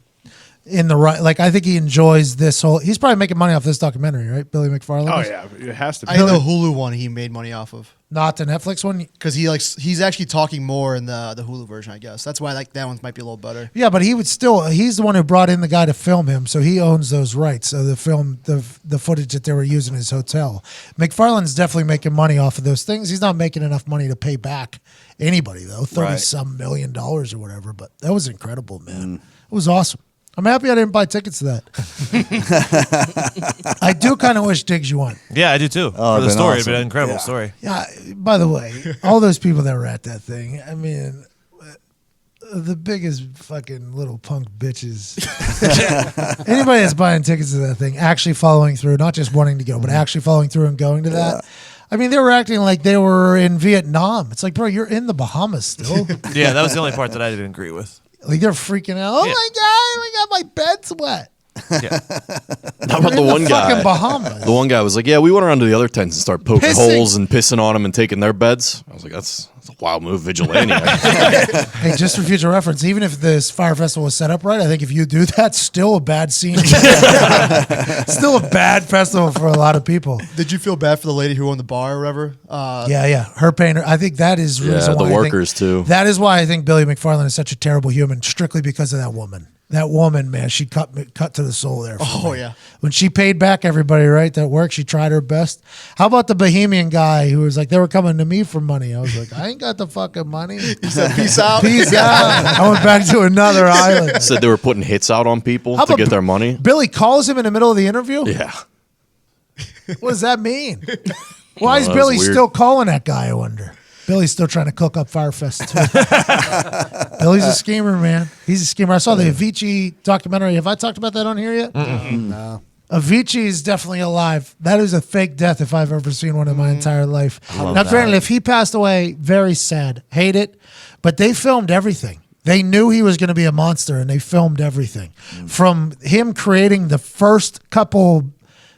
in the right. Like, I think he enjoys this whole. He's probably making money off this documentary, right? Billy McFarland. Oh yeah, it has to be. I know the Hulu one he made money off of. Not the Netflix one? Because he's actually talking more in the Hulu version, I guess. That's why that one might be a little better. Yeah, but he's the one who brought in the guy to film him, so he owns those rights. So the footage that they were using in his hotel. McFarlane's definitely making money off of those things. He's not making enough money to pay back anybody, though, $30-some million or whatever. But that was incredible, man. It was awesome. I'm happy I didn't buy tickets to that. I do kind of wish Diggs you won. Yeah, I do too. Oh, for the story, awesome. it's been an incredible story. Yeah, by the way, all those people that were at that thing, I mean, the biggest fucking little punk bitches. Anybody that's buying tickets to that thing, actually following through, not just wanting to go, but actually following through and going to that. I mean, they were acting like they were in Vietnam. It's like, bro, you're in the Bahamas still. Yeah, that was the only part that I didn't agree with. Like, they're freaking out. Oh, my God, my bed's wet. Yeah. How about the one guy? Fucking Bahamas. The one guy was like, "Yeah, we went around to the other tents and started poking Pissing. holes and pissing on them and taking their beds." I was like, "That's a wild move, vigilante." Hey, just for future reference, even if this Fyre Festival was set up right, I think if you do that, still a bad scene. Still a bad festival for a lot of people. Did you feel bad for the lady who owned the bar or whatever? Yeah. Her pain. I think that is the reason the why workers too. That is why I think Billy McFarlane is such a terrible human, strictly because of that woman. That woman, man, she cut to the soul there. Oh, yeah. When she paid back everybody, right, that worked, she tried her best. How about the Bohemian guy who was like, they were coming to me for money? I was like, I ain't got the fucking money. He said, peace out. Peace out. I went back to another island. Said they were putting hits out on people How to about get their money. Billy calls him in the middle of the interview? Yeah. What does that mean? Why is that's Billy weird. still calling that guy, I wonder? Billy's still trying to cook up Fyre Fest, too. Billy's a schemer, man. He's a schemer. I saw the Avicii documentary. Have I talked about that on here yet? No. Avicii is definitely alive. That is a fake death if I've ever seen one in my entire life. Now, granted, if he passed away, very sad. Hate it. But they filmed everything. They knew he was going to be a monster, and they filmed everything. From him creating the first couple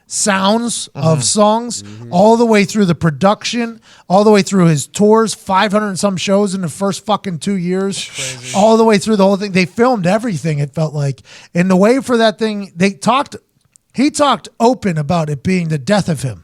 sounds of songs, all the way through the production, all the way through his tours, 500 and some shows in the first fucking 2 years, all the way through the whole thing. They filmed everything, it felt like. And the way for that thing, he talked open about it being the death of him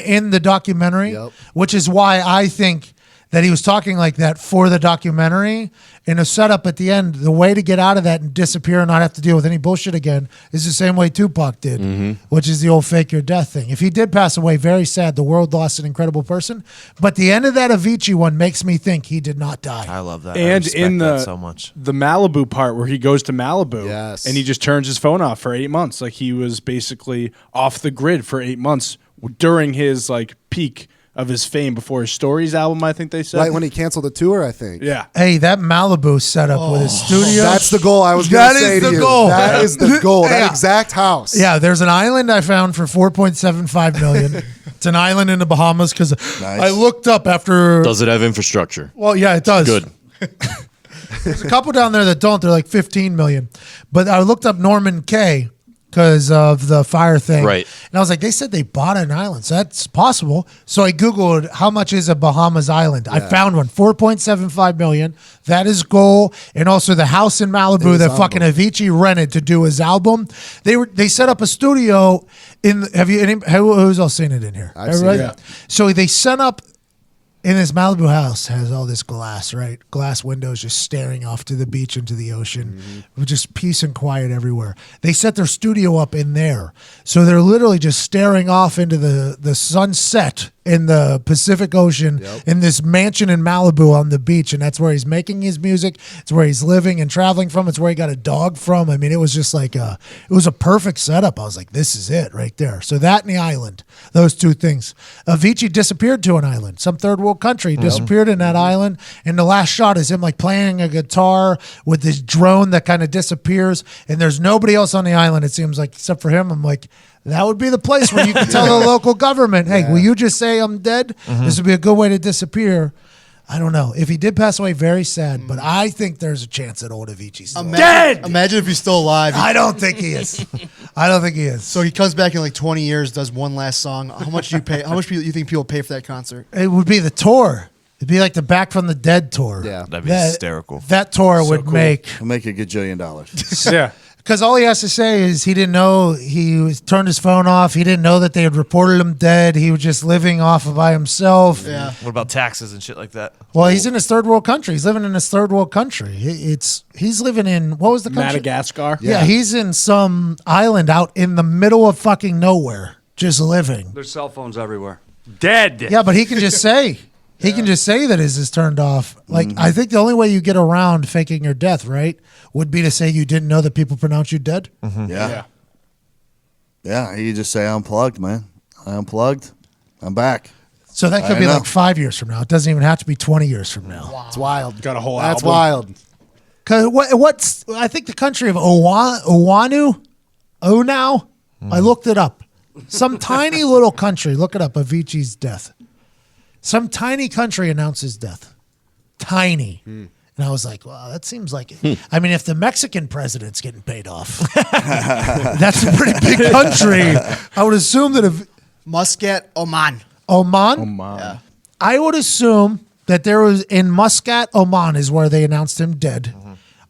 in the documentary, which is why I think that he was talking like that for the documentary. In a setup at the end, the way to get out of that and disappear and not have to deal with any bullshit again is the same way Tupac did, which is the old fake your death thing. If he did pass away, very sad. The world lost an incredible person. But the end of that Avicii one makes me think he did not die. I love that. I And respect in that so much. the Malibu part where he goes to Malibu Yes. and he just turns his phone off for 8 months. Like he was basically off the grid for 8 months during his like peak of his fame before his Stories album, I think they said. Right when he canceled the tour, I think. Yeah. Hey, that Malibu setup with his studio. That's the goal I was going to say to you. goal. That is the goal. That Yeah. exact house. Yeah, there's an island I found for $4.75 million. It's an island in the Bahamas because I looked up after. Does it have infrastructure? Well, yeah, it does. Good. There's a couple down there that don't. They're like $15 million. But I looked up Norman K because of the fire thing. Right. And I was like, they said they bought an island. So that's possible. So I Googled how much is a Bahamas island. I found one, $4.75 million. That is goal. And also the house in Malibu that fucking Avicii rented to do his album. They set up a studio in, who's all seen it in here? I've seen it. So they set up, in this Malibu house has all this glass, right? Glass windows just staring off to the beach and to the ocean. With just peace and quiet everywhere. They set their studio up in there. So they're literally just staring off into the sunset in the Pacific Ocean in this mansion in Malibu on the beach. And that's where he's making his music. It's where he's living and traveling from. It's where he got a dog from. I mean, it was just like it was a perfect setup. I was like, this is it right there. So that and the island, those two things. Avicii disappeared to an island, some third world country, disappeared in that island. And the last shot is him like playing a guitar with this drone that kind of disappears. And there's nobody else on the island, it seems like, except for him. I'm like, that would be the place where you can tell the local government, hey, will you just say I'm dead? This would be a good way to disappear. I don't know. If he did pass away, very sad. But I think there's a chance that old Avicii's still dead. Imagine if he's still alive. I don't think he is. I don't think he is. So he comes back in like 20 years, does one last song. How much do you pay? How much do you think people pay for that concert? It would be the tour. It'd be like the Back from the Dead tour. Yeah. That'd be hysterical. That tour would I'll make a gajillion dollars. Yeah. Because all he has to say is he didn't know, turned his phone off. He didn't know that they had reported him dead. He was just living off of by himself. Yeah. What about taxes and shit like that? Well, he's in his third world country. He's living in his third world country. He's living in, what was the country? Madagascar. Yeah, he's in some island out in the middle of fucking nowhere, just living. There's cell phones everywhere. Dead. Yeah, but he can just say. He can just say that his is turned off. Like, I think the only way you get around faking your death, right, would be to say you didn't know that people pronounce you dead. Yeah. Yeah, you just say I unplugged, man. I unplugged. I'm back. So that could be like 5 years from now. It doesn't even have to be 20 years from now. It's wild. Got a whole That's album. wild. Because what's I think the country of Oanu, I looked it up. Some tiny little country. Look it up. Avicii's death. Some tiny country announced his death. Tiny. And I was like, wow, that seems like it. I mean, if the Mexican president's getting paid off, that's a pretty big country. I would assume that if Muscat, Oman. Oman? Yeah. I would assume that there was in Muscat, Oman is where they announced him dead.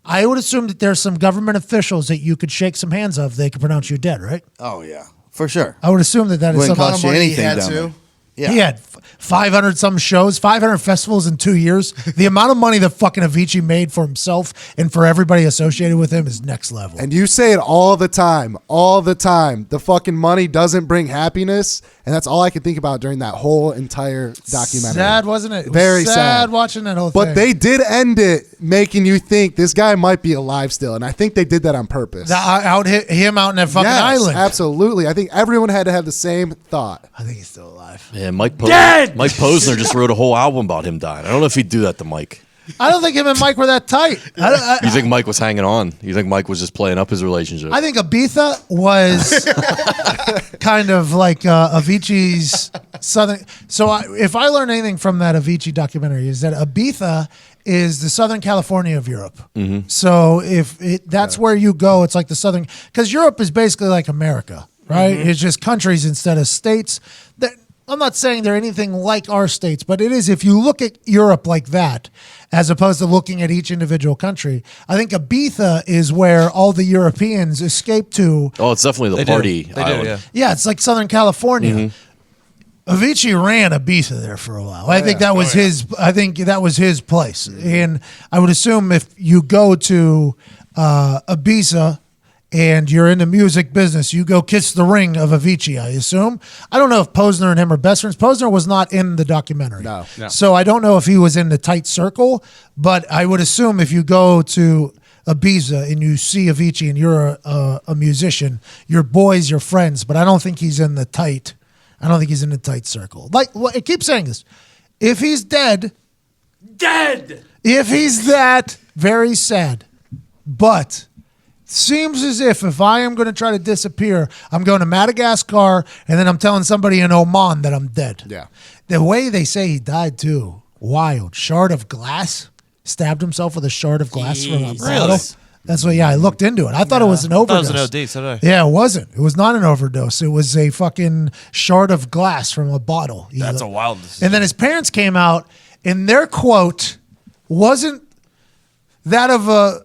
I would assume that there's some government officials that you could shake some hands of. They could pronounce you dead, right? Oh, yeah. For sure. I would assume that is Wouldn't something. cost you money he anything had down to. there. Yeah. He had 500 some shows, 500 festivals in 2 years. The amount of money that fucking Avicii made for himself and for everybody associated with him is next level. And you say it all the time. All the time. The fucking money doesn't bring happiness. And that's all I could think about during that whole entire documentary. Sad, wasn't it? It was Very sad watching that whole But thing. they did end it making you think this guy might be alive still. And I think they did that on purpose. Him out in that fucking Yes, island. absolutely. I think everyone had to have the same thought. I think he's still alive. Yeah, Mike Posner just wrote a whole album about him dying. I don't know if he'd do that to Mike. I don't think him and Mike were that tight. You think Mike was hanging on? You think Mike was just playing up his relationship? I think Ibiza was kind of like Avicii's southern. So if I learned anything from that Avicii documentary, is that Ibiza is the Southern California of Europe. So that's where you go, it's like the Southern, because Europe is basically like America, right? It's just countries instead of states. I'm not saying they're anything like our states, but it is, if you look at Europe like that, as opposed to looking at each individual country, I think Ibiza is where all the Europeans escape to. Oh, it's definitely the party island. yeah. Yeah, it's like Southern California. Avicii ran Ibiza there for a while. I think that was his. I think that was his place, and I would assume if you go to Ibiza and you're in the music business, you go kiss the ring of Avicii, I assume. I don't know if Posner and him are best friends. Posner was not in the documentary. No. So I don't know if he was in the tight circle, but I would assume if you go to Ibiza and you see Avicii and you're a musician, your boys, your friends, but I don't think he's in the tight. I don't think he's in the tight circle. Like, it keeps saying this. If he's dead. If he's that, very sad. But seems as if I am going to try to disappear, I'm going to Madagascar, and then I'm telling somebody in Oman that I'm dead. Yeah. The way they say he died, too, wild. Shard of glass. Stabbed himself with a shard of glass from a bottle. Really? That's what, I looked into it. I thought it was an overdose. That was an OD, so did I. Yeah, it wasn't. It was not an overdose. It was a fucking shard of glass from a bottle. That's a wild decision. And then his parents came out, and their quote wasn't that of a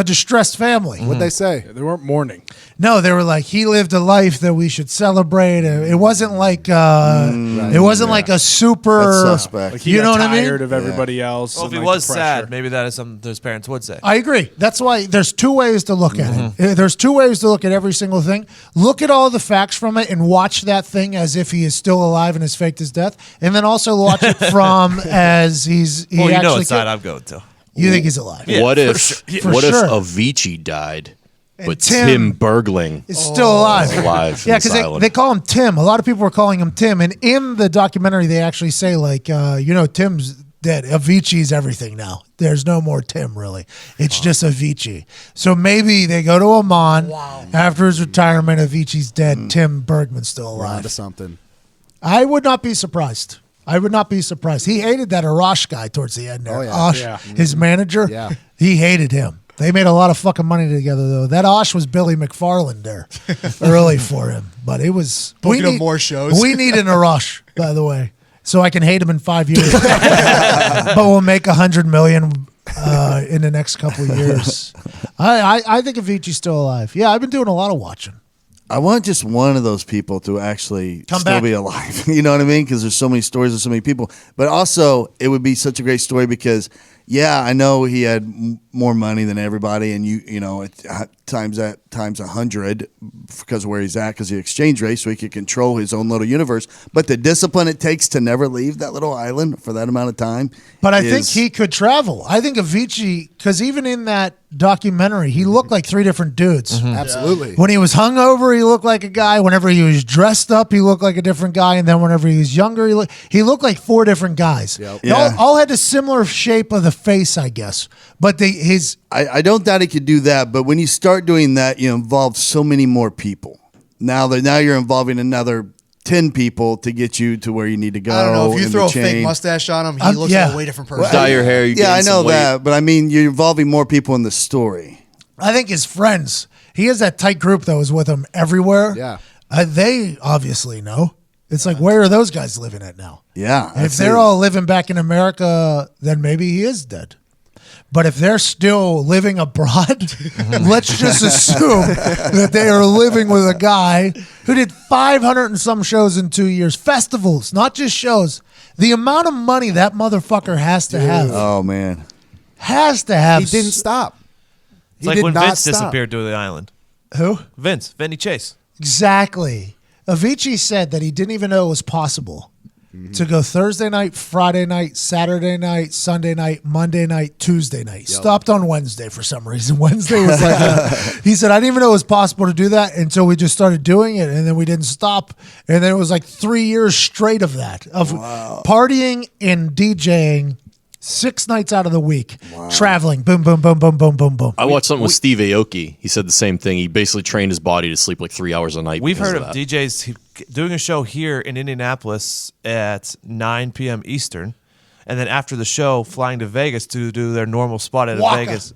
distressed family. What'd they say? They weren't mourning. No, they were like, he lived a life that we should celebrate. It wasn't like it wasn't like a super. That's suspect. Like he You got know what I mean? tired of everybody else. Well, if and, he like, was the pressure. sad, maybe that is something those parents would say. I agree. That's why there's two ways to look at it. There's two ways to look at every single thing. Look at all the facts from it and watch that thing as if he is still alive and has faked his death, and then also watch it from as he Well, you know actually what side killed. I'm going to. You think he's alive? What if For what if sure. Avicii died, but Tim Tim Bergling is still alive. is alive? Yeah, in this because island? they call him Tim. A lot of people were calling him Tim, and in the documentary, they actually say like, Tim's dead. Avicii's everything now. There's no more Tim really. It's just Avicii. So maybe they go to Oman after his retirement. Avicii's dead. Tim Bergman's still We're alive. onto something. I would not be surprised. I would not be surprised. He hated that Arash guy towards the end there. Oh, yeah. Osh, Yeah. his manager. Yeah. He hated him. They made a lot of fucking money together, though. That Osh was Billy McFarland there early for him. But it was... Booking up more shows. We need an Arash, by the way, so I can hate him in 5 years. But we'll make $100 million in the next couple of years. I think Avicii's still alive. Yeah, I've been doing a lot of watching. I want just one of those people to actually Come still back. be alive. You know what I mean? Because there's so many stories of so many people. But also, it would be such a great story because, yeah, I know he had more money than everybody, and you know, times 100 because of where he's at, because the exchange rate, so he could control his own little universe. But the discipline it takes to never leave that little island for that amount of time. But I think he could travel. I think Avicii, because even in that documentary, he looked like three different dudes. Absolutely. When he was hungover, he looked like a guy. Whenever he was dressed up, he looked like a different guy. And then whenever he was younger, he looked like four different guys. Yep. They all had a similar shape of the face, I guess. But I don't doubt he could do that. But when you start doing that, you involve so many more people. Now you're involving another 10 people to get you to where you need to go. I don't know. If you in throw the a fake chain. mustache on him, he looks like a way different person. Dye your hair. You Yeah, gain I know some weight. that. But I mean, you're involving more people in the story. I think his friends, he has that tight group that was with him everywhere. Yeah. They obviously know. It's like, where are those guys living at now? Yeah. And if they're all living back in America, then maybe he is dead. But if they're still living abroad, let's just assume that they are living with a guy who did 500 and some shows in 2 years. Festivals, not just shows. The amount of money that motherfucker has to have. Oh, man. Has to have. He didn't stop. It's like when Vince disappeared to the island. Who? Vinny Chase. Exactly. Avicii said that he didn't even know it was possible to go Thursday night, Friday night, Saturday night, Sunday night, Monday night, Tuesday night. Stopped on Wednesday for some reason. Wednesday was like, he said, I didn't even know it was possible to do that until we just started doing it. And then we didn't stop. And then it was like 3 years straight of that, of partying and DJing 6 nights out of the week, traveling, boom, boom, boom, boom, boom, boom, boom. I watched something with Steve Aoki. He said the same thing. He basically trained his body to sleep like 3 hours a night. We've because heard of of that. DJs doing a show here in Indianapolis at 9 p.m. Eastern, and then after the show, flying to Vegas to do their normal spot at Waka. a Vegas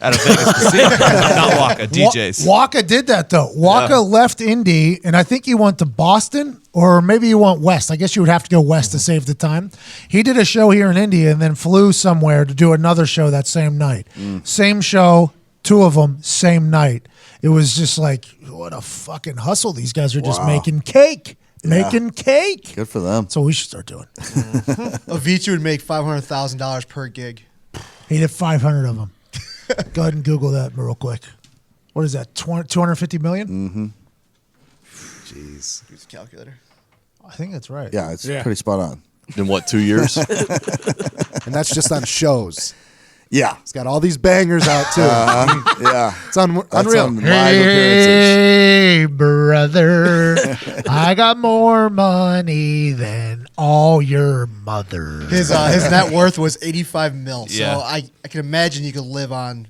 casino. Not Waka, DJs. Waka did that though. Waka left Indy, and I think he went to Boston, or maybe he went west. I guess you would have to go west to save the time. He did a show here in Indy and then flew somewhere to do another show that same night. Same show, 2 of them, same night. It was just like, what a fucking hustle. These guys are just making cake. Making cake. Good for them. So we should start doing. Avicii would make $500,000 per gig. He did 500 of them. Go ahead and Google that real quick. What is that, 250 million? Mm-hmm. Jeez. Use a calculator. I think that's right. Yeah, it's pretty spot on. In what, 2 years? And that's just on shows. Yeah. He's got all these bangers out, too. Yeah. It's unreal. On live appearances. Hey, brother, I got more money than all your mothers. His net worth was 85 mil. So Yeah. I can imagine you could live on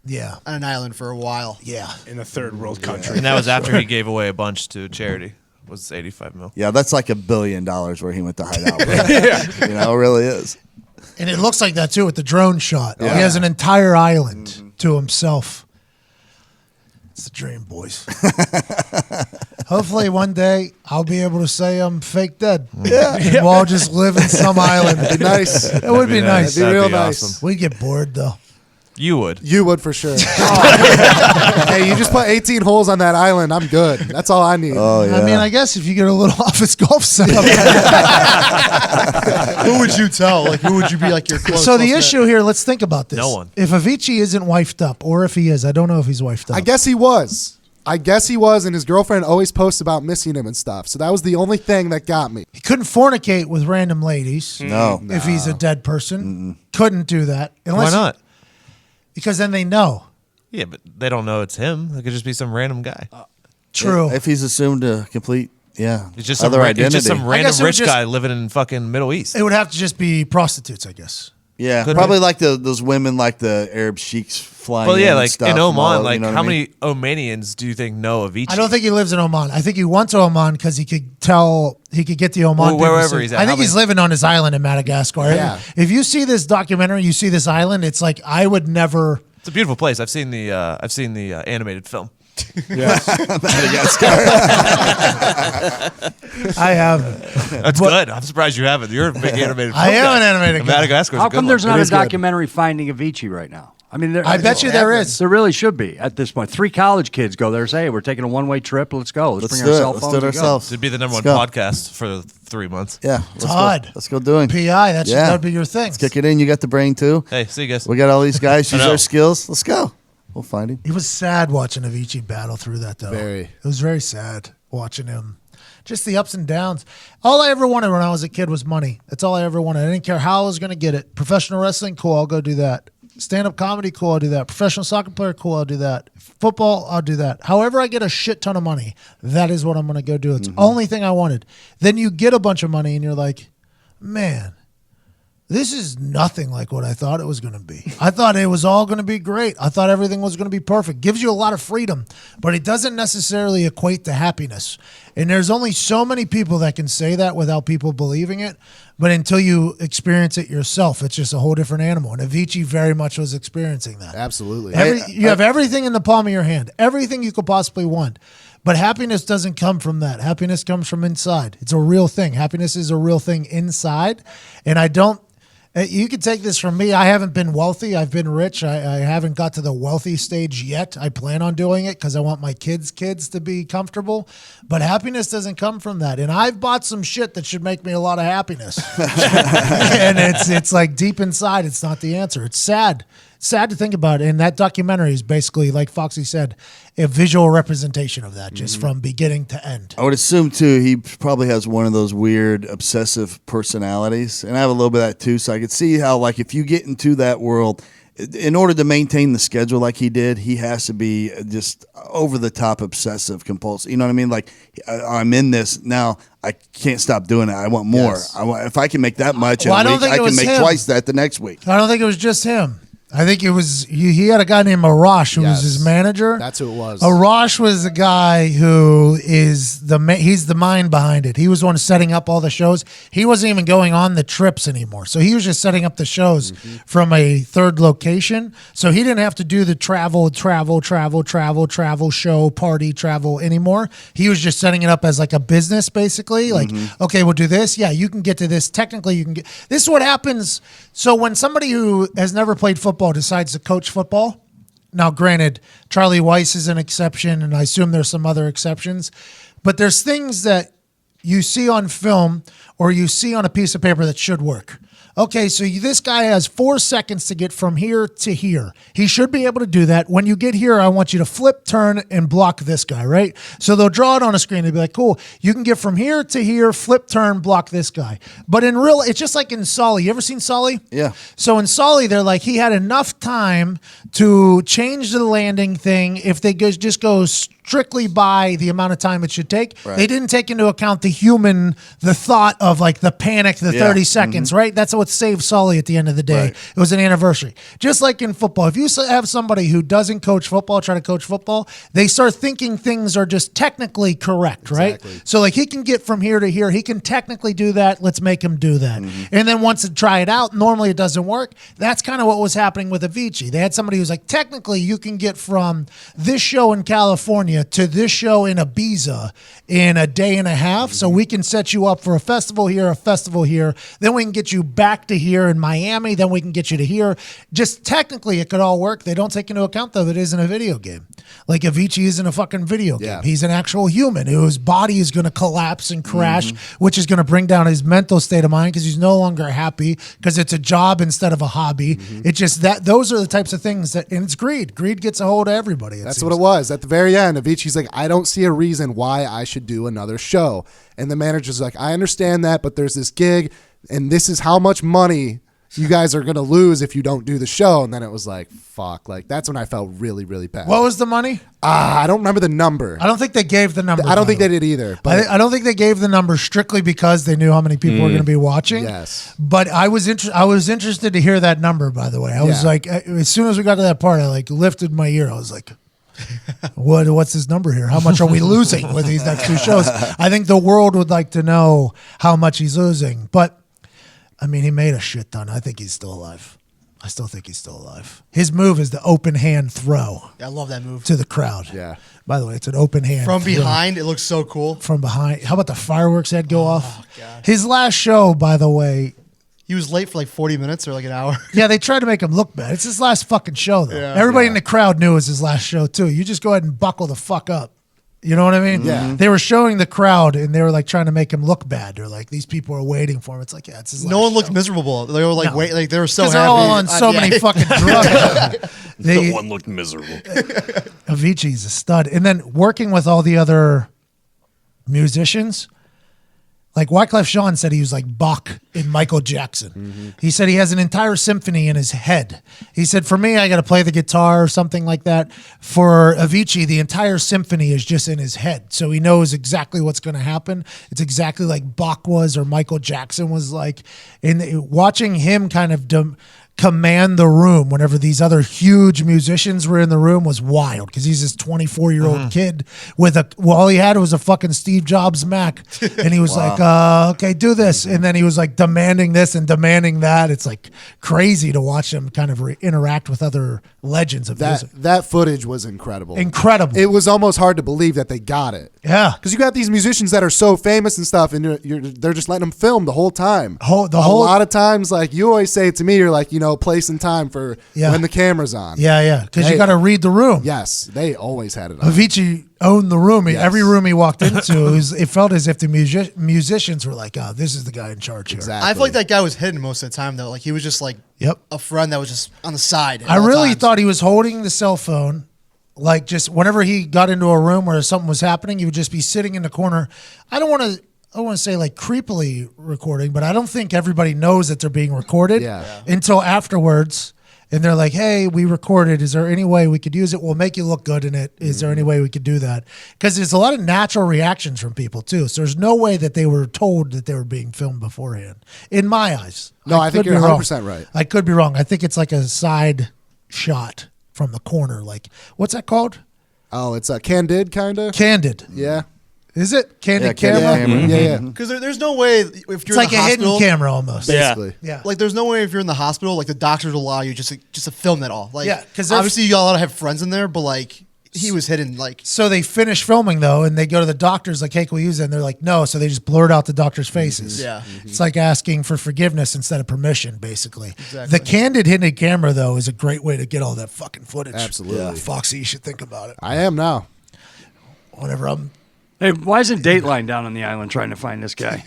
Yeah. an island for a while. Yeah. in a third world country. And that was after he gave away a bunch to charity. Was 85 mil. Yeah, that's like $1 billion where he went to hide out. Right? You know, it really is. And it looks like that too with the drone shot. He has an entire island to himself. It's the dream, boys. Hopefully one day I'll be able to say I'm fake dead. Yeah. And we'll all just live in some island. It'd be nice. It would be nice. That'd be real That'd be nice. awesome. We'd get bored though. You would. You would for sure. Hey, you just put 18 holes on that island. I'm good. That's all I need. Oh, yeah. I mean, I guess if you get a little office golf setup. Who would you tell? Like, who would you be like your close? So the issue here, let's think about this. No one. If Avicii isn't wifed up, or if he is, I don't know if he's wifed up. I guess he was. And his girlfriend always posts about missing him and stuff. So that was the only thing that got me. He couldn't fornicate with random ladies. No. If he's a dead person. Couldn't do that. Why not? Because then they know. Yeah, but they don't know it's him. It could just be some random guy. True. If he's assumed to complete, It's just some, other identity. it's just some I guess random it would rich just- guy living in fucking Middle East. It would have to just be prostitutes, I guess. Yeah, Could probably be. like those women, like the Arab sheiks flying. Well, yeah, in like and stuff in from all- Oman, you like know what how I mean? many Omanians do you think know Avicii? I don't think he lives in Oman. I think he went to Oman because he could get the Oman Well, people to wherever see- he's at. I How think he's many- living on his island in Madagascar. Yeah. If you see this documentary, you see this island, it's like I would never. It's a beautiful place. I've seen the animated film. I haven't. That's good. I'm surprised you haven't. You're a big animated film I am guy. an animated guy. Madagascar's How a good come there's one. not a is good. documentary Finding Avicii right now? I mean, I bet you there is. There really should be at this point. 3 college kids go there and say, hey, we're taking a one-way trip. Let's go. Let's bring our cell phones. Let's do it and go. ourselves. It'd be the number one Let's go. podcast for 3 months. Yeah. Todd. Let's go doing. PI, that'd be your thing. Let's kick it in. You got the brain too. Hey, see you guys. We got all these guys. Use know. our skills. Let's go. We'll find him. It was sad watching Avicii battle through that, though. Very. It was very sad watching him. Just the ups and downs. All I ever wanted when I was a kid was money. That's all I ever wanted. I didn't care how I was going to get it. Professional wrestling, cool, I'll go do that. Stand-up comedy, cool, I'll do that. Professional soccer player, cool, I'll do that. Football, I'll do that. However I get a shit ton of money, that is what I'm going to go do. It's the only thing I wanted. Then you get a bunch of money and you're like, man, this is nothing like what I thought it was going to be. I thought it was all going to be great. I thought everything was going to be perfect. Gives you a lot of freedom, but it doesn't necessarily equate to happiness. And there's only so many people that can say that without people believing it. But until you experience it yourself, it's just a whole different animal. And Avicii very much was experiencing that. Absolutely. You have everything in the palm of your hand, everything you could possibly want. But happiness doesn't come from that. Happiness comes from inside. It's a real thing. Happiness is a real thing inside. And you can take this from me. I haven't been wealthy. I've been rich. I haven't got to the wealthy stage yet. I plan on doing it because I want my kids' to be comfortable. But happiness doesn't come from that. And I've bought some shit that should make me a lot of happiness. And it's like deep inside, it's not the answer. It's sad. Sad to think about it. And that documentary is basically, like Foxy said, a visual representation of that, just from beginning to end. I would assume, too, he probably has one of those weird obsessive personalities. And I have a little bit of that, too. So I could see how, like, if you get into that world, in order to maintain the schedule like he did, he has to be just over-the-top obsessive compulsive. You know what I mean? Like, I'm in this now. I can't stop doing it. I want more. Yes. If I can make that much in Well, a week, I can make twice that the next week. I don't think it was just him. I think it was he had a guy named Arash who was his manager. That's who it was. Arash was the guy who is he's the mind behind it. He was the one setting up all the shows. He wasn't even going on the trips anymore. So he was just setting up the shows from a third location. So he didn't have to do the travel, show, party, travel anymore. He was just setting it up as like a business, basically. Like, okay, we'll do this. Yeah, you can get to this. Technically, you can get this is what happens. So when somebody who has never played football decides to coach football. Now, granted, Charlie Weiss is an exception, and I assume there's some other exceptions, but there's things that you see on film or you see on a piece of paper that should work. Okay, so this guy has 4 seconds to get from here to here. He should be able to do that. When you get here, I want you to flip, turn, and block this guy, right? So they'll draw it on a screen. They'll be like, cool, you can get from here to here, flip, turn, block this guy. But in real, it's just like in Sully. You ever seen Sully? Yeah. So in Sully, they're like, he had enough time to change the landing thing if they just go strictly by the amount of time it should take. Right. They didn't take into account the thought of like the panic, the 30 seconds, right? That's what saved Sully at the end of the day. Right. It was an anniversary. Just like in football, if you have somebody who doesn't coach football, try to coach football, they start thinking things are just technically correct, right? So like he can get from here to here. He can technically do that. Let's make him do that. And then once they try it out, normally it doesn't work. That's kind of what was happening with Avicii. They had somebody who's like, technically you can get from this show in California to this show in Ibiza in a day and a half. So we can set you up for a festival here. Then we can get you back to here in Miami. Then we can get you to here. Just technically it could all work. They don't take into account though that it isn't a video game. Like Avicii isn't a fucking video game. He's an actual human whose body is going to collapse and crash, which is going to bring down his mental state of mind because he's no longer happy because it's a job instead of a hobby. It's just that those are the types of things that, and it's greed. Greed gets a hold of everybody. That's what it was. At the very end, Avicii's like, I don't see a reason why I should do another show. And the manager's like, I understand that, but there's this gig, and this is how much money you guys are going to lose if you don't do the show. And then it was like, fuck. Like, that's when I felt really, really bad. What was the money? I don't remember the number. I don't think they gave the number. I don't think they did either. But I don't think they gave the number strictly because they knew how many people were going to be watching. Yes. But I was interested to hear that number, by the way. I was like, as soon as we got to that part, I like lifted my ear. I was like, what's his number here? How much are we losing with these next two shows? I think the world would like to know how much he's losing. But, I mean, he made a shit ton. I think he's still alive. I still think he's still alive. His move is the open hand throw. I love that move. To the crowd. Yeah. By the way, it's an open hand From throw. behind, it looks so cool. From behind. How about the fireworks that go off? God. His last show, by the way, He was late for like 40 minutes or like an hour. Yeah, they tried to make him look bad. It's his last fucking show, though. Yeah. Everybody in the crowd knew it was his last show, too. You just go ahead and buckle the fuck up. You know what I mean? Yeah. They were showing the crowd, and they were like trying to make him look bad. They're like, these people are waiting for him. It's like, yeah, it's his last No one show. looked miserable. They were like, wait, like they were so happy. Because they're all on so many fucking drugs. No one looked miserable. Avicii's a stud. And then working with all the other musicians, like Wyclef Jean said he was like Bach in Michael Jackson. He said he has an entire symphony in his head. He said, for me, I got to play the guitar or something like that. For Avicii, the entire symphony is just in his head. So he knows exactly what's going to happen. It's exactly like Bach was or Michael Jackson was like. And watching him kind of command the room whenever these other huge musicians were in the room was wild because he's this 24-year-old kid with all he had was a fucking Steve Jobs Mac, and he was like, okay, do this, and then he was like demanding this and demanding that. It's like crazy to watch him kind of interact with other legends of music. That footage was incredible. Incredible. It was almost hard to believe that they got it. Yeah, because you got these musicians that are so famous and stuff, and they're just letting them film the whole time. A lot of times, like you always say it to me, you're like, place and time for when the camera's on. Yeah, because you got to read the room. Yes, they always had it on. Avicii owned the room. Yes. Every room he walked into, it felt as if the musicians were like, oh, this is the guy in charge here. Exactly. I feel like that guy was hidden most of the time, though. Like, he was just like a friend that was just on the side. I really thought he was holding the cell phone. Like, just whenever he got into a room where something was happening, he would just be sitting in the corner. I don't want to say like creepily recording, but I don't think everybody knows that they're being recorded until afterwards. And they're like, hey, we recorded. Is there any way we could use it? We'll make you look good in it. Is there any way we could do that? Because there's a lot of natural reactions from people, too. So there's no way that they were told that they were being filmed beforehand, in my eyes. No, I think you're 100% right. I could be wrong. I think it's like a side shot from the corner. Like, what's that called? Oh, it's a candid, kind of? Candid. Yeah. Is it candid camera? Yeah. Because there's no way if you're it's like in the a hospital, hidden camera almost. Basically. Yeah. Like there's no way if you're in the hospital, like the doctors will allow you just to film that all. Like, because obviously you got to have friends in there, but like he was hidden. Like, so they finish filming though, and they go to the doctors like, hey, can we use it? And they're like, no. So they just blurred out the doctors' faces. Yeah. It's like asking for forgiveness instead of permission, basically. Exactly. The candid hidden camera though is a great way to get all that fucking footage. Absolutely. Yeah. Foxy, you should think about it. I am now. Whenever I'm. Hey, why isn't Dateline down on the island trying to find this guy?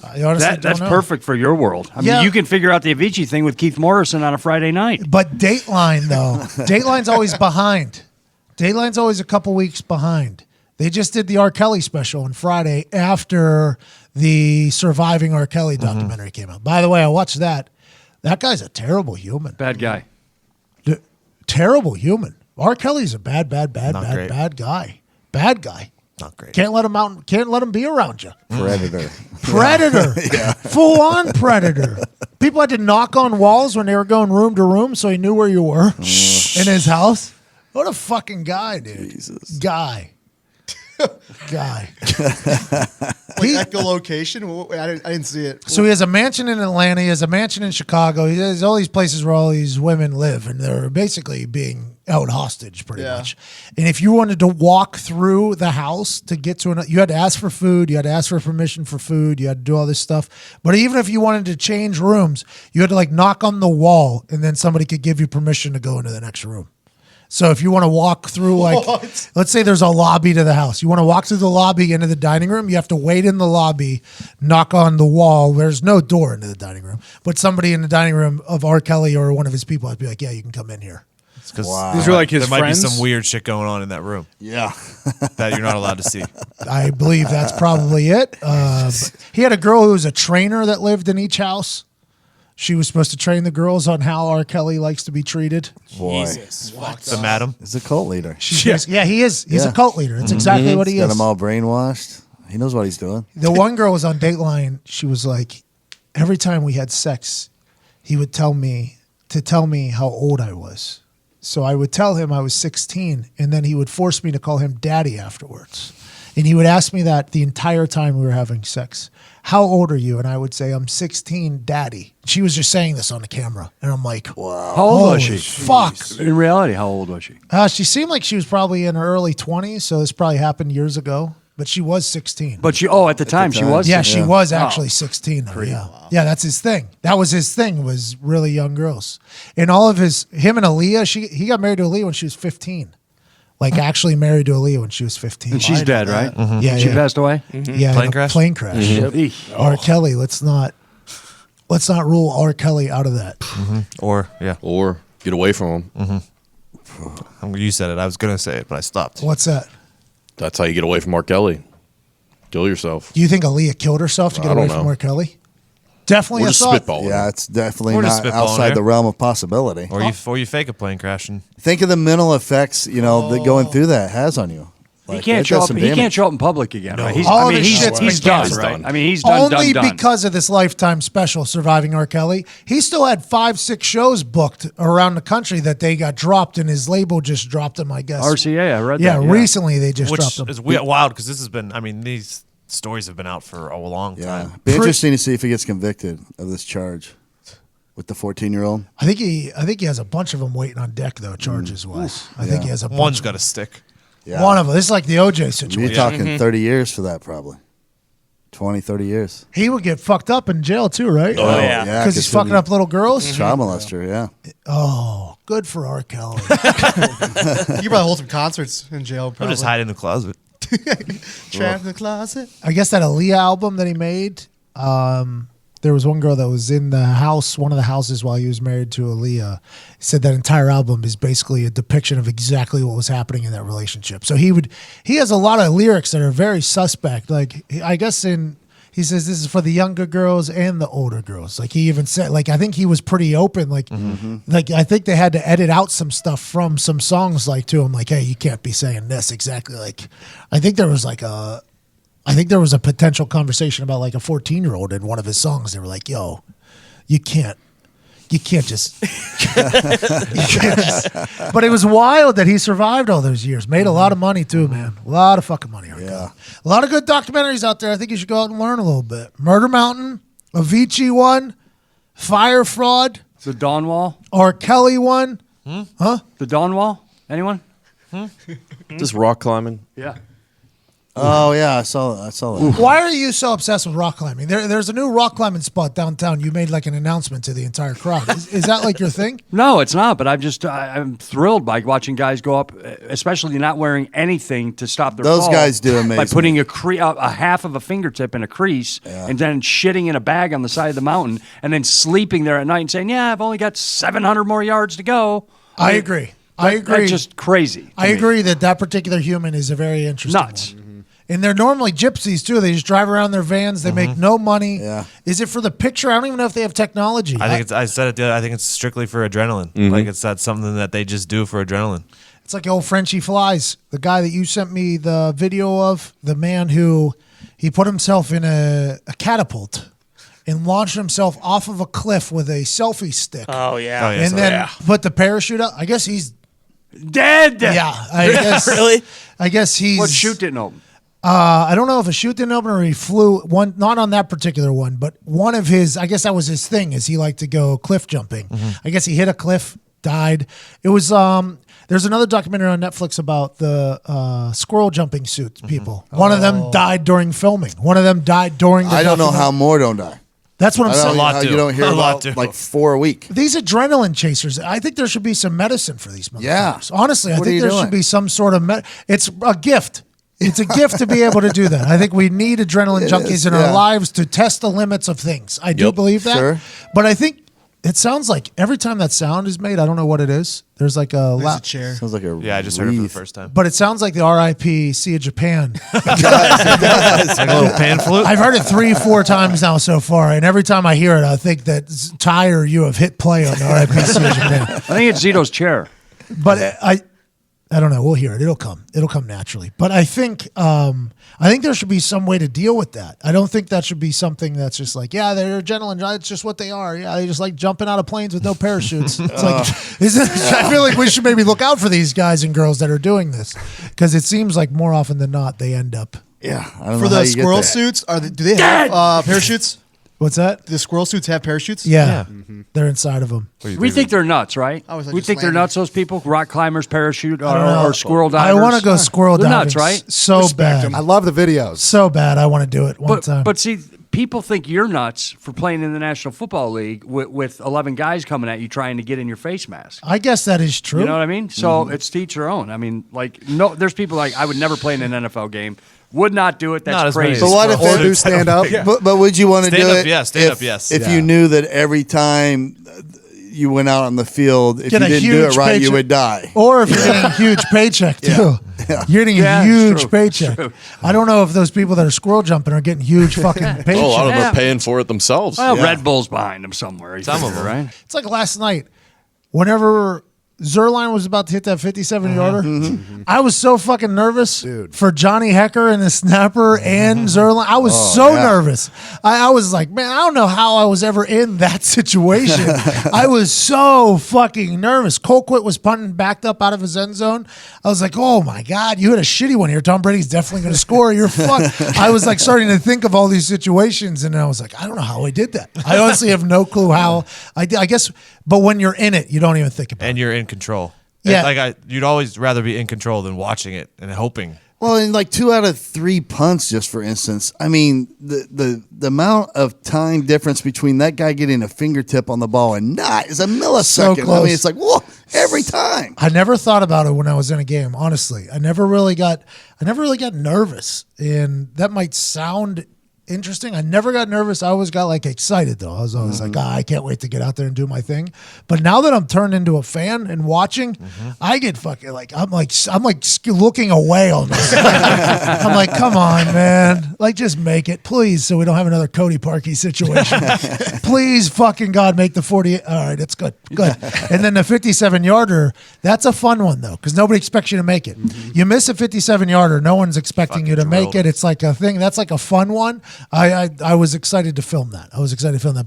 That's know. perfect for your world. I mean, you can figure out the Avicii thing with Keith Morrison on a Friday night. But Dateline, though, Dateline's always behind. Dateline's always a couple weeks behind. They just did the R. Kelly special on Friday after the Surviving R. Kelly documentary came out. By the way, I watched that. That guy's a terrible human. Bad guy. Terrible human. R. Kelly's a bad guy. Bad guy. Not great. Can't let him out. Can't let him be around you. Predator. Full on predator. People had to knock on walls when they were going room to room, so he knew where you were in his house. What a fucking guy, dude. Jesus. Guy. like echolocation. I didn't see it. So he has a mansion in Atlanta. He has a mansion in Chicago. He has all these places where all these women live, and they're basically being held hostage pretty much. And if you wanted to walk through the house to get to you had to ask for food. You had to ask for permission for food. You had to do all this stuff. But even if you wanted to change rooms, you had to like knock on the wall, and then somebody could give you permission to go into the next room. So if you want to walk through, like, let's say there's a lobby to the house. You want to walk through the lobby into the dining room. You have to wait in the lobby, knock on the wall. There's no door into the dining room. But somebody in the dining room of R. Kelly or one of his people would be like, yeah, you can come in here. Because these are like his there friends. might be some weird shit going on in that room. Yeah. That you're not allowed to see. I believe that's probably it. He had a girl who was a trainer that lived in each house. She was supposed to train the girls on how R. Kelly likes to be treated. Boy. Jesus. The madam. He's a cult leader. He is. He's a cult leader. It's exactly what he Got is. him all brainwashed. He knows what he's doing. The one girl was on Dateline. She was like, every time we had sex, he would tell me how old I was. So I would tell him I was 16, and then he would force me to call him daddy afterwards. And he would ask me that the entire time we were having sex. How old are you? And I would say, I'm 16, daddy. She was just saying this on the camera. And I'm like, wow. How old was she? Fuck. In reality, how old was she? She seemed like she was probably in her early 20s, so this probably happened years ago. but she was 16. But at the time she was. Yeah, she was actually 16. Though, yeah, that's his thing. That was his thing. Was really young girls. And all of him and Aaliyah, he got married to Aaliyah when she was 15. Like actually married to Aaliyah when she was 15. And she's dead, right? Mm-hmm. Yeah, she passed away. Mm-hmm. Yeah, plane crash. Plane crash. Mm-hmm. R. Kelly. Let's not rule R. Kelly out of that. Mm-hmm. Or get away from him. You said it. I was gonna say it, but I stopped. What's that? That's how you get away from R. Kelly. Kill yourself. Do you think Aaliyah killed herself to get away from R. Kelly? Definitely We're a just thought. spitballing. Yeah, it's definitely We're just not spitballing outside here. the realm of possibility. Or you fake a plane crash and Think of the mental effects, that going through that has on you. He can't show up. He can't show up in public again. Right? He's done, right? I mean, he's done. Only done. because of this Lifetime special, Surviving R. Kelly. He still had 5-6 shows booked around the country that they got dropped, and his label just dropped him, I guess. RCA, I read that. Yeah, recently they just dropped him. Which is wild because this has been. I mean, these stories have been out for a long time. Be interesting to see if he gets convicted of this charge with the 14-year-old. I think he has a bunch of them waiting on deck, though, charges-wise. I think he has a bunch. One's got to stick. Yeah. One of them. This is like the OJ situation. You're talking 30 years for that, probably. 20, 30 years. He would get fucked up in jail, too, right? Oh, yeah. Because he's fucking up little girls? Child molester, yeah. Oh, good for R. Kelly. You could probably hold some concerts in jail. I'll Probably. just hide in the closet. Trap in the closet. I guess that Aaliyah album that he made, there was one girl that was in the house, one of the houses while he was married to Aaliyah, said that entire album is basically a depiction of exactly what was happening in that relationship. So he has a lot of lyrics that are very suspect. Like, I guess he says this is for the younger girls and the older girls. Like, he even said, like, I think he was pretty open. Like, like I think they had to edit out some stuff from some songs, like, to him, like, hey, you can't be saying this exactly. Like, I think there was a potential conversation about like a 14-year-old in one of his songs. They were like, yo, you can't just, but it was wild that he survived all those years. Made a lot of money too, man. A lot of fucking money. Yeah. A lot of good documentaries out there. I think you should go out and learn a little bit. Murder Mountain, Avicii one, Fyre Fraud, The Dawn Wall. R. Kelly one. Huh? The Dawn Wall. Anyone? Just rock climbing. Yeah. Oh, yeah, I saw that. Why are you so obsessed with rock climbing? There's a new rock climbing spot downtown. You made like an announcement to the entire crowd. Is that like your thing? No, it's not. But I'm thrilled by watching guys go up, especially not wearing anything to stop their Those fall, guys do amazing. by putting a half of a fingertip in a crease and then shitting in a bag on the side of the mountain and then sleeping there at night and saying, "Yeah, I've only got 700 more yards to go." I agree. I agree. That's just crazy. I agree that particular human is a very interesting Nuts. one. And they're normally gypsies, too. They just drive around their vans. They make no money. Yeah. Is it for the picture? I don't even know if they have technology. I said it the other. I think it's strictly for adrenaline. Like it's not something that they just do for adrenaline. It's like old Frenchie Flies, the guy that you sent me the video of, the man who he put himself in a catapult and launched himself off of a cliff with a selfie stick. Oh, yeah. And then put the parachute up. I guess he's dead. Yeah. I guess, Really? I guess he's. What chute didn't open? I don't know if a chute didn't open or he flew one, not on that particular one, but one of his, I guess that was his thing, is he liked to go cliff jumping. I guess he hit a cliff, died. It was, there's another documentary on Netflix about the squirrel jumping suit people. One of them died during filming. One of them died during the I don't know documentary. how more don't die. That's what I'm I don't saying. know how you don't hear A lot about do. like 4 a week. These adrenaline chasers, I think there should be some medicine for these motherfuckers. Yeah. Honestly, I What are think you there doing? should be some sort of it's a gift. It's a gift to be able to do that. I think we need adrenaline junkies in our yeah. lives to test the limits of things. I do believe that. Sure. But I think it sounds like every time that sound is made, I don't know what it is. There's like a There's a chair. Sounds like a Yeah, I just heard it for the wreath. first time. but it sounds like the RIP Sea of Japan. Like a little pan flute. I've heard it 3-4 times now so far, and every time I hear it, I think that Ty or you have hit play on the RIP Sea of Japan. I think it's Zito's chair. But I don't know. We'll hear it. It'll come. It'll come naturally. But I think there should be some way to deal with that. I don't think that should be something that's just like, yeah, they're adrenaline. It's just what they are. Yeah, they just like jumping out of planes with no parachutes. It's like, I feel like we should maybe look out for these guys and girls that are doing this, because it seems like more often than not they end up. Yeah, I don't For know how the you get squirrel there. suits, do they have parachutes? What's that? The squirrel suits have parachutes? Yeah. They're inside of them. We think they're nuts, right? I was like We just think they're landing. nuts, those people? Rock climbers, parachute, I don't know. or squirrel I divers. want to go squirrel They're diving. nuts, right? So Respect bad. 'em. I love the videos. So bad. I want to do it one time. But see, people think you're nuts for playing in the National Football League with 11 guys coming at you trying to get in your face mask. I guess that is true. You know what I mean? So it's to each their own. I mean, like, no, there's people like, I would never play in an NFL game. Would not do it. Not That's as many crazy. as But what if Or it- do stand up. But would you want to do Stand up, it? yes. Stand if, up, yes. If Yeah. you knew that every time you went out on the field, if Get you a didn't do huge it right, you paycheck. would die. Or if you're getting a huge paycheck too. You're getting Yeah, a it's huge true. paycheck. It's true. I don't know if those people that are squirrel jumping are getting huge fucking paychecks. Oh, a lot of them Yeah. are paying for it themselves. Well, Red Bull's behind them somewhere. Some of figure, them. right? It's like last night. Whenever Zerline was about to hit that 57-yarder, I was so fucking nervous for Johnny Hecker and the snapper and Zerline. I was so nervous. I was like, man, I don't know how I was ever in that situation. I was so fucking nervous. Colquitt was punting backed up out of his end zone. I was like, oh my God, you hit a shitty one here. Tom Brady's definitely going to score. You're fucked. I was like starting to think of all these situations, and I was like, I don't know how I did that. I honestly have no clue how I did. I guess, but when you're in it, you don't even think about it. And you're in control. Yeah. Like you'd always rather be in control than watching it and hoping. Well, in like 2 out of 3 punts, just for instance, I mean, the amount of time difference between that guy getting a fingertip on the ball and not is a millisecond. So close. I mean, it's like, whoa, every time. I never thought about it when I was in a game, honestly. I never really got nervous. And that might sound interesting. I never got nervous. I always got like excited though. I was always like, I can't wait to get out there and do my thing. But now that I'm turned into a fan and watching, I get fucking like I'm like looking away on this. I'm like, come on, man. Like just make it, please, so we don't have another Cody Parkey situation. Please, fucking God, make the 48. All right, that's good. Good. And then the 57-yarder, that's a fun one though, because nobody expects you to make it. You miss a 57-yarder, no one's expecting you to make it. It's like a thing. That's like a fun one. I was excited to film that.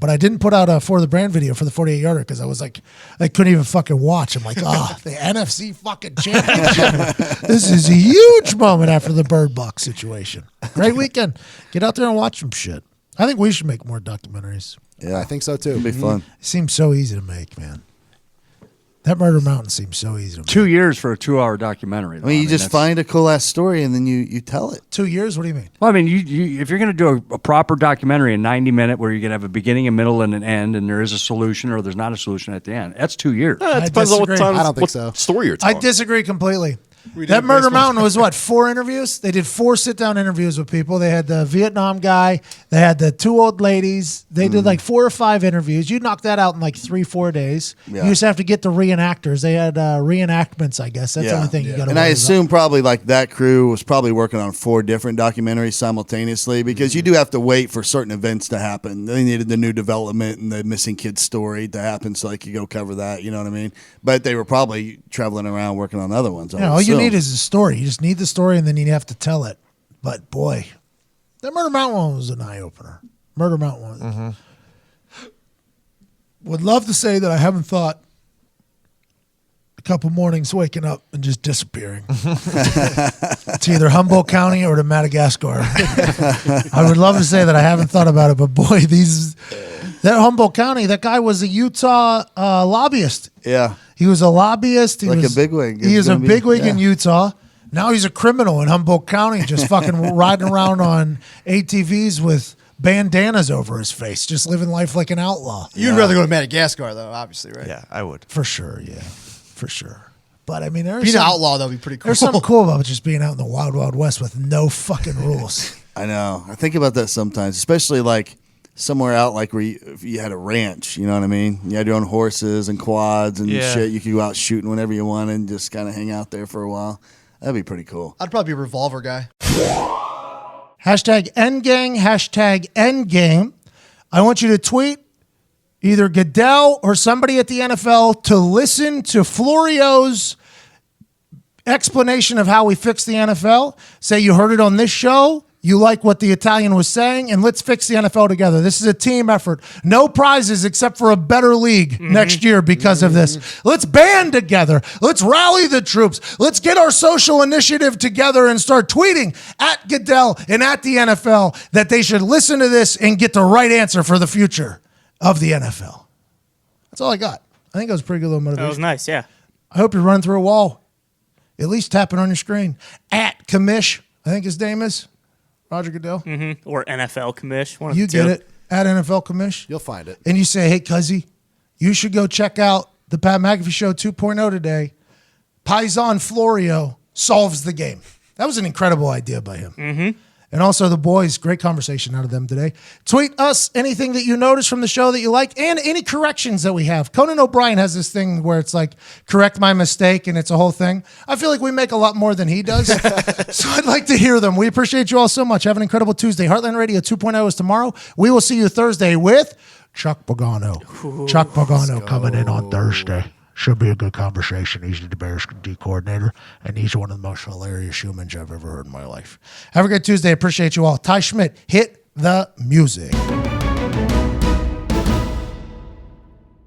But I didn't put out a For the Brand video for the 48-yarder because I was like, I couldn't even fucking watch. I'm like, the NFC fucking championship. This is a huge moment after the Bird Box situation. Great weekend. Get out there and watch some shit. I think we should make more documentaries. Yeah, I think so too. It'd be fun. It seems so easy to make, man. That Murder Mountain seems so easy to make. 2 years for a 2-hour documentary. I mean, you just find a cool ass story and then you tell it. 2 years? What do you mean? Well, I mean, you if you're going to do a proper documentary, a 90-minute where you're going to have a beginning, a middle, and an end, and there is a solution or there's not a solution at the end, that's 2 years. It depends on what disagree. time, I don't think what so. story you're I telling. disagree completely. We That did Murder baseball. Mountain was what, 4 interviews? They did 4 sit-down interviews with people. They had the Vietnam guy. They had the 2 old ladies. They did like 4 or 5 interviews. You knocked that out in like 3-4 days. Yeah. You just have to get the reenactors. They had reenactments, I guess. That's the only thing you got to And I assume probably like that crew was probably working on 4 different documentaries simultaneously because you do have to wait for certain events to happen. They needed the new development and the missing kid story to happen so they could go cover that. You know what I mean? But they were probably traveling around working on other ones. all you need is a story. You just need the story, and then you have to tell it. But boy, that Murder Mountain one was an eye opener. Murder Mountain one. Would love to say that I haven't thought a couple mornings waking up and just disappearing. It's either Humboldt County or to Madagascar. I would love to say that I haven't thought about it, but boy, that Humboldt County, that guy was a Utah lobbyist. Yeah. He was a lobbyist. He Like was a bigwig. He was a bigwig in Yeah. Utah. Now he's a criminal in Humboldt County, just fucking riding around on ATVs with bandanas over his face, just living life like an outlaw. You'd rather go to Madagascar, though, obviously, right? Yeah, I would. For sure, yeah. For sure. But I mean, there's Being an some- outlaw, that would be pretty cool. There's something cool about just being out in the wild, wild west with no fucking rules. I know. I think about that sometimes, especially like somewhere out like where you had a ranch, you know what I mean? You had your own horses and quads and Yeah. shit. You could go out shooting whenever you wanted and just kind of hang out there for a while. That'd be pretty cool. I'd probably be a revolver guy. Hashtag endgang, hashtag endgame. I want you to tweet either Goodell or somebody at the NFL to listen to Florio's explanation of how we fix the NFL. Say you heard it on this show, you like what the Italian was saying, and let's fix the NFL together. This is a team effort. No prizes except for a better league next year because of this. Let's band together. Let's rally the troops. Let's get our social initiative together and start tweeting at Goodell and at the NFL that they should listen to this and get the right answer for the future of the NFL. That's all I got. I think that was a pretty good little motivation. That was nice, yeah. I hope you're running through a wall, at least tapping on your screen. At Commish, I think his name is. Roger Goodell. Or NFL commish. One of You the two. get it. At NFL Commish. You'll find it. And you say, hey, Cuzzy, you should go check out the Pat McAfee Show 2.0 today. Paisan Florio solves the game. That was an incredible idea by him. And also the boys, great conversation out of them today. Tweet us anything that you noticed from the show that you liked and any corrections that we have. Conan O'Brien has this thing where it's like, correct my mistake, and it's a whole thing. I feel like we make a lot more than he does. So I'd like to hear them. We appreciate you all so much. Have an incredible Tuesday. Heartland Radio 2.0 is tomorrow. We will see you Thursday with Chuck Pagano. Chuck Pagano coming in on Thursday. Should be a good conversation. He's the Bears D coordinator, and he's one of the most hilarious humans I've ever heard in my life. Have a good Tuesday. Appreciate you all. Ty Schmidt, hit the music.